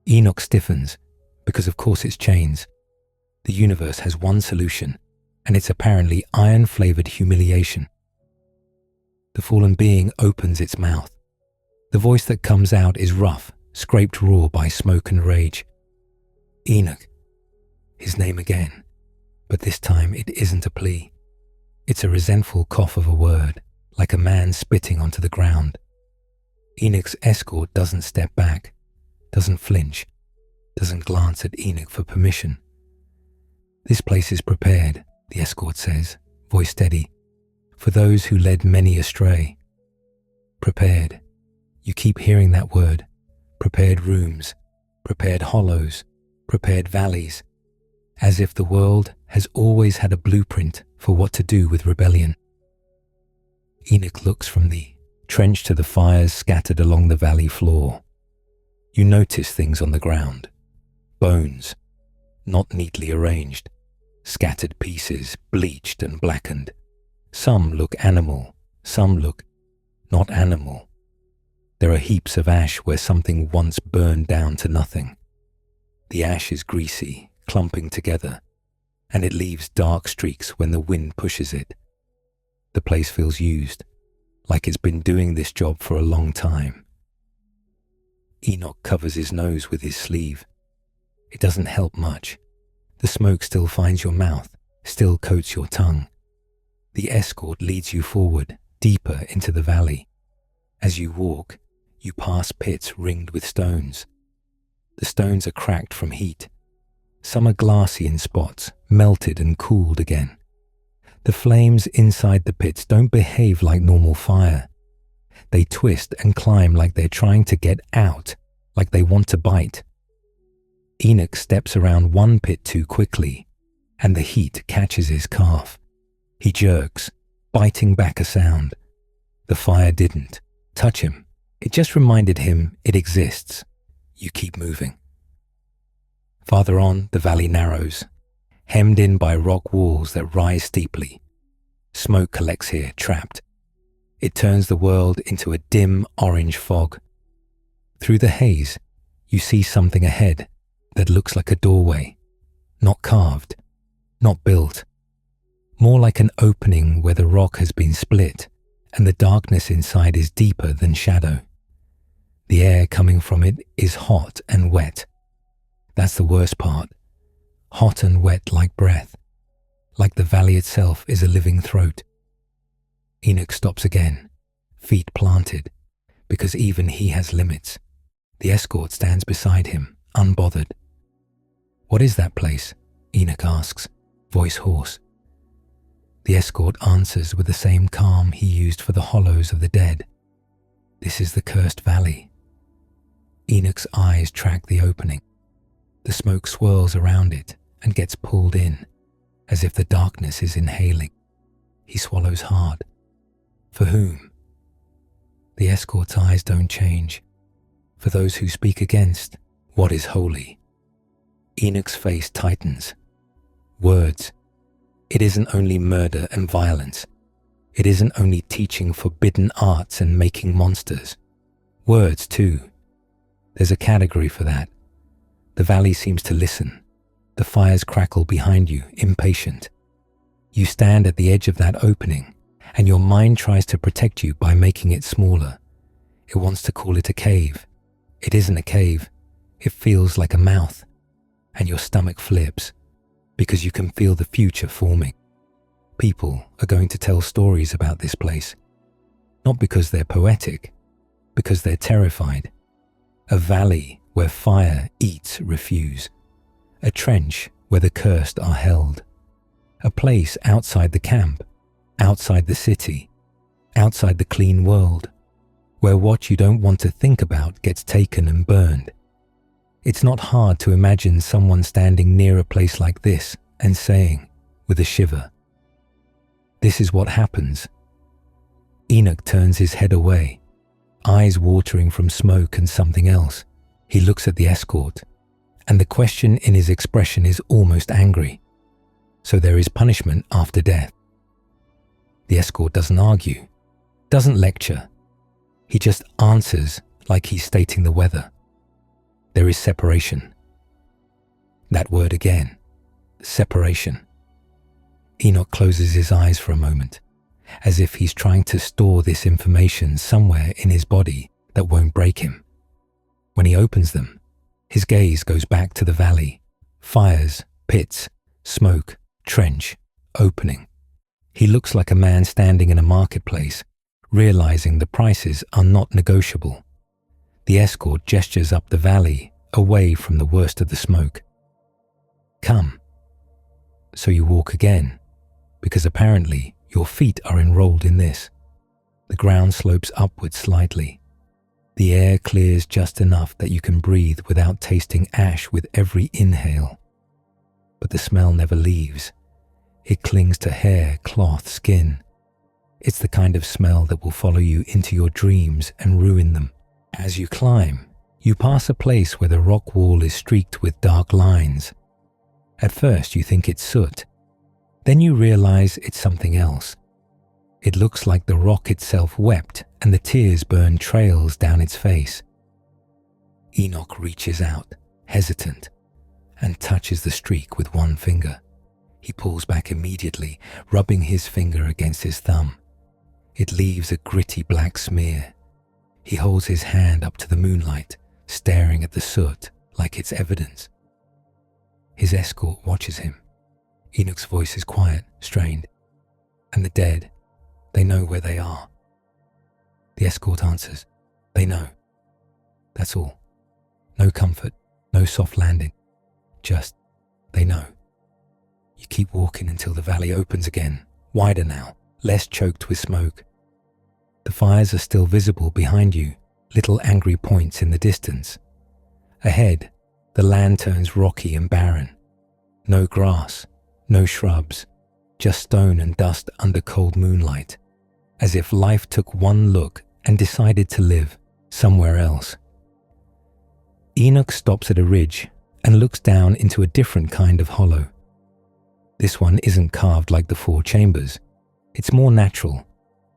Enoch stiffens, because of course it's chains. The universe has one solution, and it's apparently iron-flavored humiliation. The fallen being opens its mouth. The voice that comes out is rough, scraped raw by smoke and rage. Enoch. His name again, but this time it isn't a plea. It's a resentful cough of a word, like a man spitting onto the ground. Enoch's escort doesn't step back, doesn't flinch, doesn't glance at Enoch for permission. This place is prepared, the escort says, voice steady, for those who led many astray. Prepared. You keep hearing that word. Prepared rooms, prepared hollows, prepared valleys, as if the world has always had a blueprint for what to do with rebellion. Enoch looks from the trench to the fires scattered along the valley floor. You notice things on the ground. Bones, not neatly arranged. Scattered pieces, bleached and blackened. Some look animal, some look not animal. There are heaps of ash where something once burned down to nothing. The ash is greasy, clumping together, and it leaves dark streaks when the wind pushes it. The place feels used, like it's been doing this job for a long time. Enoch covers his nose with his sleeve. It doesn't help much. The smoke still finds your mouth, still coats your tongue. The escort leads you forward, deeper into the valley. As you walk, you pass pits ringed with stones. The stones are cracked from heat. Some are glassy in spots, melted and cooled again. The flames inside the pits don't behave like normal fire. They twist and climb like they're trying to get out, like they want to bite. Enoch steps around one pit too quickly, and the heat catches his calf. He jerks, biting back a sound. The fire didn't touch him. It just reminded him it exists. You keep moving. Farther on, the valley narrows, hemmed in by rock walls that rise steeply. Smoke collects here, trapped. It turns the world into a dim orange fog. Through the haze, you see something ahead that looks like a doorway, not carved, not built, more like an opening where the rock has been split and the darkness inside is deeper than shadow. The air coming from it is hot and wet. That's the worst part. Hot and wet like breath, like the valley itself is a living throat. Enoch stops again, feet planted, because even he has limits. The escort stands beside him, unbothered. "What is that place?" Enoch asks, voice hoarse. The escort answers with the same calm he used for the hollows of the dead. "This is the cursed valley." Enoch's eyes track the opening. The smoke swirls around it and gets pulled in, as if the darkness is inhaling. He swallows hard. For whom? The escort's eyes don't change. For those who speak against what is holy. Enoch's face tightens. Words. It isn't only murder and violence. It isn't only teaching forbidden arts and making monsters. Words, too. There's a category for that. The valley seems to listen. The fires crackle behind you, impatient. You stand at the edge of that opening, and your mind tries to protect you by making it smaller. It wants to call it a cave. It isn't a cave. It feels like a mouth. And your stomach flips, because you can feel the future forming. People are going to tell stories about this place. Not because they're poetic, because they're terrified. A valley where fire eats refuse. A trench where the cursed are held. A place outside the camp, outside the city, outside the clean world, where what you don't want to think about gets taken and burned. It's not hard to imagine someone standing near a place like this and saying, with a shiver, "This is what happens." Enoch turns his head away, eyes watering from smoke and something else. He looks at the escort, and the question in his expression is almost angry. So there is punishment after death. The escort doesn't argue, doesn't lecture. He just answers like he's stating the weather. There is separation. That word again, separation. Enoch closes his eyes for a moment, as if he's trying to store this information somewhere in his body that won't break him. When he opens them, his gaze goes back to the valley. Fires, pits, smoke, trench, opening. He looks like a man standing in a marketplace, realizing the prices are not negotiable. The escort gestures up the valley, away from the worst of the smoke. "Come." So you walk again, because apparently your feet are enrolled in this. The ground slopes upwards slightly. The air clears just enough that you can breathe without tasting ash with every inhale. But the smell never leaves. It clings to hair, cloth, skin. It's the kind of smell that will follow you into your dreams and ruin them. As you climb, You pass a place where the rock wall is streaked with dark lines. At first you think it's soot. Then you realize it's something else. It looks like the rock itself wept and the tears burn trails down its face. Enoch reaches out, hesitant, and touches the streak with one finger. He pulls back immediately, rubbing his finger against his thumb. It leaves a gritty black smear. He holds his hand up to the moonlight, staring at the soot like it's evidence. His escort watches him. Enoch's voice is quiet, strained. And the dead, they know where they are. The escort answers, they know. That's all. No comfort, no soft landing. Just, they know. You keep walking until the valley opens again, wider now, less choked with smoke. The fires are still visible behind you, little angry points in the distance. Ahead, the land turns rocky and barren. No grass, no shrubs, just stone and dust under cold moonlight, as if life took one look and decided to live somewhere else. Enoch stops at a ridge and looks down into a different kind of hollow. This one isn't carved like the four chambers. It's more natural,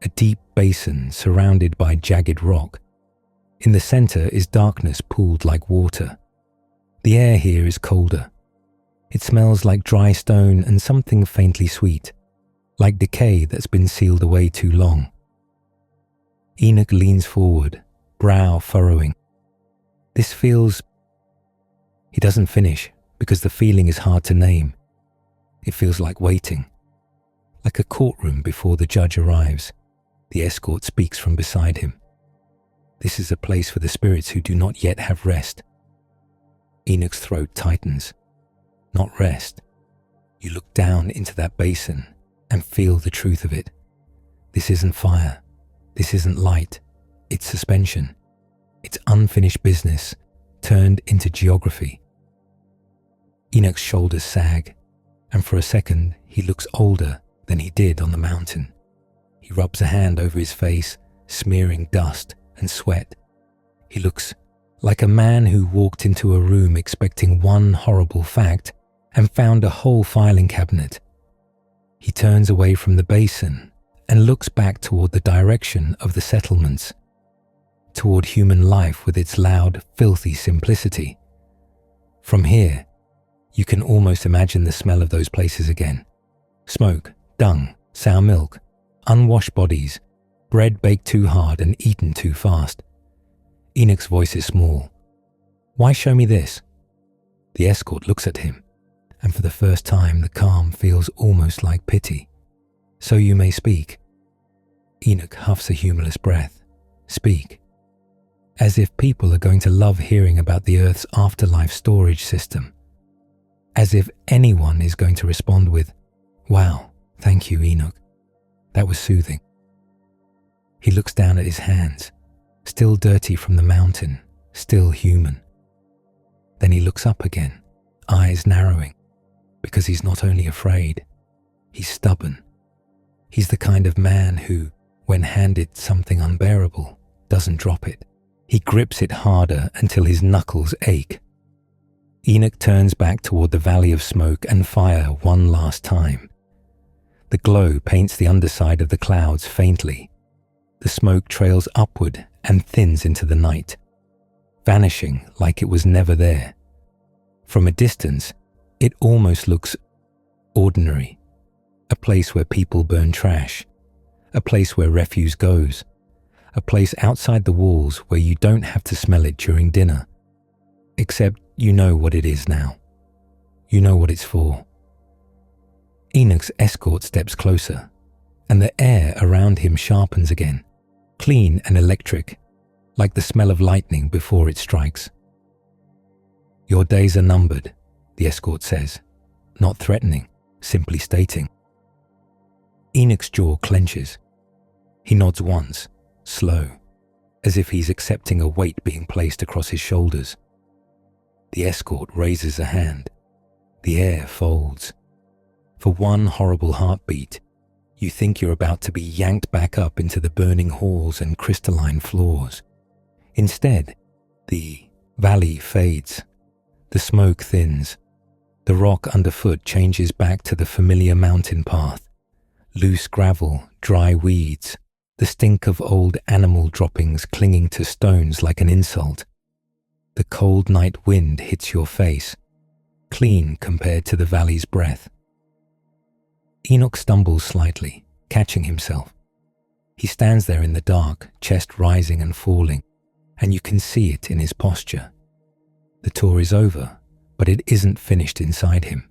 a deep basin surrounded by jagged rock. In the center is darkness pooled like water. The air here is colder. It smells like dry stone and something faintly sweet, like decay that's been sealed away too long. Enoch leans forward, brow furrowing. This feels... He doesn't finish because the feeling is hard to name. It feels like waiting, like a courtroom before the judge arrives. The escort speaks from beside him. This is a place for the spirits who do not yet have rest. Enoch's throat tightens. Not rest. You look down into that basin and feel the truth of it. This isn't fire. This isn't light. It's suspension. It's unfinished business turned into geography. Enoch's shoulders sag, and for a second he looks older than he did on the mountain. He rubs a hand over his face, smearing dust and sweat. He looks like a man who walked into a room expecting one horrible fact and found a whole filing cabinet. He turns away from the basin and looks back toward the direction of the settlements, toward human life with its loud, filthy simplicity. From here, you can almost imagine the smell of those places again. Smoke, dung, sour milk, unwashed bodies, bread baked too hard and eaten too fast. Enoch's voice is small. Why show me this? The escort looks at him, and for the first time the calm feels almost like pity. So you may speak. Enoch huffs a humorless breath. Speak. As if people are going to love hearing about the Earth's afterlife storage system. As if anyone is going to respond with, "Wow, thank you, Enoch. That was soothing." He looks down at his hands, still dirty from the mountain, still human. Then he looks up again, eyes narrowing, because he's not only afraid, he's stubborn. He's the kind of man who, when handed something unbearable, doesn't drop it. He grips it harder until his knuckles ache. Enoch turns back toward the valley of smoke and fire one last time. The glow paints the underside of the clouds faintly. The smoke trails upward and thins into the night, vanishing like it was never there. From a distance, it almost looks ordinary. A place where people burn trash. A place where refuse goes. A place outside the walls where you don't have to smell it during dinner. Except you know what it is now. You know what it's for. Enoch's escort steps closer, and the air around him sharpens again, clean and electric, like the smell of lightning before it strikes. Your days are numbered, the escort says, not threatening, simply stating. Enoch's jaw clenches. He nods once, slow, as if he's accepting a weight being placed across his shoulders. The escort raises a hand. The air folds. For one horrible heartbeat, you think you're about to be yanked back up into the burning halls and crystalline floors. Instead, the Valley fades. The smoke thins. The rock underfoot changes back to the familiar mountain path. Loose gravel, dry weeds, the stink of old animal droppings clinging to stones like an insult. The cold night wind hits your face, clean compared to the valley's breath. Enoch stumbles slightly, catching himself. He stands there in the dark, chest rising and falling, and you can see it in his posture. The tour is over, but it isn't finished inside him.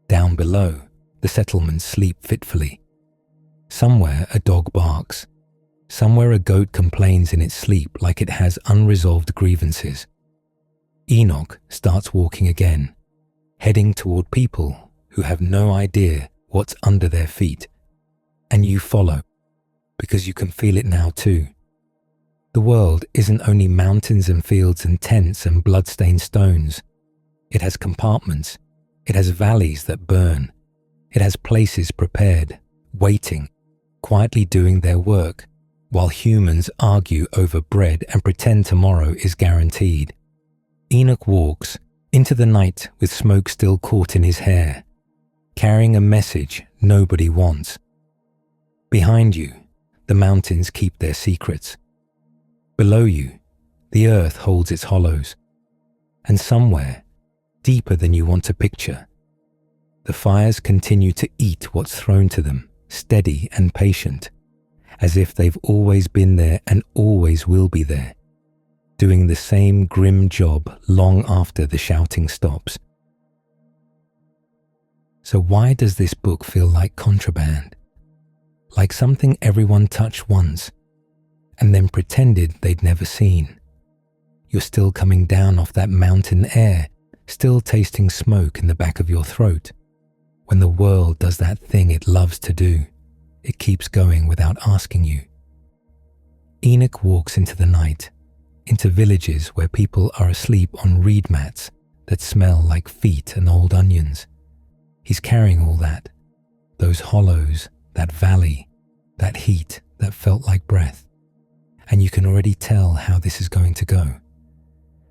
Down below, the settlements sleep fitfully. Somewhere a dog barks. Somewhere a goat complains in its sleep like it has unresolved grievances. Enoch starts walking again, heading toward people who have no idea what's under their feet. And you follow, because you can feel it now too. The world isn't only mountains and fields and tents and blood-stained stones. It has compartments. It has valleys that burn. It has places prepared, waiting, quietly doing their work, while humans argue over bread and pretend tomorrow is guaranteed. Enoch walks into the night with smoke still caught in his hair, carrying a message nobody wants. Behind you, the mountains keep their secrets. Below you, the earth holds its hollows. And somewhere, deeper than you want to picture, the fires continue to eat what's thrown to them, steady and patient, as if they've always been there and always will be there, doing the same grim job long after the shouting stops. So why does this book feel like contraband? Like something everyone touched once, and then pretended they'd never seen? You're still coming down off that mountain air, still tasting smoke in the back of your throat. When the world does that thing it loves to do, it keeps going without asking you. Enoch walks into the night, into villages where people are asleep on reed mats that smell like feet and old onions. He's carrying all that, those hollows, that valley, that heat that felt like breath. And you can already tell how this is going to go.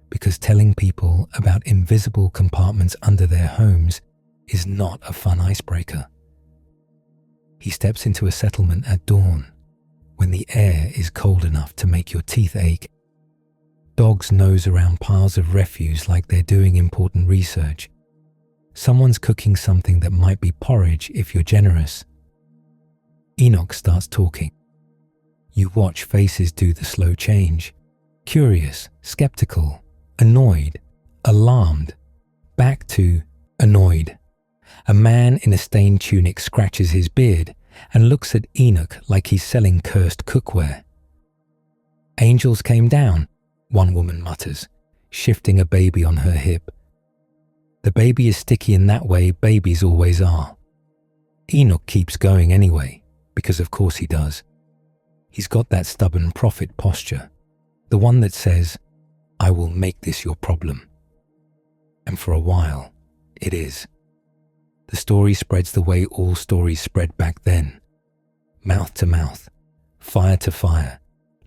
Because telling people about invisible compartments under their homes is not a fun icebreaker. He steps into a settlement at dawn, when the air is cold enough to make your teeth ache. Dogs nose around piles of refuse like they're doing important research. Someone's cooking something that might be porridge if you're generous. Enoch starts talking. You watch faces do the slow change. Curious, skeptical, annoyed, alarmed, back to annoyed. A man in a stained tunic scratches his beard and looks at Enoch like he's selling cursed cookware. Angels came down, one woman mutters, shifting a baby on her hip. The baby is sticky in that way babies always are. Enoch keeps going anyway, because of course he does. He's got that stubborn prophet posture, the one that says, I will make this your problem. And for a while, it is. The story spreads the way all stories spread back then. Mouth to mouth, fire to fire,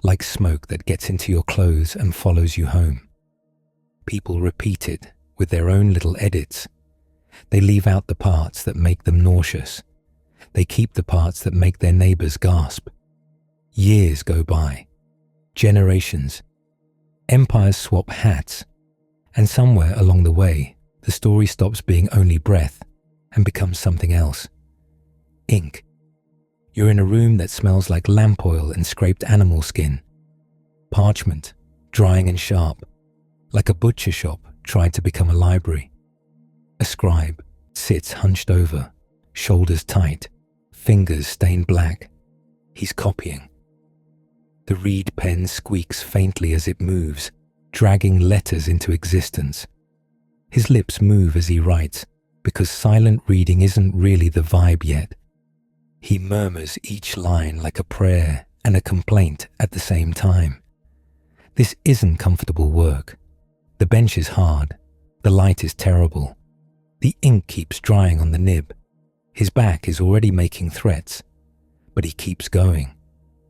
like smoke that gets into your clothes and follows you home. People repeat it with their own little edits. They leave out the parts that make them nauseous. They keep the parts that make their neighbors gasp. Years go by. Generations. Empires swap hats. And somewhere along the way, the story stops being only breath and becomes something else. Ink. You're in a room that smells like lamp oil and scraped animal skin. Parchment, drying and sharp, like a butcher shop tried to become a library. A scribe sits hunched over, shoulders tight, fingers stained black. He's copying. The reed pen squeaks faintly as it moves, dragging letters into existence. His lips move as he writes, because silent reading isn't really the vibe yet. He murmurs each line like a prayer and a complaint at the same time. This isn't comfortable work. The bench is hard. The light is terrible. The ink keeps drying on the nib. His back is already making threats. But he keeps going,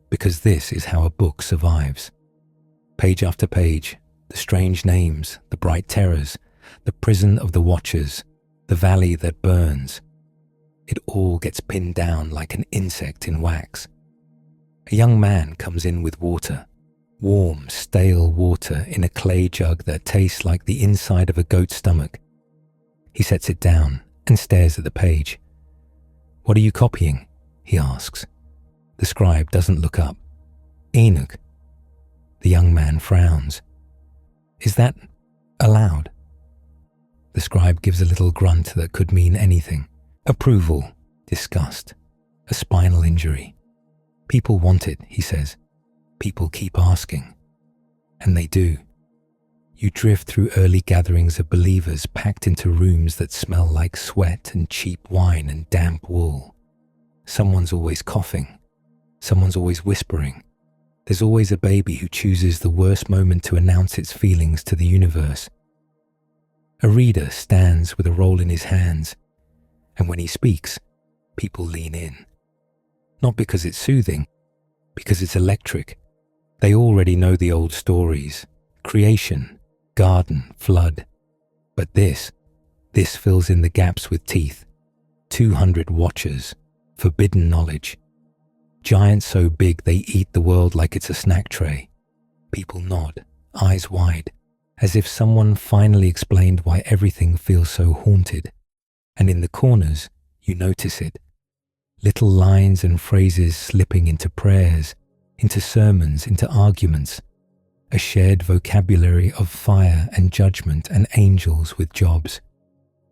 because this is how a book survives. Page after page, The strange names, the bright terrors, the prison of the watchers, the valley that burns. It all gets pinned down like an insect in wax. A young man comes in with water, warm, stale water in a clay jug that tastes like the inside of a goat's stomach. He sets it down and stares at the page. "What are you copying?" he asks. The scribe doesn't look up. "Enoch." The young man frowns. "Is that allowed?" The scribe gives a little grunt that could mean anything. Approval, disgust, a spinal injury. "People want it," he says. "People keep asking." And they do. You drift through early gatherings of believers packed into rooms that smell like sweat and cheap wine and damp wool. Someone's always coughing. Someone's always whispering. There's always a baby who chooses the worst moment to announce its feelings to the universe. A reader stands with a roll in his hands, and when he speaks, people lean in. Not because it's soothing, because it's electric. They already know the old stories: creation, garden, flood. But this fills in the gaps with teeth. 200 watchers, forbidden knowledge. Giants so big they eat the world like it's a snack tray. People nod, eyes wide, as if someone finally explained why everything feels so haunted. And in the corners, you notice it. Little lines and phrases slipping into prayers, into sermons, into arguments. A shared vocabulary of fire and judgment and angels with jobs.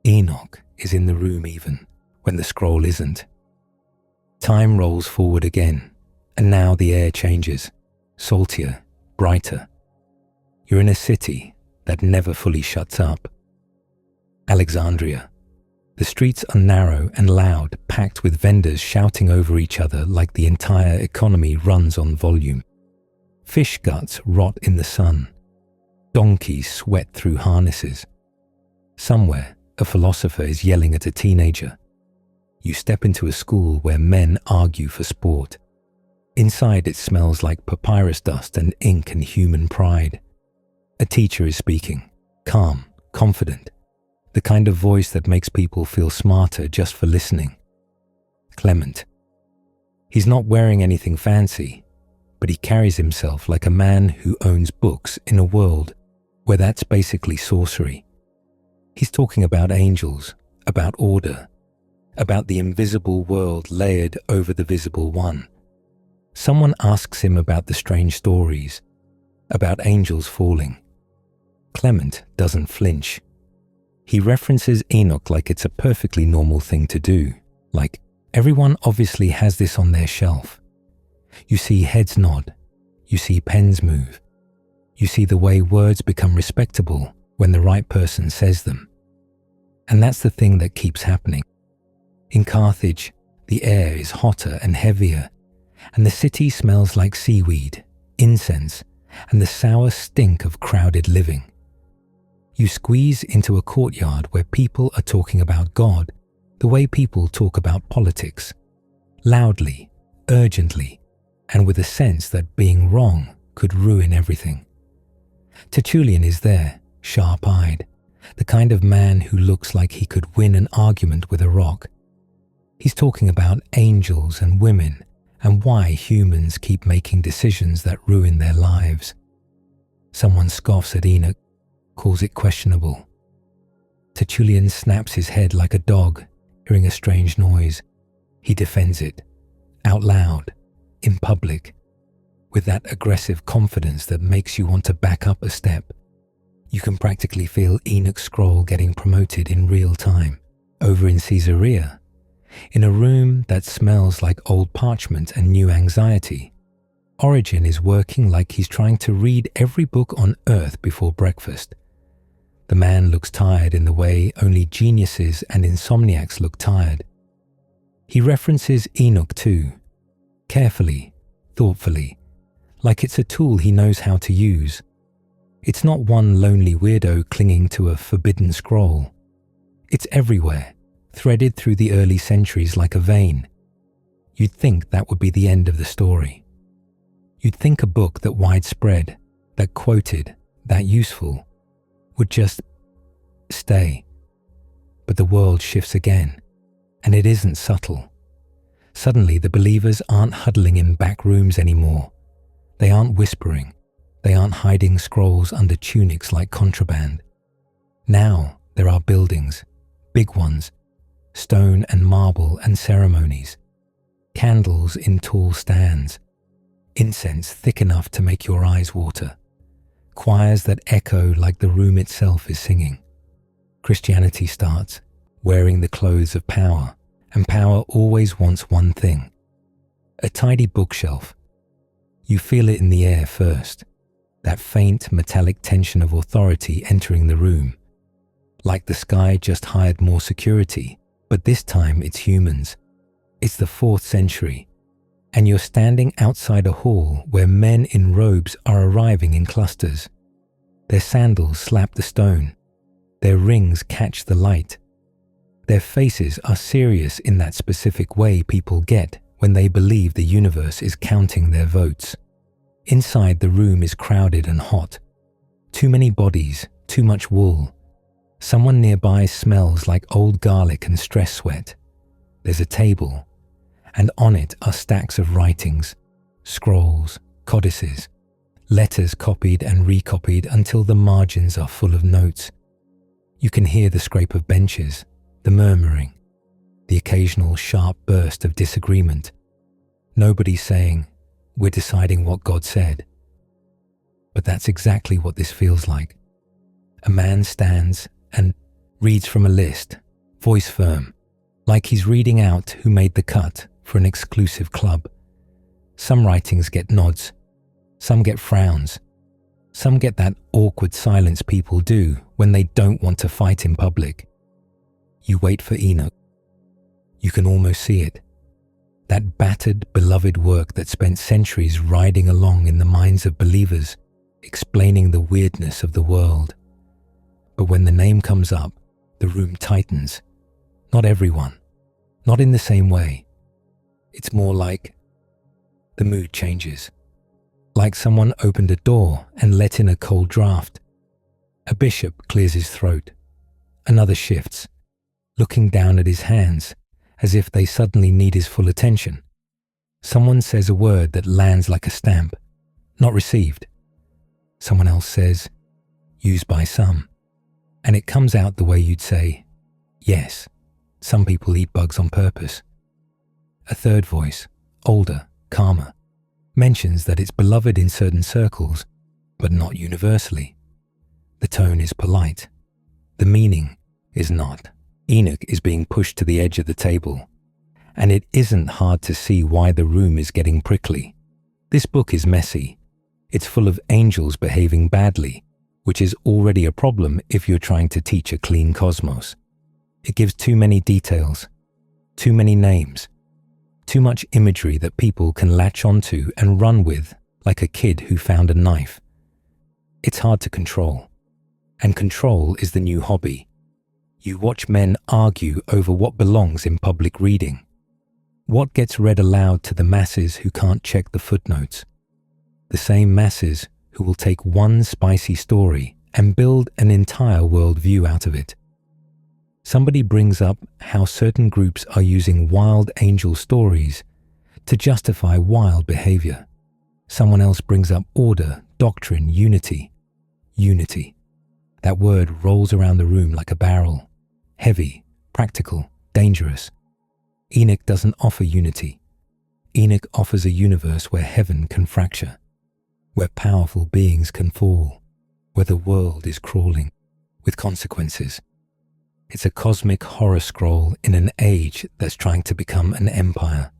Enoch is in the room even, when the scroll isn't. Time rolls forward again, and now the air changes, saltier, brighter. You're in a city that never fully shuts up. Alexandria. The streets are narrow and loud, packed with vendors shouting over each other like the entire economy runs on volume. Fish guts rot in the sun. Donkeys sweat through harnesses. Somewhere, a philosopher is yelling at a teenager. You step into a school where men argue for sport. Inside it smells like papyrus dust and ink and human pride. A teacher is speaking, calm, confident, the kind of voice that makes people feel smarter just for listening. Clement. He's not wearing anything fancy, but he carries himself like a man who owns books in a world where that's basically sorcery. He's talking about angels, about order, about the invisible world layered over the visible one. Someone asks him about the strange stories, about angels falling. Clement doesn't flinch. He references Enoch like it's a perfectly normal thing to do, like everyone obviously has this on their shelf. You see heads nod, you see pens move, you see the way words become respectable when the right person says them. And that's the thing that keeps happening. In Carthage, the air is hotter and heavier, and the city smells like seaweed, incense, and the sour stink of crowded living. You squeeze into a courtyard where people are talking about God the way people talk about politics, loudly, urgently, and with a sense that being wrong could ruin everything. Tertullian is there, sharp-eyed, the kind of man who looks like he could win an argument with a rock. He's talking about angels and women and why humans keep making decisions that ruin their lives. Someone scoffs at Enoch, calls it questionable. Tertullian snaps his head like a dog, hearing a strange noise. He defends it, out loud, in public, with that aggressive confidence that makes you want to back up a step. You can practically feel Enoch's scroll getting promoted in real time. Over in Caesarea, in a room that smells like old parchment and new anxiety, Origen is working like he's trying to read every book on earth before breakfast. The man looks tired in the way only geniuses and insomniacs look tired. He references Enoch too, carefully, thoughtfully, like it's a tool he knows how to use. It's not one lonely weirdo clinging to a forbidden scroll. It's everywhere, threaded through the early centuries like a vein. You'd think that would be the end of the story. You'd think a book that widespread, that quoted, that useful, would just stay. But the world shifts again, and it isn't subtle. Suddenly, the believers aren't huddling in back rooms anymore. They aren't whispering. They aren't hiding scrolls under tunics like contraband. Now there are buildings, big ones, stone and marble and ceremonies, candles in tall stands, incense thick enough to make your eyes water, choirs that echo like the room itself is singing. Christianity starts wearing the clothes of power, and power always wants one thing: a tidy bookshelf. You feel it in the air first, that faint metallic tension of authority entering the room, like the sky just hired more security, but this time it's humans. It's the 4th century, and you're standing outside a hall where men in robes are arriving in clusters. Their sandals slap the stone. Their rings catch the light. Their faces are serious in that specific way people get when they believe the universe is counting their votes. Inside, the room is crowded and hot. Too many bodies, too much wool. Someone nearby smells like old garlic and stress sweat. There's a table, and on it are stacks of writings, scrolls, codices, letters copied and recopied until the margins are full of notes. You can hear the scrape of benches, the murmuring, the occasional sharp burst of disagreement. Nobody saying, "We're deciding what God said." But that's exactly what this feels like. A man stands and reads from a list, voice firm, like he's reading out who made the cut for an exclusive club. Some writings get nods, some get frowns, some get that awkward silence people do when they don't want to fight in public. You wait for Enoch. You can almost see it. That battered, beloved work that spent centuries riding along in the minds of believers, explaining the weirdness of the world. But when the name comes up, the room tightens. Not everyone, not in the same way. It's more like the mood changes. Like someone opened a door and let in a cold draft. A bishop clears his throat. Another shifts, looking down at his hands as if they suddenly need his full attention. Someone says a word that lands like a stamp, not received. Someone else says, used by some, and it comes out the way you'd say, yes, some people eat bugs on purpose. A third voice, older, calmer, mentions that it's beloved in certain circles, but not universally. The tone is polite. The meaning is not. Enoch is being pushed to the edge of the table, and it isn't hard to see why the room is getting prickly. This book is messy. It's full of angels behaving badly, which is already a problem if you're trying to teach a clean cosmos. It gives too many details, too many names, too much imagery that people can latch onto and run with like a kid who found a knife. It's hard to control, and control is the new hobby. You watch men argue over what belongs in public reading, what gets read aloud to the masses who can't check the footnotes, the same masses who will take one spicy story and build an entire worldview out of it. Somebody brings up how certain groups are using wild angel stories to justify wild behavior. Someone else brings up order, doctrine, unity. Unity. That word rolls around the room like a barrel. Heavy, practical, dangerous. Enoch doesn't offer unity. Enoch offers a universe where heaven can fracture, where powerful beings can fall, where the world is crawling with consequences. It's a cosmic horror scroll in an age that's trying to become an empire.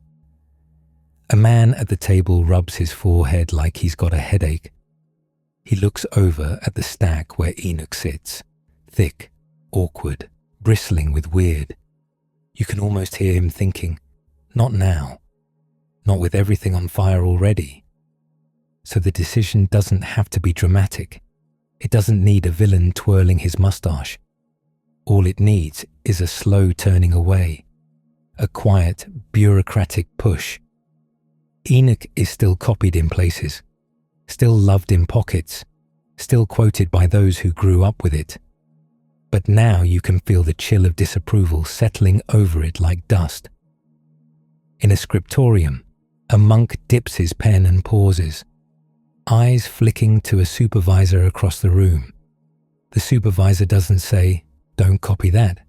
A man at the table rubs his forehead like he's got a headache. He looks over at the stack where Enoch sits, thick, awkward, bristling with weird. You can almost hear him thinking, not now, not with everything on fire already. So the decision doesn't have to be dramatic. It doesn't need a villain twirling his mustache. All it needs is a slow turning away, a quiet, bureaucratic push. Enoch is still copied in places, still loved in pockets, still quoted by those who grew up with it. But now you can feel the chill of disapproval settling over it like dust. In a scriptorium, a monk dips his pen and pauses, eyes flicking to a supervisor across the room. The supervisor doesn't say, "Don't copy that."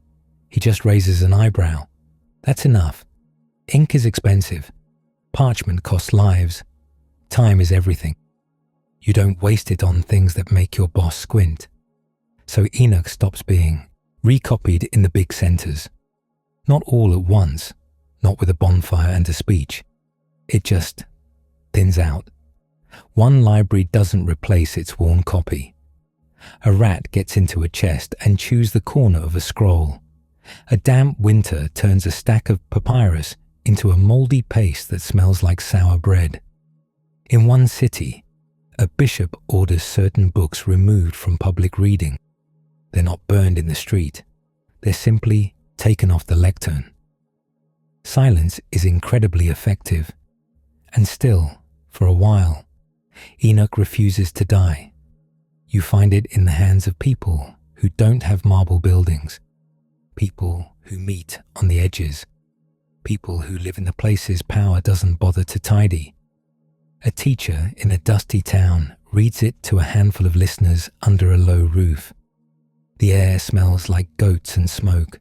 He just raises an eyebrow. That's enough. Ink is expensive. Parchment costs lives. Time is everything. You don't waste it on things that make your boss squint. So Enoch stops being recopied in the big centers. Not all at once, not with a bonfire and a speech. It just thins out. One library doesn't replace its worn copy. A rat gets into a chest and chews the corner of a scroll. A damp winter turns a stack of papyrus into a moldy paste that smells like sour bread. In one city, a bishop orders certain books removed from public reading. They're not burned in the street. They're simply taken off the lectern. Silence is incredibly effective. And still, for a while, Enoch refuses to die. You find it in the hands of people who don't have marble buildings, people who meet on the edges, people who live in the places power doesn't bother to tidy. A teacher in a dusty town reads it to a handful of listeners under a low roof. The air smells like goats and smoke.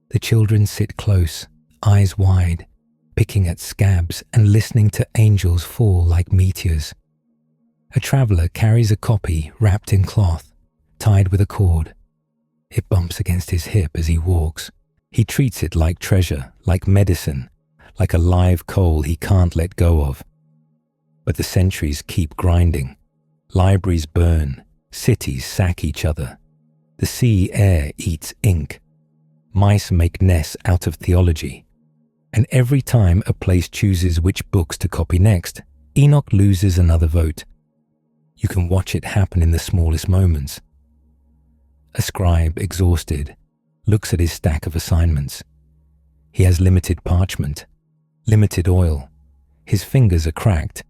The children sit close, eyes wide, picking at scabs and listening to angels fall like meteors. A traveler carries a copy wrapped in cloth, tied with a cord. It bumps against his hip as he walks. He treats it like treasure, like medicine, like a live coal he can't let go of. But the centuries keep grinding. Libraries burn. Cities sack each other. The sea air eats ink. Mice make nests out of theology. And every time a place chooses which books to copy next, Enoch loses another vote. You can watch it happen in the smallest moments. A scribe, exhausted, looks at his stack of assignments. He has limited parchment, limited oil. His fingers are cracked.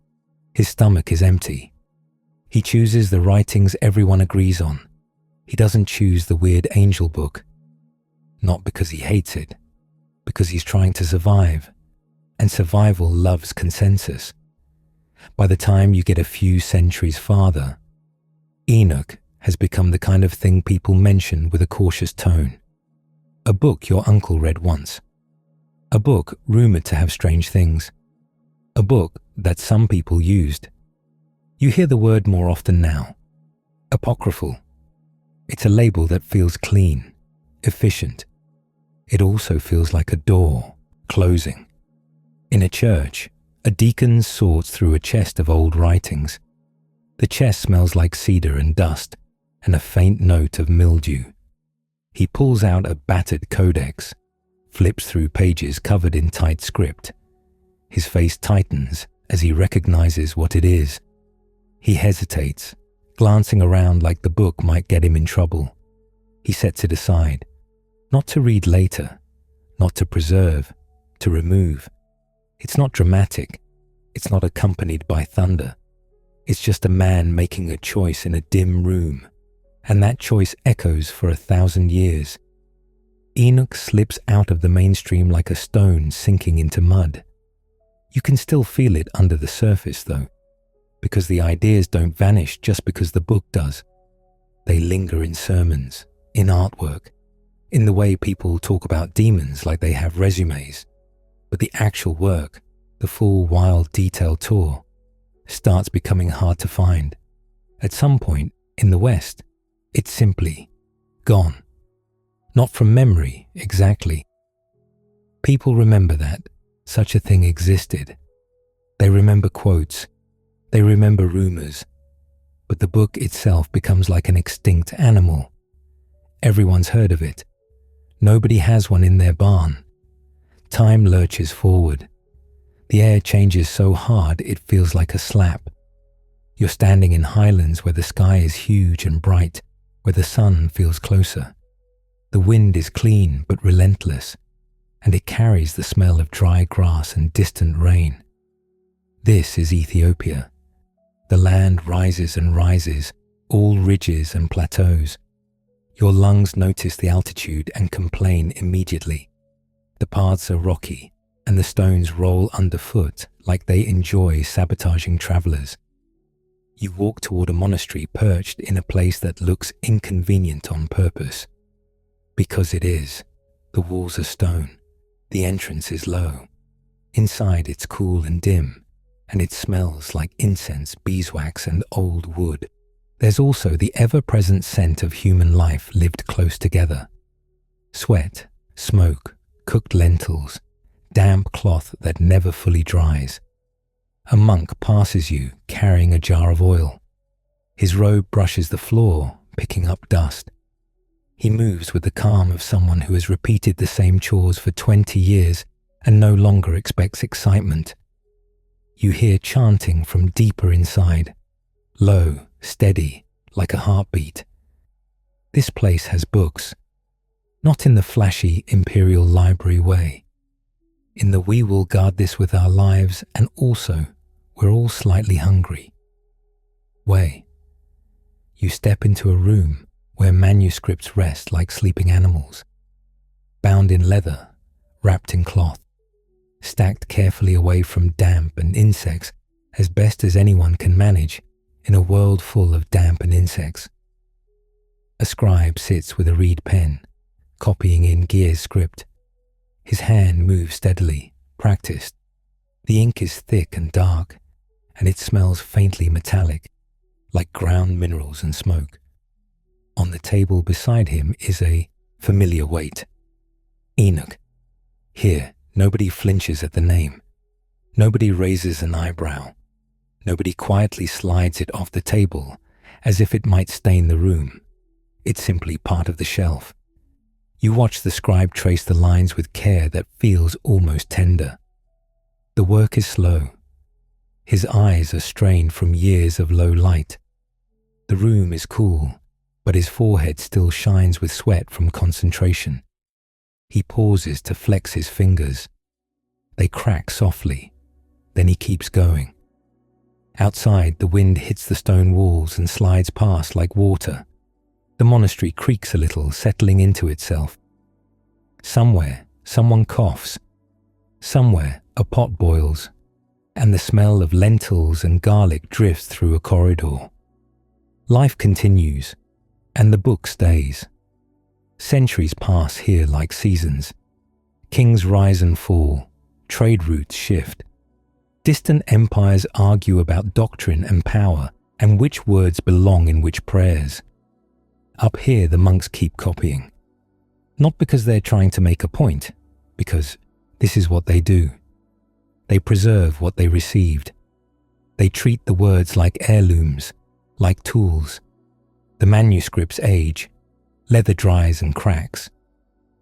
His stomach is empty. He chooses the writings everyone agrees on. He doesn't choose the weird angel book. Not because he hates it, because he's trying to survive, and survival loves consensus. By the time you get a few centuries farther, Enoch has become the kind of thing people mention with a cautious tone. A book your uncle read once. A book rumored to have strange things. A book that some people used. You hear the word more often now. Apocryphal. It's a label that feels clean, efficient. It also feels like a door, closing. In a church, a deacon sorts through a chest of old writings. The chest smells like cedar and dust, and a faint note of mildew. He pulls out a battered codex, flips through pages covered in tight script. His face tightens as he recognizes what it is. He hesitates, glancing around like the book might get him in trouble. He sets it aside, not to read later, not to preserve, to remove. It's not dramatic. It's not accompanied by thunder. It's just a man making a choice in a dim room, and that choice echoes for 1,000 years. Enoch slips out of the mainstream like a stone sinking into mud. You can still feel it under the surface, though, because the ideas don't vanish just because the book does. They linger in sermons, in artwork, in the way people talk about demons like they have resumes. But the actual work, the full wild detailed tour, starts becoming hard to find. At some point, in the West, it's simply gone. Not from memory, exactly. People remember that such a thing existed. They remember quotes. They remember rumors. But the book itself becomes like an extinct animal. Everyone's heard of it. Nobody has one in their barn. Time lurches forward. The air changes so hard it feels like a slap. You're standing in highlands where the sky is huge and bright, where the sun feels closer. The wind is clean but relentless, and it carries the smell of dry grass and distant rain. This is Ethiopia. The land rises and rises, all ridges and plateaus. Your lungs notice the altitude and complain immediately. The paths are rocky, and the stones roll underfoot like they enjoy sabotaging travelers. You walk toward a monastery perched in a place that looks inconvenient on purpose. Because it is. The walls are stone. The entrance is low. Inside it's cool and dim, and it smells like incense, beeswax, and old wood. There's also the ever-present scent of human life lived close together. Sweat, smoke, cooked lentils, damp cloth that never fully dries. A monk passes you carrying a jar of oil. His robe brushes the floor, picking up dust. He moves with the calm of someone who has repeated the same chores for 20 years and no longer expects excitement. You hear chanting from deeper inside, low, steady, like a heartbeat. This place has books, not in the flashy imperial library way. In the we will guard this with our lives, and also we're all slightly hungry way. You step into a room where manuscripts rest like sleeping animals, bound in leather, wrapped in cloth, stacked carefully away from damp and insects as best as anyone can manage in a world full of damp and insects. A scribe sits with a reed pen, copying in Gear's script. His hand moves steadily, practiced. The ink is thick and dark, and it smells faintly metallic, like ground minerals and smoke. On the table beside him is a familiar weight. Enoch. Here, nobody flinches at the name. Nobody raises an eyebrow. Nobody quietly slides it off the table as if it might stain the room. It's simply part of the shelf. You watch the scribe trace the lines with care that feels almost tender. The work is slow. His eyes are strained from years of low light. The room is cool, but his forehead still shines with sweat from concentration. He pauses to flex his fingers. They crack softly. Then he keeps going. Outside, the wind hits the stone walls and slides past like water. The monastery creaks a little, settling into itself. Somewhere, someone coughs. Somewhere, a pot boils, and the smell of lentils and garlic drifts through a corridor. Life continues, and the book stays. Centuries pass here like seasons. Kings rise and fall. Trade routes shift. Distant empires argue about doctrine and power and which words belong in which prayers. Up here, the monks keep copying. Not because they're trying to make a point, because this is what they do. They preserve what they received. They treat the words like heirlooms, like tools. The manuscripts age. Leather dries and cracks.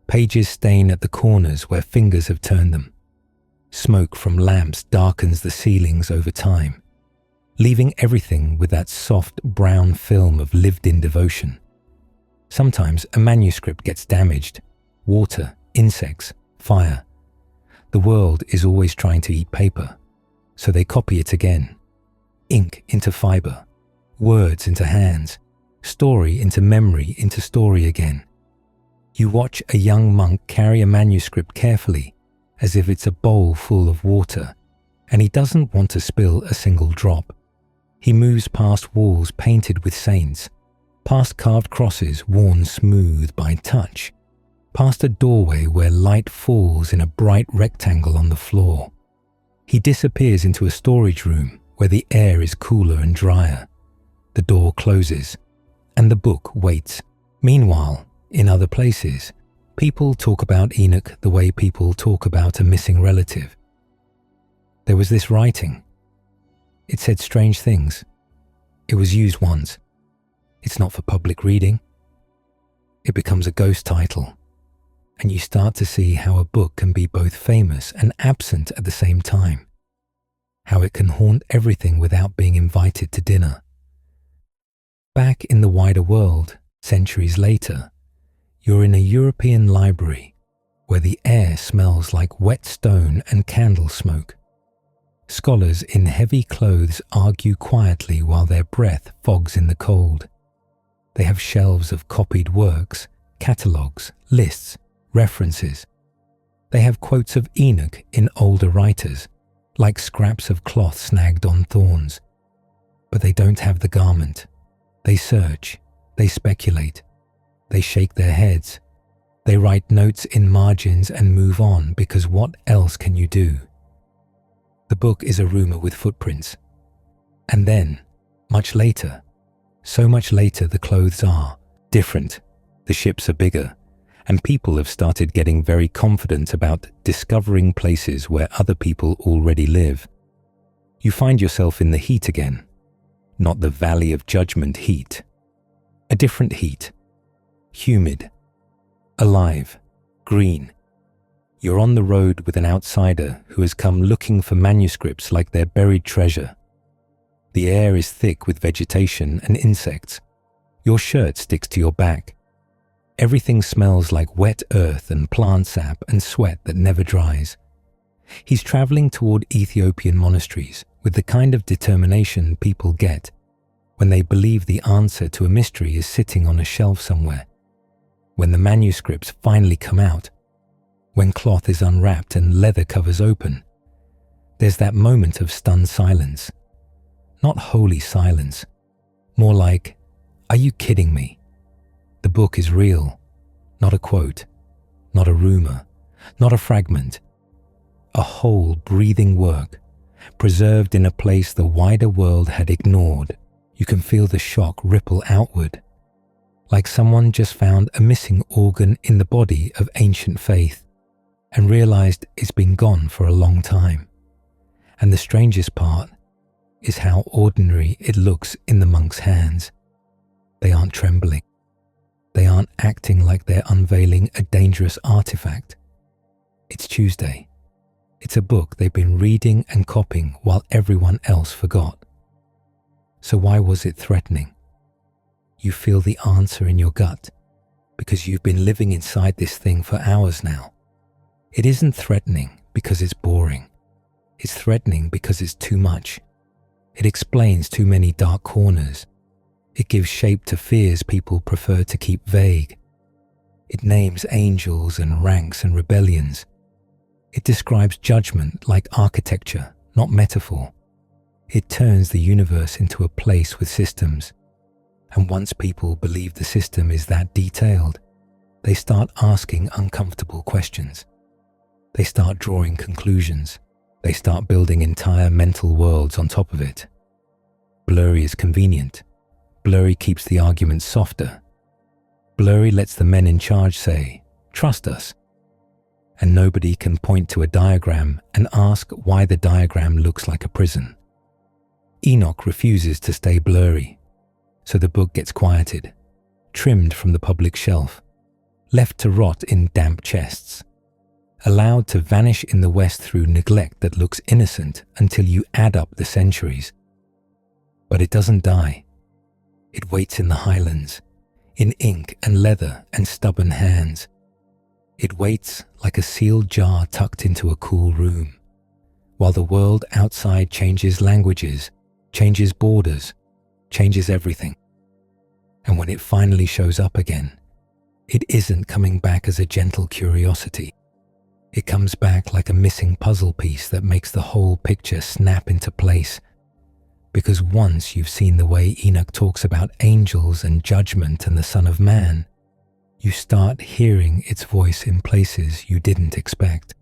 Pages stain at the corners where fingers have turned them. Smoke from lamps darkens the ceilings over time, leaving everything with that soft brown film of lived-in devotion. Sometimes a manuscript gets damaged. Water, insects, fire. The world is always trying to eat paper, so they copy it again. Ink into fiber, words into hands, story into memory into story again. You watch a young monk carry a manuscript carefully, as if it's a bowl full of water, and he doesn't want to spill a single drop. He moves past walls painted with saints, past carved crosses worn smooth by touch, past a doorway where light falls in a bright rectangle on the floor. He disappears into a storage room where the air is cooler and drier. The door closes, and the book waits. Meanwhile, in other places, people talk about Enoch the way people talk about a missing relative. There was this writing. It said strange things. It was used once. It's not for public reading. It becomes a ghost title, and you start to see how a book can be both famous and absent at the same time. How it can haunt everything without being invited to dinner. Back in the wider world, centuries later, you're in a European library where the air smells like wet stone and candle smoke. Scholars in heavy clothes argue quietly while their breath fogs in the cold. They have shelves of copied works, catalogues, lists, references. They have quotes of Enoch in older writers, like scraps of cloth snagged on thorns. But they don't have the garment. They search, they speculate, they shake their heads, they write notes in margins and move on because what else can you do? The book is a rumor with footprints. And then, much later, so much later, the clothes are different, the ships are bigger, and people have started getting very confident about discovering places where other people already live. You find yourself in the heat again, not the valley of judgment heat, a different heat, humid, alive, green. You're on the road with an outsider who has come looking for manuscripts like their buried treasure. The air is thick with vegetation and insects. Your shirt sticks to your back. Everything smells like wet earth and plant sap and sweat that never dries. He's traveling toward Ethiopian monasteries with the kind of determination people get when they believe the answer to a mystery is sitting on a shelf somewhere. When the manuscripts finally come out, when cloth is unwrapped and leather covers open, there's that moment of stunned silence. Not holy silence, more like, are you kidding me? The book is real, not a quote, not a rumor, not a fragment. A whole breathing work, preserved in a place the wider world had ignored. You can feel the shock ripple outward, like someone just found a missing organ in the body of ancient faith and realized it's been gone for a long time. And the strangest part is how ordinary it looks in the monk's hands. They aren't trembling. They aren't acting like they're unveiling a dangerous artifact. It's Tuesday. It's a book they've been reading and copying while everyone else forgot. So why was it threatening? You feel the answer in your gut because you've been living inside this thing for hours now. It isn't threatening because it's boring. It's threatening because it's too much. It explains too many dark corners. It gives shape to fears people prefer to keep vague. It names angels and ranks and rebellions. It describes judgment like architecture, not metaphor. It turns the universe into a place with systems. And once people believe the system is that detailed, they start asking uncomfortable questions. They start drawing conclusions. They start building entire mental worlds on top of it. Blurry is convenient. Blurry keeps the argument softer. Blurry lets the men in charge say, "Trust us." And nobody can point to a diagram and ask why the diagram looks like a prison. Enoch refuses to stay blurry, so the book gets quieted, trimmed from the public shelf, left to rot in damp chests, allowed to vanish in the West through neglect that looks innocent until you add up the centuries. But it doesn't die. It waits in the highlands, in ink and leather and stubborn hands. It waits like a sealed jar tucked into a cool room, while the world outside changes languages, changes borders, changes everything. And when it finally shows up again, it isn't coming back as a gentle curiosity. It comes back like a missing puzzle piece that makes the whole picture snap into place. Because once you've seen the way Enoch talks about angels and judgment and the Son of Man, you start hearing its voice in places you didn't expect.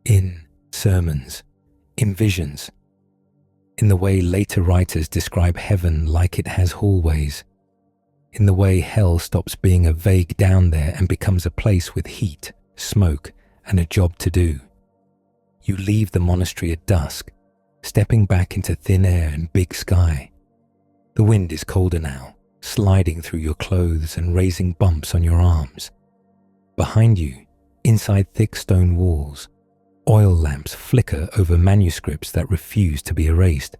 In sermons, in visions, in the way later writers describe heaven like it has hallways, in the way hell stops being a vague down there and becomes a place with heat, smoke, and a job to do. You leave the monastery at dusk, stepping back into thin air and big sky. The wind is colder now, sliding through your clothes and raising bumps on your arms. Behind you, inside thick stone walls, oil lamps flicker over manuscripts that refuse to be erased.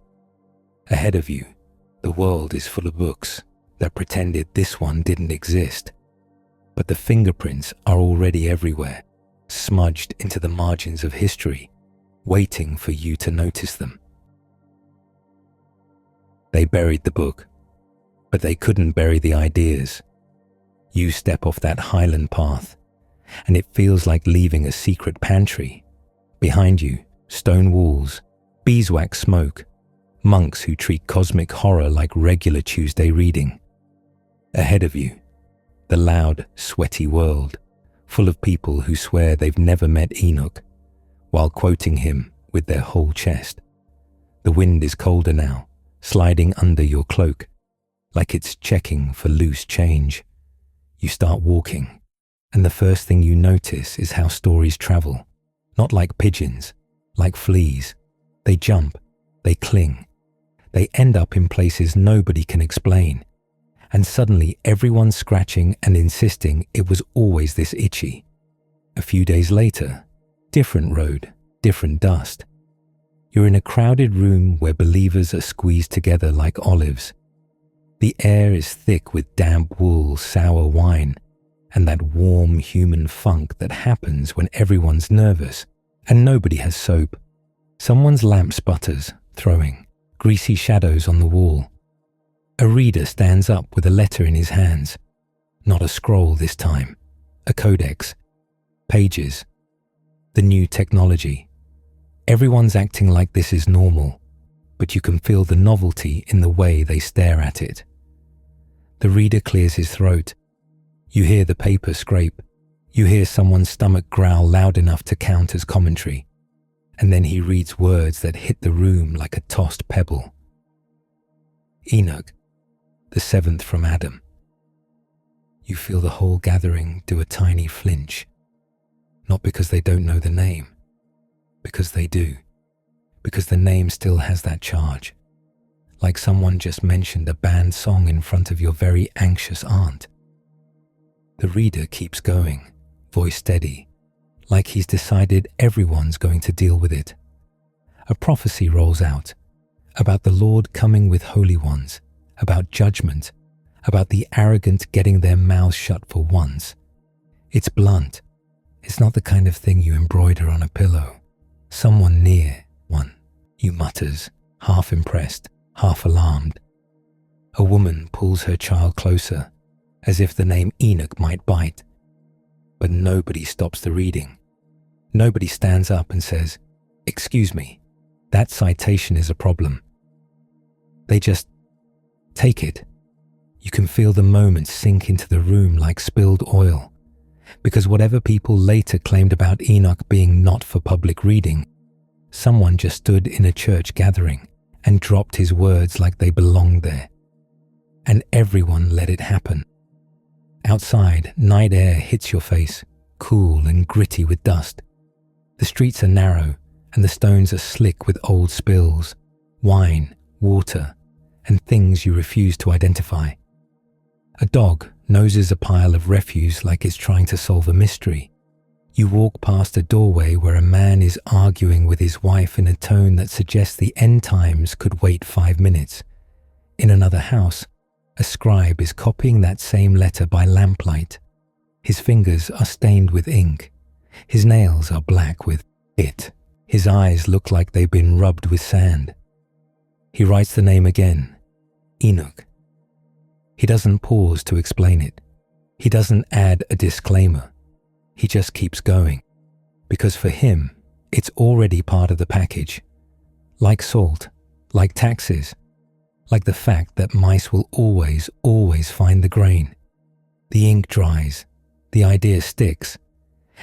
Ahead of you, the world is full of books that pretended this one didn't exist. But the fingerprints are already everywhere, smudged into the margins of history, waiting for you to notice them. They buried the book. But they couldn't bury the ideas. You step off that highland path, and it feels like leaving a secret pantry. Behind you, stone walls, beeswax smoke, monks who treat cosmic horror like regular Tuesday reading. Ahead of you, the loud, sweaty world, full of people who swear they've never met Enoch, while quoting him with their whole chest. The wind is colder now, sliding under your cloak, like it's checking for loose change. You start walking, and the first thing you notice is how stories travel, not like pigeons, like fleas. They jump, they cling, they end up in places nobody can explain, and suddenly everyone's scratching and insisting it was always this itchy. A few days later, different road, different dust. You're in a crowded room where believers are squeezed together like olives. The air is thick with damp wool, sour wine, and that warm human funk that happens when everyone's nervous and nobody has soap. Someone's lamp sputters, throwing greasy shadows on the wall. A reader stands up with a letter in his hands. Not a scroll this time, a codex. Pages. The new technology. Everyone's acting like this is normal, but you can feel the novelty in the way they stare at it. The reader clears his throat. You hear the paper scrape. You hear someone's stomach growl loud enough to count as commentary. And then he reads words that hit the room like a tossed pebble. Enoch, the seventh from Adam. You feel the whole gathering do a tiny flinch. Not because they don't know the name, because they do. Because the name still has that charge. Like someone just mentioned a banned song in front of your very anxious aunt. The reader keeps going, voice steady, like he's decided everyone's going to deal with it. A prophecy rolls out, about the Lord coming with holy ones, about judgment, about the arrogant getting their mouths shut for once. It's blunt. It's not the kind of thing you embroider on a pillow. Someone near one, you mutters, half impressed, half alarmed. A woman pulls her child closer, as if the name Enoch might bite. But nobody stops the reading. Nobody stands up and says, "Excuse me, that citation is a problem." They just take it. You can feel the moment sink into the room like spilled oil, because whatever people later claimed about Enoch being not for public reading, someone just stood in a church gathering and dropped his words like they belonged there. And everyone let it happen. Outside, night air hits your face, cool and gritty with dust. The streets are narrow, and the stones are slick with old spills, wine, water, and things you refuse to identify. A dog noses a pile of refuse like it's trying to solve a mystery. You walk past a doorway where a man is arguing with his wife in a tone that suggests the end times could wait 5 minutes. In another house, a scribe is copying that same letter by lamplight. His fingers are stained with ink. His nails are black with it. His eyes look like they've been rubbed with sand. He writes the name again, Enoch. He doesn't pause to explain it. He doesn't add a disclaimer. He just keeps going, because for him, it's already part of the package. Like salt, like taxes, like the fact that mice will always find the grain. The ink dries, the idea sticks,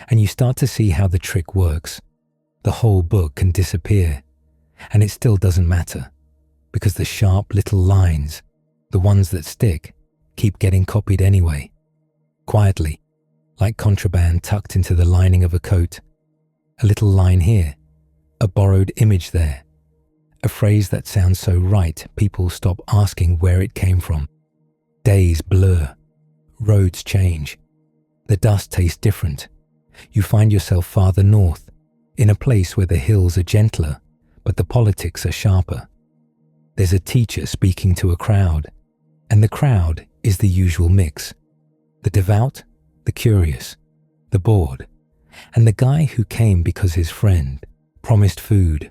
and you start to see how the trick works. The whole book can disappear, and it still doesn't matter, because the sharp little lines, the ones that stick, keep getting copied anyway. Quietly, like contraband tucked into the lining of a coat. A little line here, a borrowed image there. A phrase that sounds so right, people stop asking where it came from. Days blur. Roads change. The dust tastes different. You find yourself farther north, in a place where the hills are gentler, but the politics are sharper. There's a teacher speaking to a crowd, and the crowd is the usual mix. The devout, the curious, the bored, and the guy who came because his friend promised food.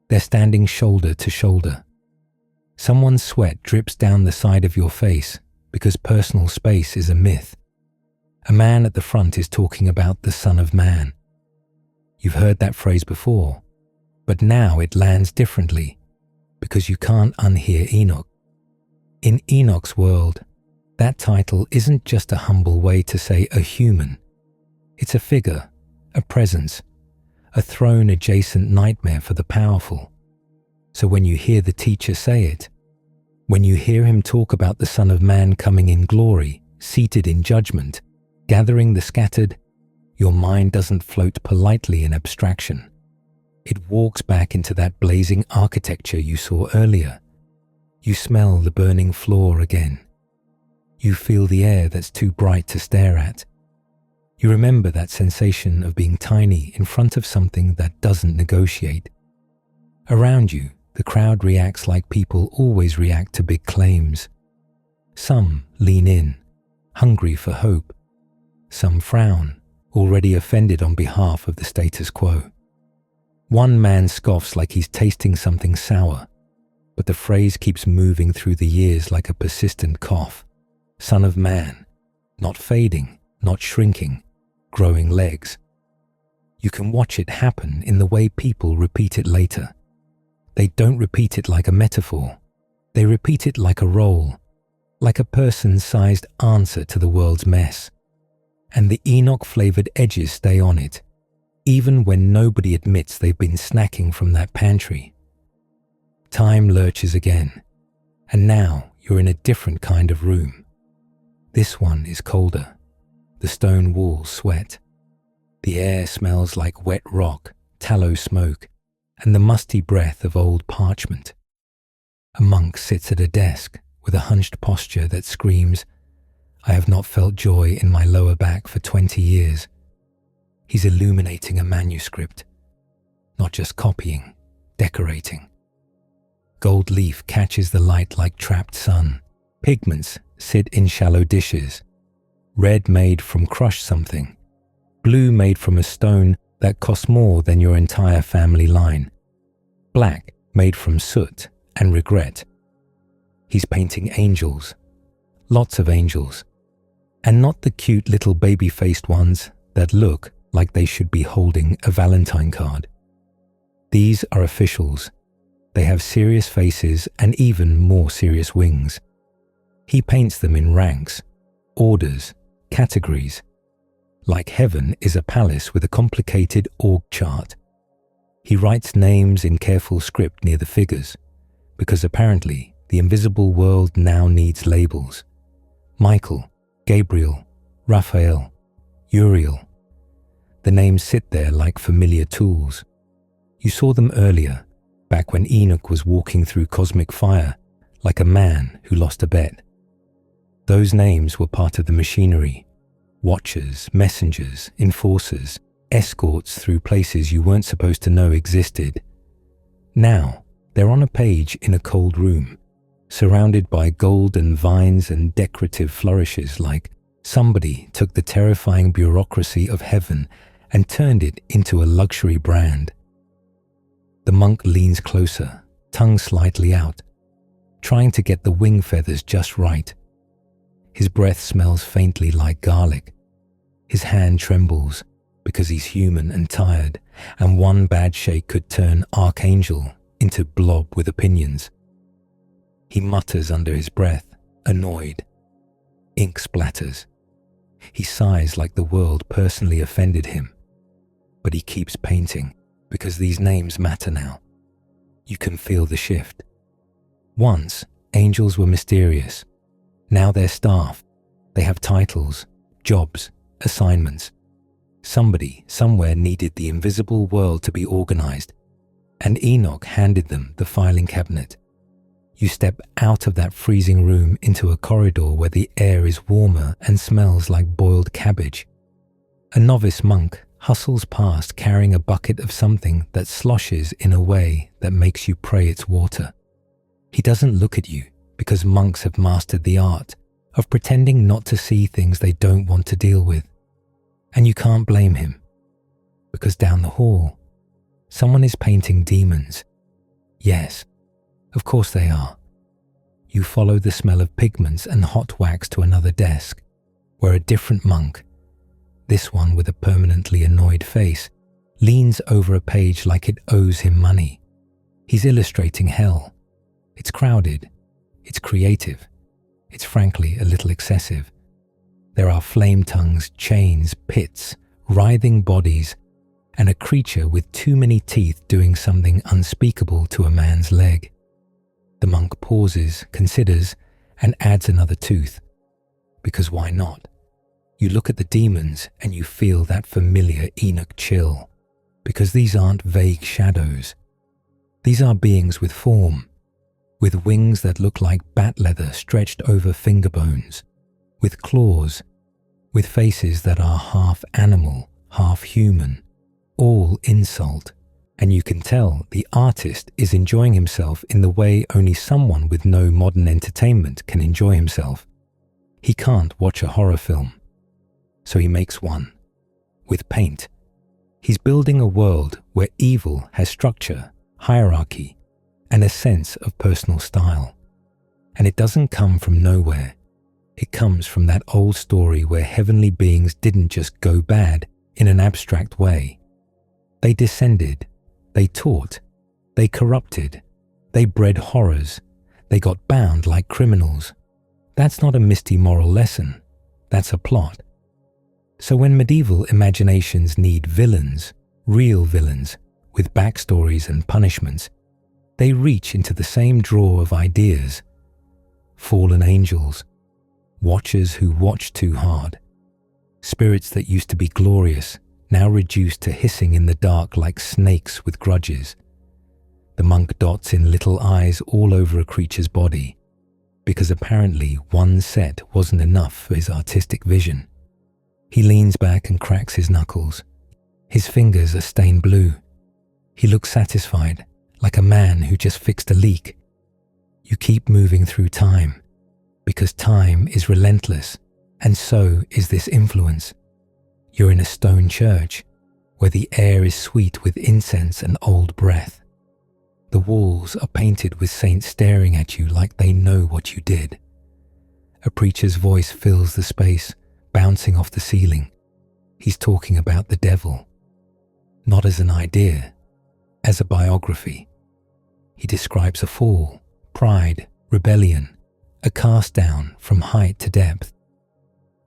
They're standing shoulder to shoulder. Someone's sweat drips down the side of your face because personal space is a myth. A man at the front is talking about the Son of Man. You've heard that phrase before, but now it lands differently because you can't unhear Enoch. In Enoch's world, that title isn't just a humble way to say a human. It's a figure, a presence, a throne-adjacent nightmare for the powerful. So when you hear the teacher say it, when you hear him talk about the Son of Man coming in glory, seated in judgment, gathering the scattered, your mind doesn't float politely in abstraction. It walks back into that blazing architecture you saw earlier. You smell the burning floor again. You feel the air that's too bright to stare at. You remember that sensation of being tiny in front of something that doesn't negotiate. Around you, the crowd reacts like people always react to big claims. Some lean in, hungry for hope. Some frown, already offended on behalf of the status quo. One man scoffs like he's tasting something sour, but the phrase keeps moving through the years like a persistent cough. Son of Man, not fading, not shrinking, growing legs. You can watch it happen in the way people repeat it later. They don't repeat it like a metaphor. They repeat it like a role, like a person-sized answer to the world's mess. And the Enoch-flavored edges stay on it, even when nobody admits they've been snacking from that pantry. Time lurches again, and now you're in a different kind of room. This one is colder. The stone walls sweat. The air smells like wet rock, tallow smoke, and the musty breath of old parchment. A monk sits at a desk with a hunched posture that screams, "I have not felt joy in my lower back for 20 years. He's illuminating a manuscript, not just copying, decorating. Gold leaf catches the light like trapped sun. Pigments sit in shallow dishes. Red made from crushed something. Blue made from a stone that costs more than your entire family line. Black made from soot and regret. He's painting angels, lots of angels, and not the cute little baby-faced ones that look like they should be holding a Valentine card. These are officials. They have serious faces and even more serious wings. He paints them in ranks, orders, categories. Like heaven is a palace with a complicated org chart. He writes names in careful script near the figures, because apparently the invisible world now needs labels. Michael, Gabriel, Raphael, Uriel. The names sit there like familiar tools. You saw them earlier, back when Enoch was walking through cosmic fire, like a man who lost a bet. Those names were part of the machinery. Watchers, messengers, enforcers, escorts through places you weren't supposed to know existed. Now, they're on a page in a cold room, surrounded by golden vines and decorative flourishes like somebody took the terrifying bureaucracy of heaven and turned it into a luxury brand. The monk leans closer, tongue slightly out, trying to get the wing feathers just right. His breath smells faintly like garlic. His hand trembles because he's human and tired, and one bad shake could turn archangel into blob with opinions. He mutters under his breath, annoyed. Ink splatters. He sighs like the world personally offended him. But he keeps painting because these names matter now. You can feel the shift. Once, angels were mysterious. Now they're staff. They have titles, jobs, assignments. Somebody, somewhere needed the invisible world to be organized, and Enoch handed them the filing cabinet. You step out of that freezing room into a corridor where the air is warmer and smells like boiled cabbage. A novice monk hustles past carrying a bucket of something that sloshes in a way that makes you pray it's water. He doesn't look at you because monks have mastered the art of pretending not to see things they don't want to deal with. And you can't blame him, because down the hall, someone is painting demons. Yes, of course they are. You follow the smell of pigments and hot wax to another desk, where a different monk, this one with a permanently annoyed face, leans over a page like it owes him money. He's illustrating hell. It's crowded. It's creative. It's frankly a little excessive. There are flame tongues, chains, pits, writhing bodies, and a creature with too many teeth doing something unspeakable to a man's leg. The monk pauses, considers, and adds another tooth. Because why not? You look at the demons and you feel that familiar Enoch chill. Because these aren't vague shadows. These are beings with form, with wings that look like bat leather stretched over finger bones, with claws, with faces that are half animal, half human, all insult. And you can tell the artist is enjoying himself in the way only someone with no modern entertainment can enjoy himself. He can't watch a horror film, so he makes one, with paint. He's building a world where evil has structure, hierarchy, and a sense of personal style. And it doesn't come from nowhere. It comes from that old story where heavenly beings didn't just go bad in an abstract way. They descended, they taught, they corrupted, they bred horrors, they got bound like criminals. That's not a misty moral lesson, that's a plot. So when medieval imaginations need villains, real villains, with backstories and punishments, they reach into the same drawer of ideas. Fallen angels, watchers who watch too hard, spirits that used to be glorious, now reduced to hissing in the dark like snakes with grudges. The monk dots in little eyes all over a creature's body, because apparently one set wasn't enough for his artistic vision. He leans back and cracks his knuckles. His fingers are stained blue. He looks satisfied, like a man who just fixed a leak. You keep moving through time, because time is relentless, and so is this influence. You're in a stone church, where the air is sweet with incense and old breath. The walls are painted with saints staring at you like they know what you did. A preacher's voice fills the space, bouncing off the ceiling. He's talking about the devil, not as an idea, as a biography. He describes a fall, pride, rebellion, a cast down from height to depth.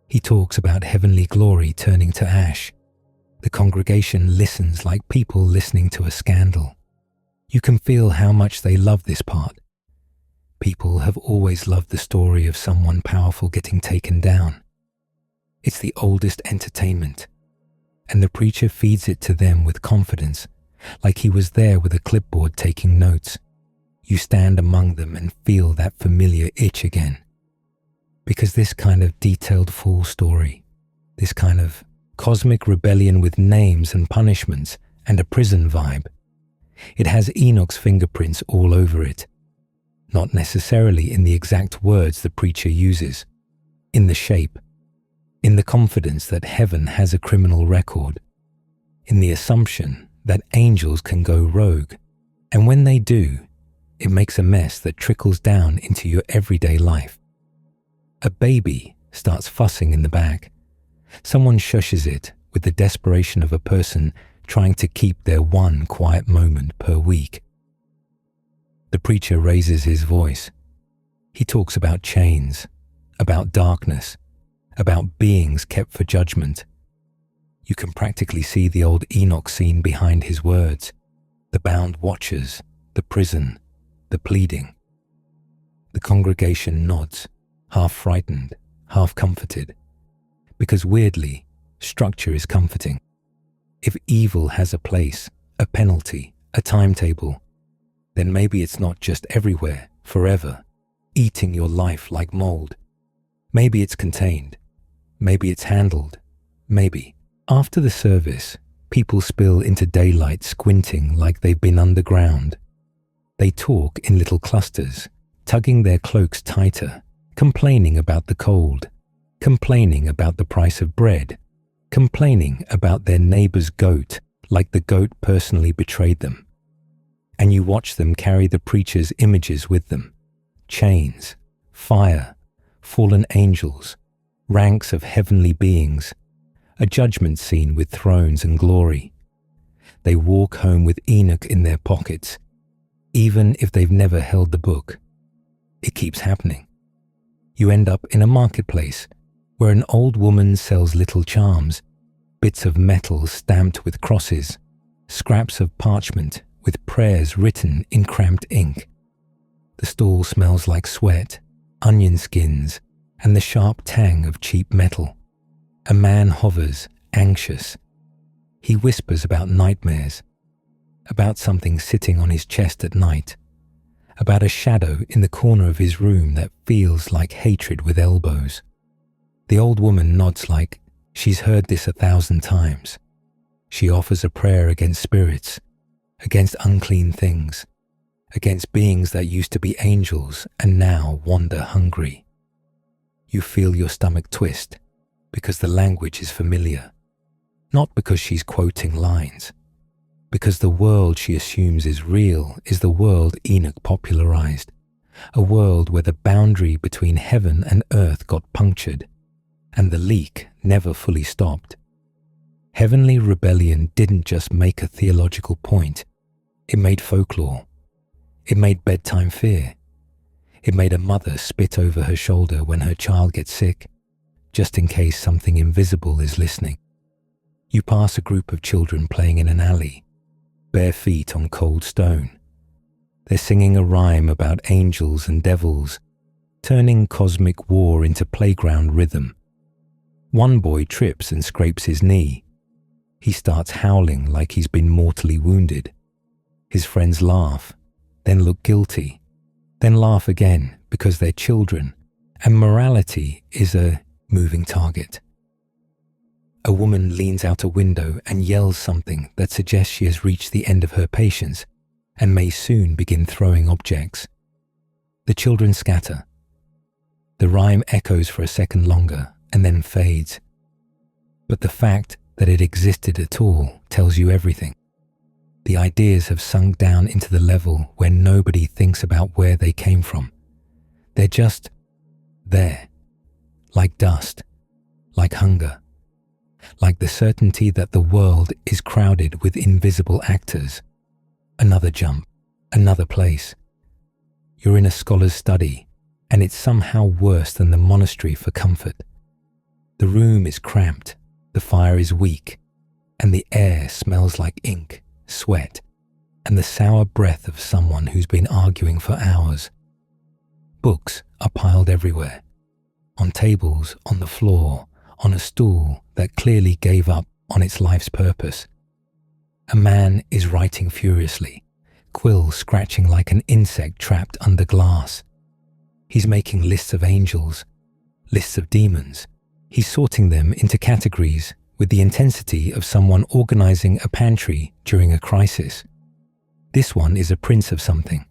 He talks about heavenly glory turning to ash. The congregation listens like people listening to a scandal. You can feel how much they love this part. People have always loved the story of someone powerful getting taken down. It's the oldest entertainment, and the preacher feeds it to them with confidence, like he was there with a clipboard taking notes. You stand among them and feel that familiar itch again. Because this kind of detailed full story, this kind of cosmic rebellion with names and punishments and a prison vibe, it has Enoch's fingerprints all over it. Not necessarily in the exact words the preacher uses, in the shape, in the confidence that heaven has a criminal record, in the assumption that angels can go rogue, and when they do, it makes a mess that trickles down into your everyday life. A baby starts fussing in the back. Someone shushes it with the desperation of a person trying to keep their one quiet moment per week. The preacher raises his voice. He talks about chains, about darkness, about beings kept for judgment. You can practically see the old Enoch scene behind his words, the bound watchers, the prison, the pleading. The congregation nods, half frightened, half comforted, because weirdly, structure is comforting. If evil has a place, a penalty, a timetable, then maybe it's not just everywhere, forever, eating your life like mold. Maybe it's contained. Maybe it's handled. Maybe. After the service, people spill into daylight squinting like they've been underground. They talk in little clusters, tugging their cloaks tighter, complaining about the cold, complaining about the price of bread, complaining about their neighbor's goat like the goat personally betrayed them. And you watch them carry the preacher's images with them, chains, fire, fallen angels, ranks of heavenly beings, a judgment scene with thrones and glory. They walk home with Enoch in their pockets, even if they've never held the book. It keeps happening. You end up in a marketplace where an old woman sells little charms, bits of metal stamped with crosses, scraps of parchment with prayers written in cramped ink. The stall smells like sweat, onion skins, and the sharp tang of cheap metal. A man hovers, anxious. He whispers about nightmares, about something sitting on his chest at night, about a shadow in the corner of his room that feels like hatred with elbows. The old woman nods like she's heard this 1,000 times. She offers a prayer against spirits, against unclean things, against beings that used to be angels and now wander hungry. You feel your stomach twist because the language is familiar, not because she's quoting lines, because the world she assumes is real is the world Enoch popularized, a world where the boundary between heaven and earth got punctured, and the leak never fully stopped. Heavenly rebellion didn't just make a theological point, it made folklore. It made bedtime fear. It made a mother spit over her shoulder when her child gets sick, just in case something invisible is listening. You pass a group of children playing in an alley, bare feet on cold stone. They're singing a rhyme about angels and devils, turning cosmic war into playground rhythm. One boy trips and scrapes his knee. He starts howling like he's been mortally wounded. His friends laugh, then look guilty, then laugh again because they're children, and morality is a moving target. A woman leans out a window and yells something that suggests she has reached the end of her patience and may soon begin throwing objects. The children scatter. The rhyme echoes for a second longer and then fades. But the fact that it existed at all tells you everything. The ideas have sunk down into the level where nobody thinks about where they came from. They're just there, like dust, like hunger, like the certainty that the world is crowded with invisible actors. Another jump, another place. You're in a scholar's study, and it's somehow worse than the monastery for comfort. The room is cramped, the fire is weak, and the air smells like ink, sweat, and the sour breath of someone who's been arguing for hours. Books are piled everywhere, on tables, on the floor, on a stool that clearly gave up on its life's purpose. A man is writing furiously, quill scratching like an insect trapped under glass. He's making lists of angels, lists of demons. He's sorting them into categories with the intensity of someone organizing a pantry during a crisis. This one is a prince of something.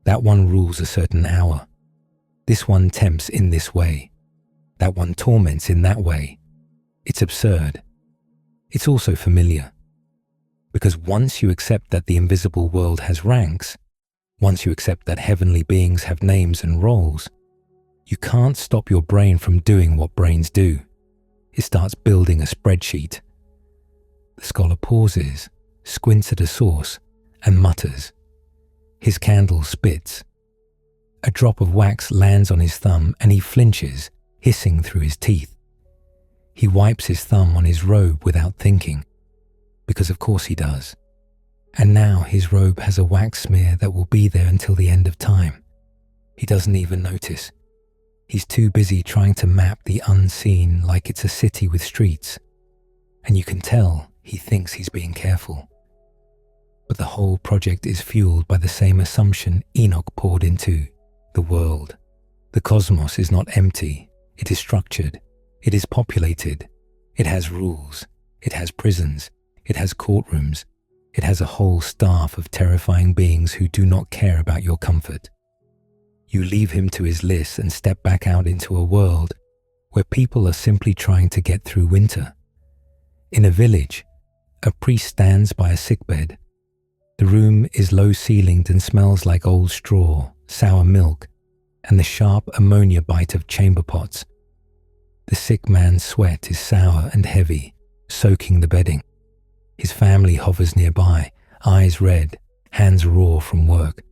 That one rules a certain hour. This one tempts in this way. That one torments in that way. It's absurd. It's also familiar. Because once you accept that the invisible world has ranks, once you accept that heavenly beings have names and roles, you can't stop your brain from doing what brains do. It starts building a spreadsheet. The scholar pauses, squints at a source, and mutters. His candle spits. A drop of wax lands on his thumb and he flinches, hissing through his teeth. He wipes his thumb on his robe without thinking, because of course he does. And now his robe has a wax smear that will be there until the end of time. He doesn't even notice. He's too busy trying to map the unseen like it's a city with streets. And you can tell he thinks he's being careful. But the whole project is fueled by the same assumption Enoch poured into the world. The cosmos is not empty. It is structured. It is populated. It has rules. It has prisons. It has courtrooms. It has a whole staff of terrifying beings who do not care about your comfort. You leave him to his list and step back out into a world where people are simply trying to get through winter. In a village, a priest stands by a sickbed. The room is low-ceilinged and smells like old straw, sour milk, and the sharp ammonia bite of chamber pots. The sick man's sweat is sour and heavy, soaking the bedding. His family hovers nearby, eyes red, hands raw from work.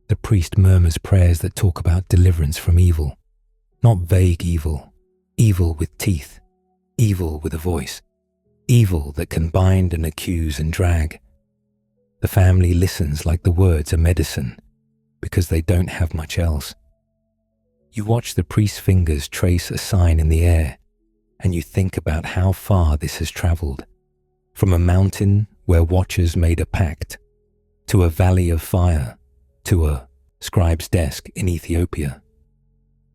The priest murmurs prayers that talk about deliverance from evil. Not vague evil, evil with teeth, evil with a voice, evil that can bind and accuse and drag. The family listens like the words are medicine, because they don't have much else. You watch the priest's fingers trace a sign in the air, and you think about how far this has traveled, from a mountain where watchers made a pact, to a valley of fire, to a scribe's desk in Ethiopia,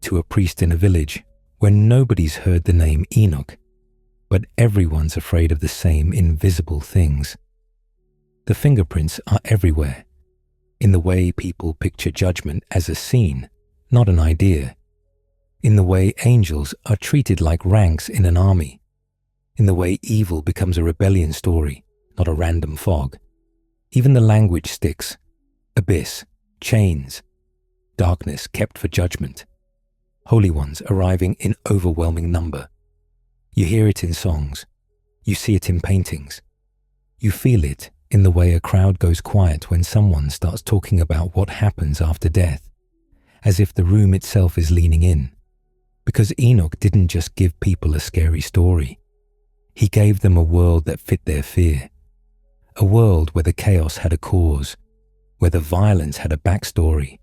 to a priest in a village where nobody's heard the name Enoch, but everyone's afraid of the same invisible things. The fingerprints are everywhere, in the way people picture judgment as a scene, not an idea, in the way angels are treated like ranks in an army, in the way evil becomes a rebellion story, not a random fog. Even the language sticks: abyss, chains, darkness kept for judgment, holy ones arriving in overwhelming number. You hear it in songs, you see it in paintings, you feel it in the way a crowd goes quiet when someone starts talking about what happens after death, as if the room itself is leaning in. Because Enoch didn't just give people a scary story. He gave them a world that fit their fear. A world where the chaos had a cause, where the violence had a backstory,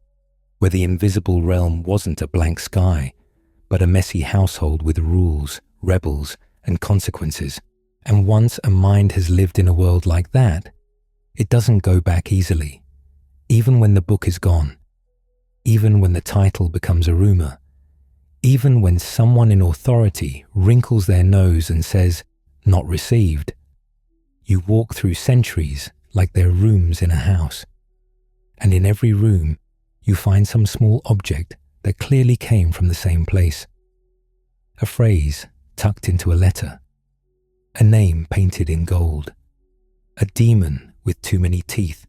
where the invisible realm wasn't a blank sky, but a messy household with rules, rebels, and consequences. And once a mind has lived in a world like that, it doesn't go back easily, even when the book is gone, even when the title becomes a rumor, even when someone in authority wrinkles their nose and says, "Not received." You walk through centuries like they're rooms in a house, and in every room you find some small object that clearly came from the same place. A phrase tucked into a letter, a name painted in gold, a demon with too many teeth,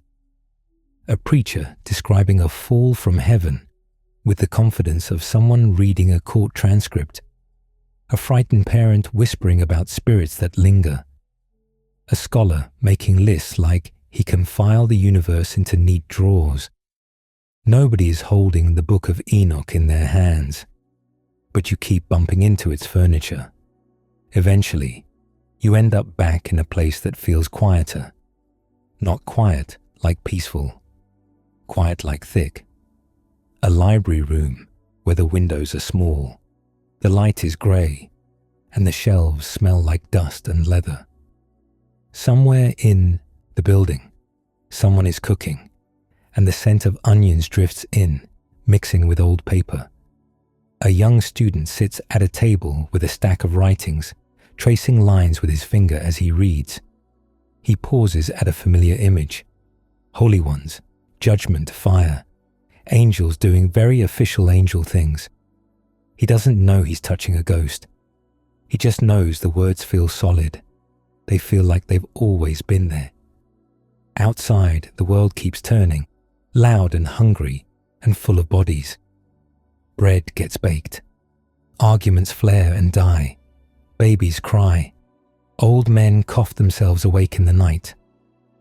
a preacher describing a fall from heaven with the confidence of someone reading a court transcript, a frightened parent whispering about spirits that linger, a scholar making lists like he can file the universe into neat drawers. Nobody is holding the Book of Enoch in their hands, but you keep bumping into its furniture. Eventually, you end up back in a place that feels quieter. Not quiet like peaceful, quiet like thick. A library room where the windows are small, the light is grey, and the shelves smell like dust and leather. Somewhere in the building, someone is cooking, and the scent of onions drifts in, mixing with old paper. A young student sits at a table with a stack of writings, tracing lines with his finger as he reads. He pauses at a familiar image. Holy ones, judgment, fire, angels doing very official angel things. He doesn't know he's touching a ghost. He just knows the words feel solid. They feel like they've always been there. Outside, the world keeps turning, loud and hungry and full of bodies. Bread gets baked. Arguments flare and die. Babies cry. Old men cough themselves awake in the night.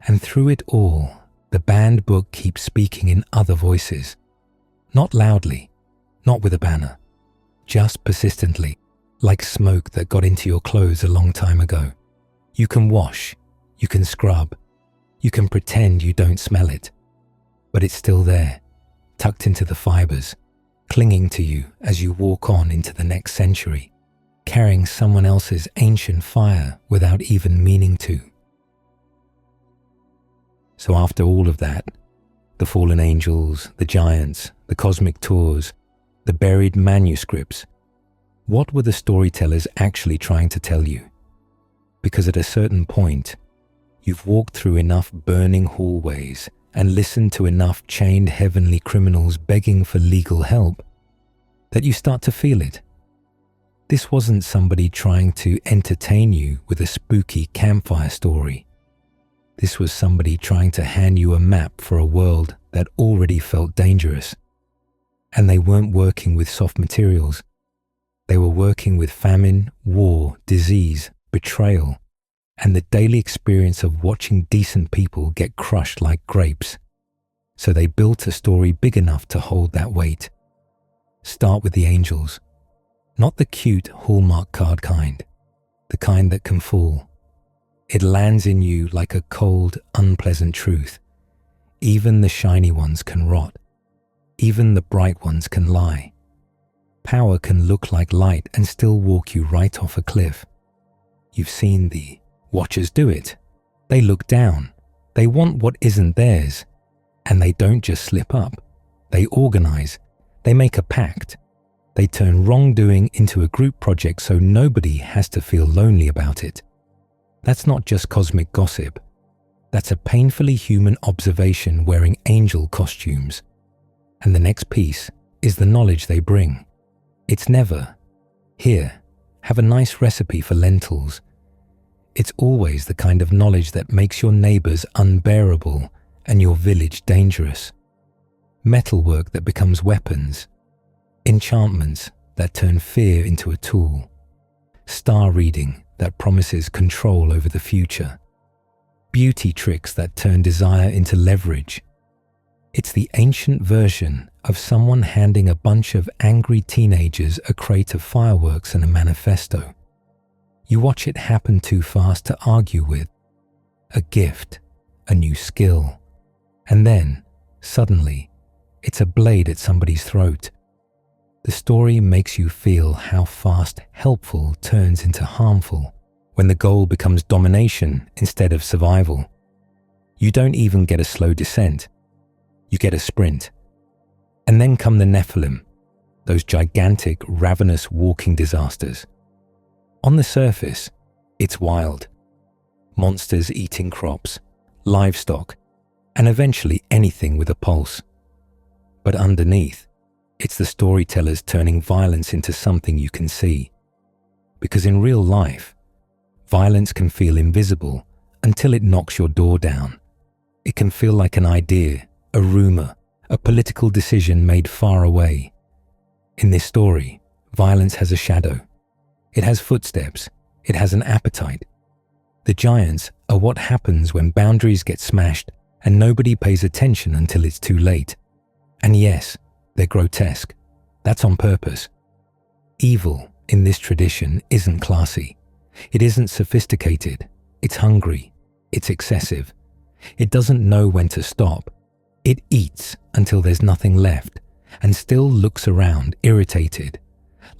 And through it all, the banned book keeps speaking in other voices. Not loudly, not with a banner, just persistently, like smoke that got into your clothes a long time ago. You can wash, you can scrub, you can pretend you don't smell it, but it's still there, tucked into the fibers, clinging to you as you walk on into the next century, carrying someone else's ancient fire without even meaning to. So after all of that, the fallen angels, the giants, the cosmic tours, the buried manuscripts, what were the storytellers actually trying to tell you? Because at a certain point, you've walked through enough burning hallways and listened to enough chained heavenly criminals begging for legal help that you start to feel it. This wasn't somebody trying to entertain you with a spooky campfire story. This was somebody trying to hand you a map for a world that already felt dangerous. And they weren't working with soft materials. They were working with famine, war, disease, betrayal, and the daily experience of watching decent people get crushed like grapes. So they built a story big enough to hold that weight. Start with the angels. Not the cute Hallmark card kind, the kind that can fall. It lands in you like a cold, unpleasant truth. Even the shiny ones can rot. Even the bright ones can lie. Power can look like light and still walk you right off a cliff. You've seen the watchers do it. They look down. They want what isn't theirs. And they don't just slip up. They organize. They make a pact. They turn wrongdoing into a group project so nobody has to feel lonely about it. That's not just cosmic gossip. That's a painfully human observation wearing angel costumes. And the next piece is the knowledge they bring. It's never, here, have a nice recipe for lentils. It's always the kind of knowledge that makes your neighbors unbearable and your village dangerous. Metalwork that becomes weapons. Enchantments that turn fear into a tool. Star reading that promises control over the future. Beauty tricks that turn desire into leverage. It's the ancient version of someone handing a bunch of angry teenagers a crate of fireworks and a manifesto. You watch it happen too fast to argue with. A gift, a new skill. And then, suddenly, it's a blade at somebody's throat. The story makes you feel how fast helpful turns into harmful when the goal becomes domination instead of survival. You don't even get a slow descent. You get a sprint. And then come the Nephilim, those gigantic, ravenous walking disasters. On the surface, it's wild. Monsters eating crops, livestock, and eventually anything with a pulse. But underneath, it's the storytellers turning violence into something you can see. Because in real life, violence can feel invisible until it knocks your door down. It can feel like an idea, a rumor, a political decision made far away. In this story, violence has a shadow. It has footsteps. It has an appetite. The giants are what happens when boundaries get smashed and nobody pays attention until it's too late. And yes, they're grotesque. That's on purpose. Evil in this tradition isn't classy. It isn't sophisticated. It's hungry. It's excessive. It doesn't know when to stop. It eats until there's nothing left and still looks around irritated,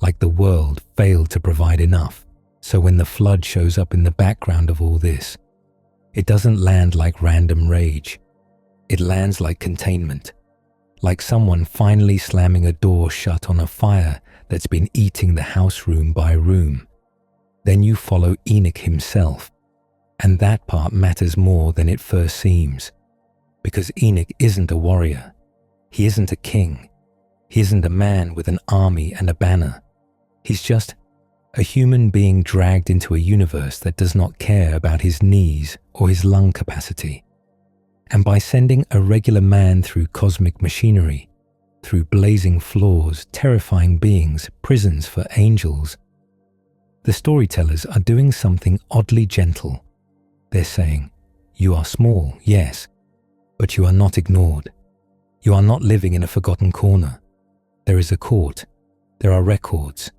like the world failed to provide enough. So when the flood shows up in the background of all this, it doesn't land like random rage. It lands like containment, like someone finally slamming a door shut on a fire that's been eating the house room by room. Then you follow Enoch himself, and that part matters more than it first seems, because Enoch isn't a warrior. He isn't a king. He isn't a man with an army and a banner. He's just a human being dragged into a universe that does not care about his knees or his lung capacity. And by sending a regular man through cosmic machinery, through blazing floors, terrifying beings, prisons for angels, the storytellers are doing something oddly gentle. They're saying, you are small, yes, but you are not ignored. You are not living in a forgotten corner. There is a court. There are records.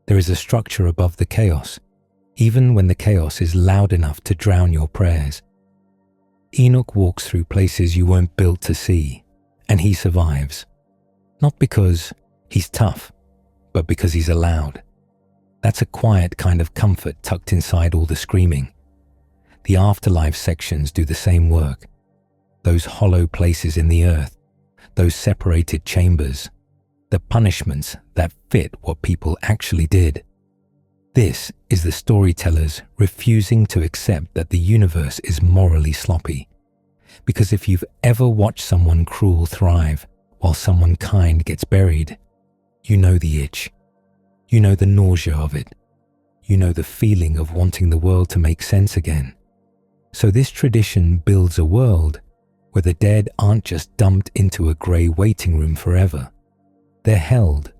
There is a structure above the chaos, even when the chaos is loud enough to drown your prayers. Enoch walks through places you weren't built to see, and he survives. Not because he's tough, but because he's allowed. That's a quiet kind of comfort tucked inside all the screaming. The afterlife sections do the same work. Those hollow places in the earth, those separated chambers, the punishments that fit what people actually did. This is the storytellers refusing to accept that the universe is morally sloppy. Because if you've ever watched someone cruel thrive while someone kind gets buried, you know the itch. You know the nausea of it. You know the feeling of wanting the world to make sense again. So this tradition builds a world where the dead aren't just dumped into a grey waiting room forever. They're held,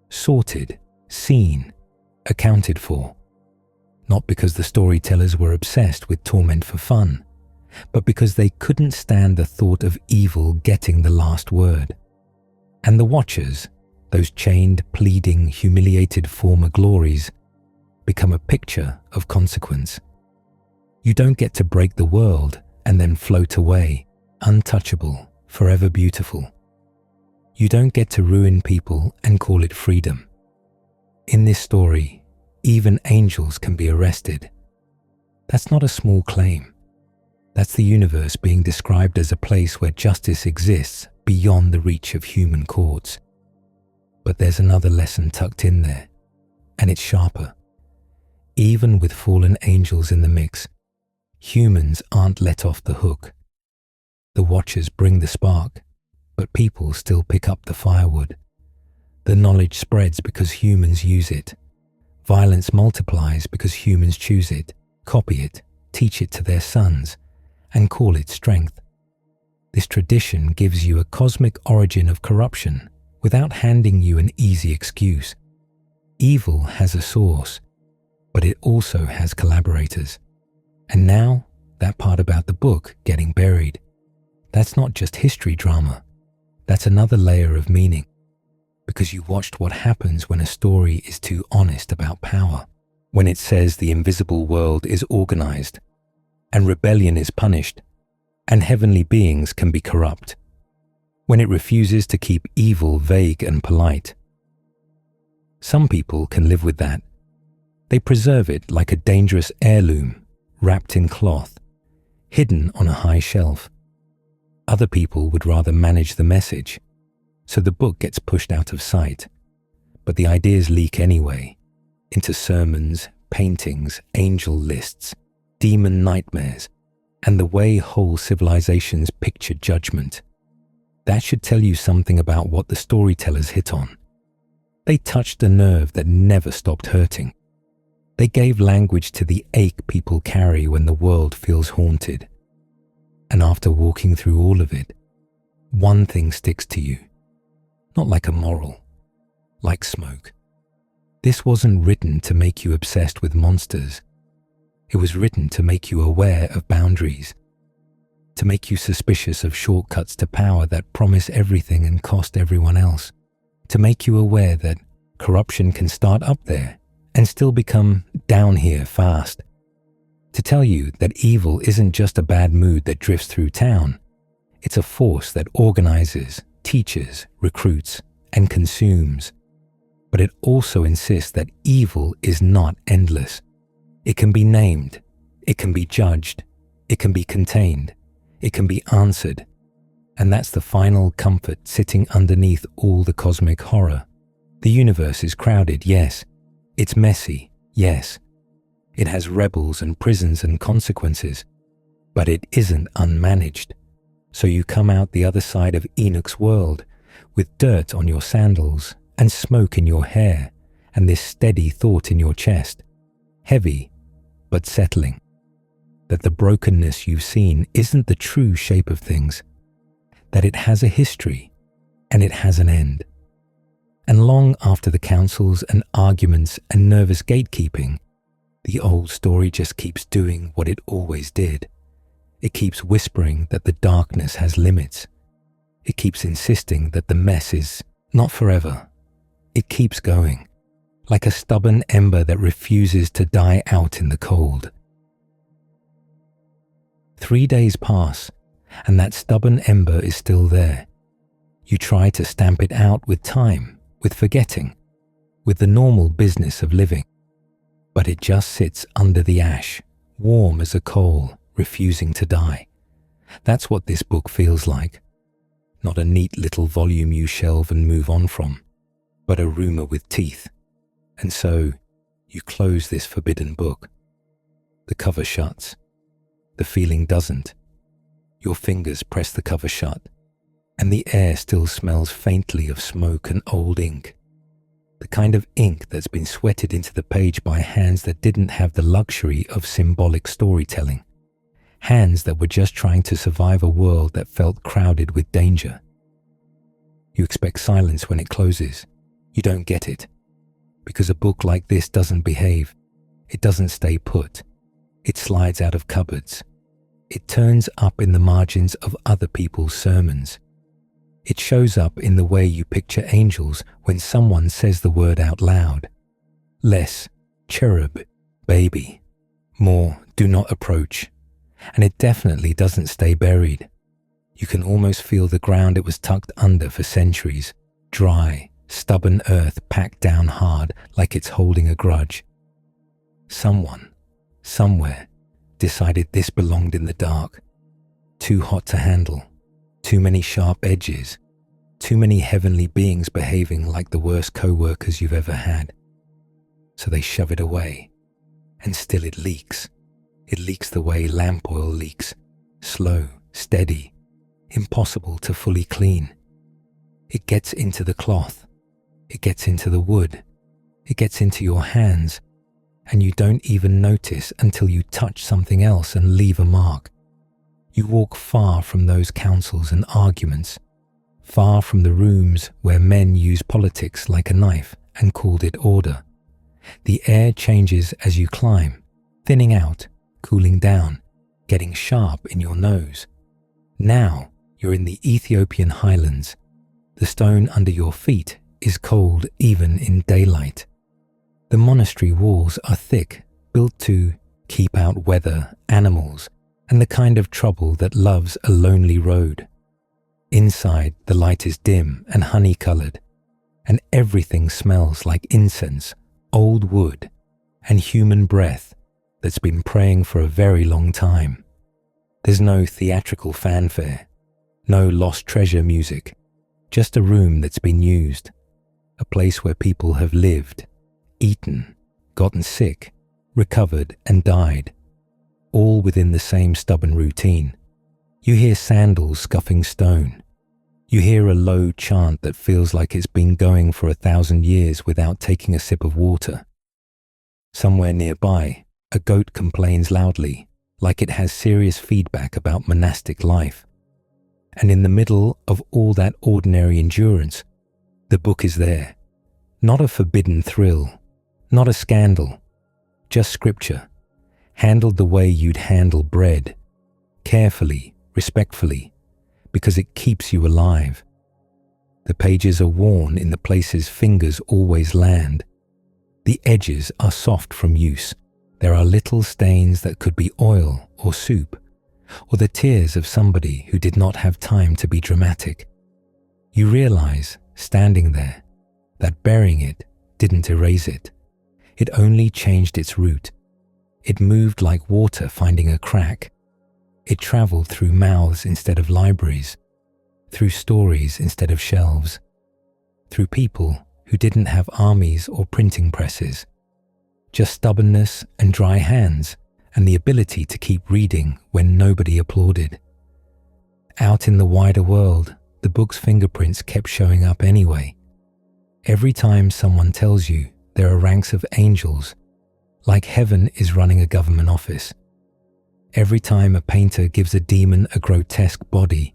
sorted, seen, accounted for. Not because the storytellers were obsessed with torment for fun, but because they couldn't stand the thought of evil getting the last word. And the watchers, those chained, pleading, humiliated former glories, become a picture of consequence. You don't get to break the world and then float away, untouchable, forever beautiful. You don't get to ruin people and call it freedom. In this story, even angels can be arrested. That's not a small claim. That's the universe being described as a place where justice exists beyond the reach of human courts. But there's another lesson tucked in there, and it's sharper. Even with fallen angels in the mix, humans aren't let off the hook. The watchers bring the spark, but people still pick up the firewood. The knowledge spreads because humans use it. Violence multiplies because humans choose it, copy it, teach it to their sons, and call it strength. This tradition gives you a cosmic origin of corruption without handing you an easy excuse. Evil has a source, but it also has collaborators. And now, that part about the book getting buried. That's not just history drama. That's another layer of meaning. Because you watched what happens when a story is too honest about power. When it says the invisible world is organized, and rebellion is punished, and heavenly beings can be corrupt. When it refuses to keep evil vague and polite. Some people can live with that. They preserve it like a dangerous heirloom, wrapped in cloth, hidden on a high shelf. Other people would rather manage the message, so the book gets pushed out of sight. But the ideas leak anyway, into sermons, paintings, angel lists, demon nightmares, and the way whole civilizations picture judgment. That should tell you something about what the storytellers hit on. They touched a nerve that never stopped hurting. They gave language to the ache people carry when the world feels haunted. And after walking through all of it, one thing sticks to you. Not like a moral, like smoke. This wasn't written to make you obsessed with monsters. It was written to make you aware of boundaries, to make you suspicious of shortcuts to power that promise everything and cost everyone else, to make you aware that corruption can start up there and still become down here fast, to tell you that evil isn't just a bad mood that drifts through town. It's a force that organizes, teaches, recruits, and consumes. But it also insists that evil is not endless. It can be named, it can be judged, it can be contained, it can be answered. And that's the final comfort sitting underneath all the cosmic horror. The universe is crowded, yes. It's messy, yes. It has rebels and prisons and consequences. But it isn't unmanaged. So you come out the other side of Enoch's world with dirt on your sandals and smoke in your hair and this steady thought in your chest, heavy but settling, that the brokenness you've seen isn't the true shape of things, that it has a history and it has an end. And long after the councils and arguments and nervous gatekeeping, the old story just keeps doing what it always did. It keeps whispering that the darkness has limits. It keeps insisting that the mess is not forever. It keeps going, like a stubborn ember that refuses to die out in the cold. 3 days pass, and that stubborn ember is still there. You try to stamp it out with time, with forgetting, with the normal business of living. But it just sits under the ash, warm as a coal, refusing to die. That's what this book feels like. Not a neat little volume you shelve and move on from, but a rumor with teeth. And so, you close this forbidden book. The cover shuts. The feeling doesn't. Your fingers press the cover shut, and the air still smells faintly of smoke and old ink. The kind of ink that's been sweated into the page by hands that didn't have the luxury of symbolic storytelling. Hands that were just trying to survive a world that felt crowded with danger. You expect silence when it closes. You don't get it. Because a book like this doesn't behave. It doesn't stay put. It slides out of cupboards. It turns up in the margins of other people's sermons. It shows up in the way you picture angels when someone says the word out loud. Less, cherub, baby. More, do not approach. And it definitely doesn't stay buried. You can almost feel the ground it was tucked under for centuries, dry, stubborn earth packed down hard like it's holding a grudge. Someone, somewhere, decided this belonged in the dark. Too hot to handle, too many sharp edges, too many heavenly beings behaving like the worst co-workers you've ever had. So they shove it away, and still it leaks. It leaks the way lamp oil leaks, slow, steady, impossible to fully clean. It gets into the cloth, it gets into the wood, it gets into your hands, and you don't even notice until you touch something else and leave a mark. You walk far from those councils and arguments, far from the rooms where men use politics like a knife and called it order. The air changes as you climb, thinning out, cooling down, getting sharp in your nose. Now you're in the Ethiopian highlands. The stone under your feet is cold even in daylight. The monastery walls are thick, built to keep out weather, animals, and the kind of trouble that loves a lonely road. Inside, the light is dim and honey-colored, and everything smells like incense, old wood, and human breath that's been praying for a very long time. There's no theatrical fanfare, no lost treasure music, just a room that's been used, a place where people have lived, eaten, gotten sick, recovered and died, all within the same stubborn routine. You hear sandals scuffing stone. You hear a low chant that feels like it's been going for 1,000 years without taking a sip of water. Somewhere nearby, a goat complains loudly, like it has serious feedback about monastic life. And in the middle of all that ordinary endurance, the book is there. Not a forbidden thrill, not a scandal, just scripture, handled the way you'd handle bread, carefully, respectfully, because it keeps you alive. The pages are worn in the places fingers always land. The edges are soft from use. There are little stains that could be oil or soup, or the tears of somebody who did not have time to be dramatic. You realize, standing there, that burying it didn't erase it. It only changed its route. It moved like water finding a crack. It traveled through mouths instead of libraries, through stories instead of shelves, through people who didn't have armies or printing presses, just stubbornness and dry hands and the ability to keep reading when nobody applauded. Out in the wider world, the book's fingerprints kept showing up anyway. Every time someone tells you there are ranks of angels, like heaven is running a government office. Every time a painter gives a demon a grotesque body,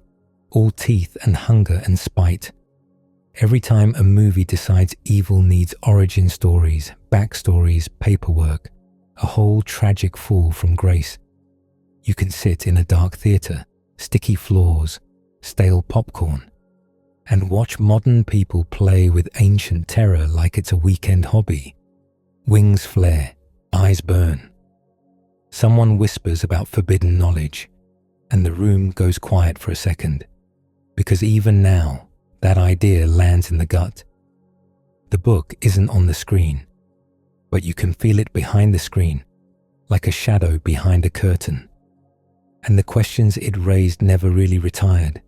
all teeth and hunger and spite. Every time a movie decides evil needs origin stories, backstories, paperwork, a whole tragic fall from grace. You can sit in a dark theatre, sticky floors, stale popcorn, and watch modern people play with ancient terror like it's a weekend hobby. Wings flare, eyes burn. Someone whispers about forbidden knowledge, and the room goes quiet for a second, because even now, that idea lands in the gut. The book isn't on the screen, but you can feel it behind the screen, like a shadow behind a curtain. And the questions it raised never really retired.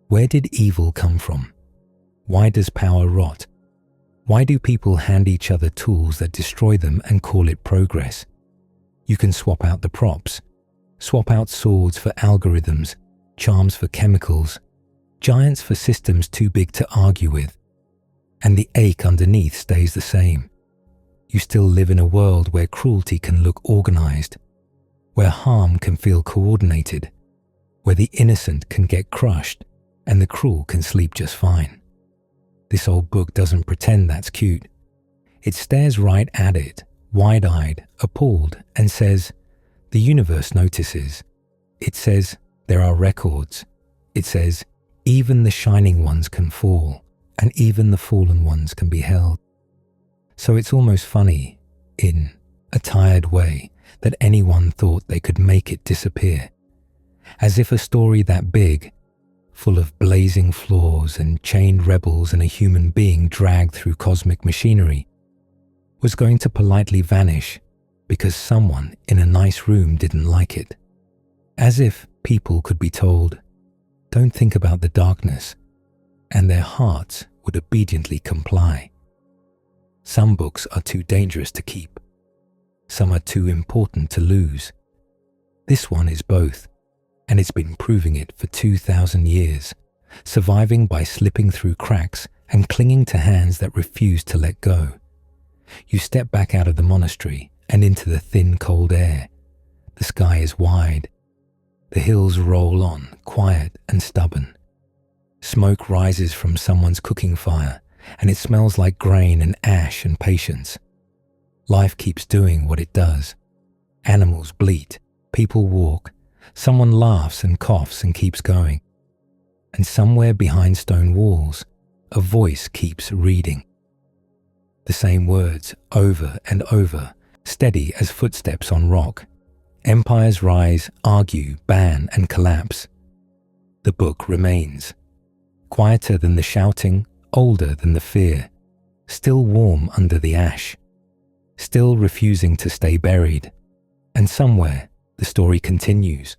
Where did evil come from? Why does power rot? Why do people hand each other tools that destroy them and call it progress? You can swap out the props, swap out swords for algorithms, charms for chemicals, giants for systems too big to argue with, and the ache underneath stays the same. You still live in a world where cruelty can look organized, where harm can feel coordinated, where the innocent can get crushed and the cruel can sleep just fine. This old book doesn't pretend that's cute. It stares right at it, wide-eyed, appalled, and says, "The universe notices." It says, "There are records." It says, "Even the shining ones can fall, and even the fallen ones can be held." So it's almost funny, in a tired way, that anyone thought they could make it disappear. As if a story that big, full of blazing flaws and chained rebels and a human being dragged through cosmic machinery, was going to politely vanish because someone in a nice room didn't like it. As if people could be told, "Don't think about the darkness," and their hearts would obediently comply. Some books are too dangerous to keep. Some are too important to lose. This one is both, and it's been proving it for 2,000 years, surviving by slipping through cracks and clinging to hands that refuse to let go. You step back out of the monastery and into the thin, cold air. The sky is wide. The hills roll on, quiet and stubborn. Smoke rises from someone's cooking fire, and it smells like grain and ash and patience. Life keeps doing what it does. Animals bleat, people walk, someone laughs and coughs and keeps going. And somewhere behind stone walls, a voice keeps reading. The same words over and over, steady as footsteps on rock. Empires rise, argue, ban, and collapse. The book remains. Quieter than the shouting, older than the fear, still warm under the ash, still refusing to stay buried. And somewhere, the story continues,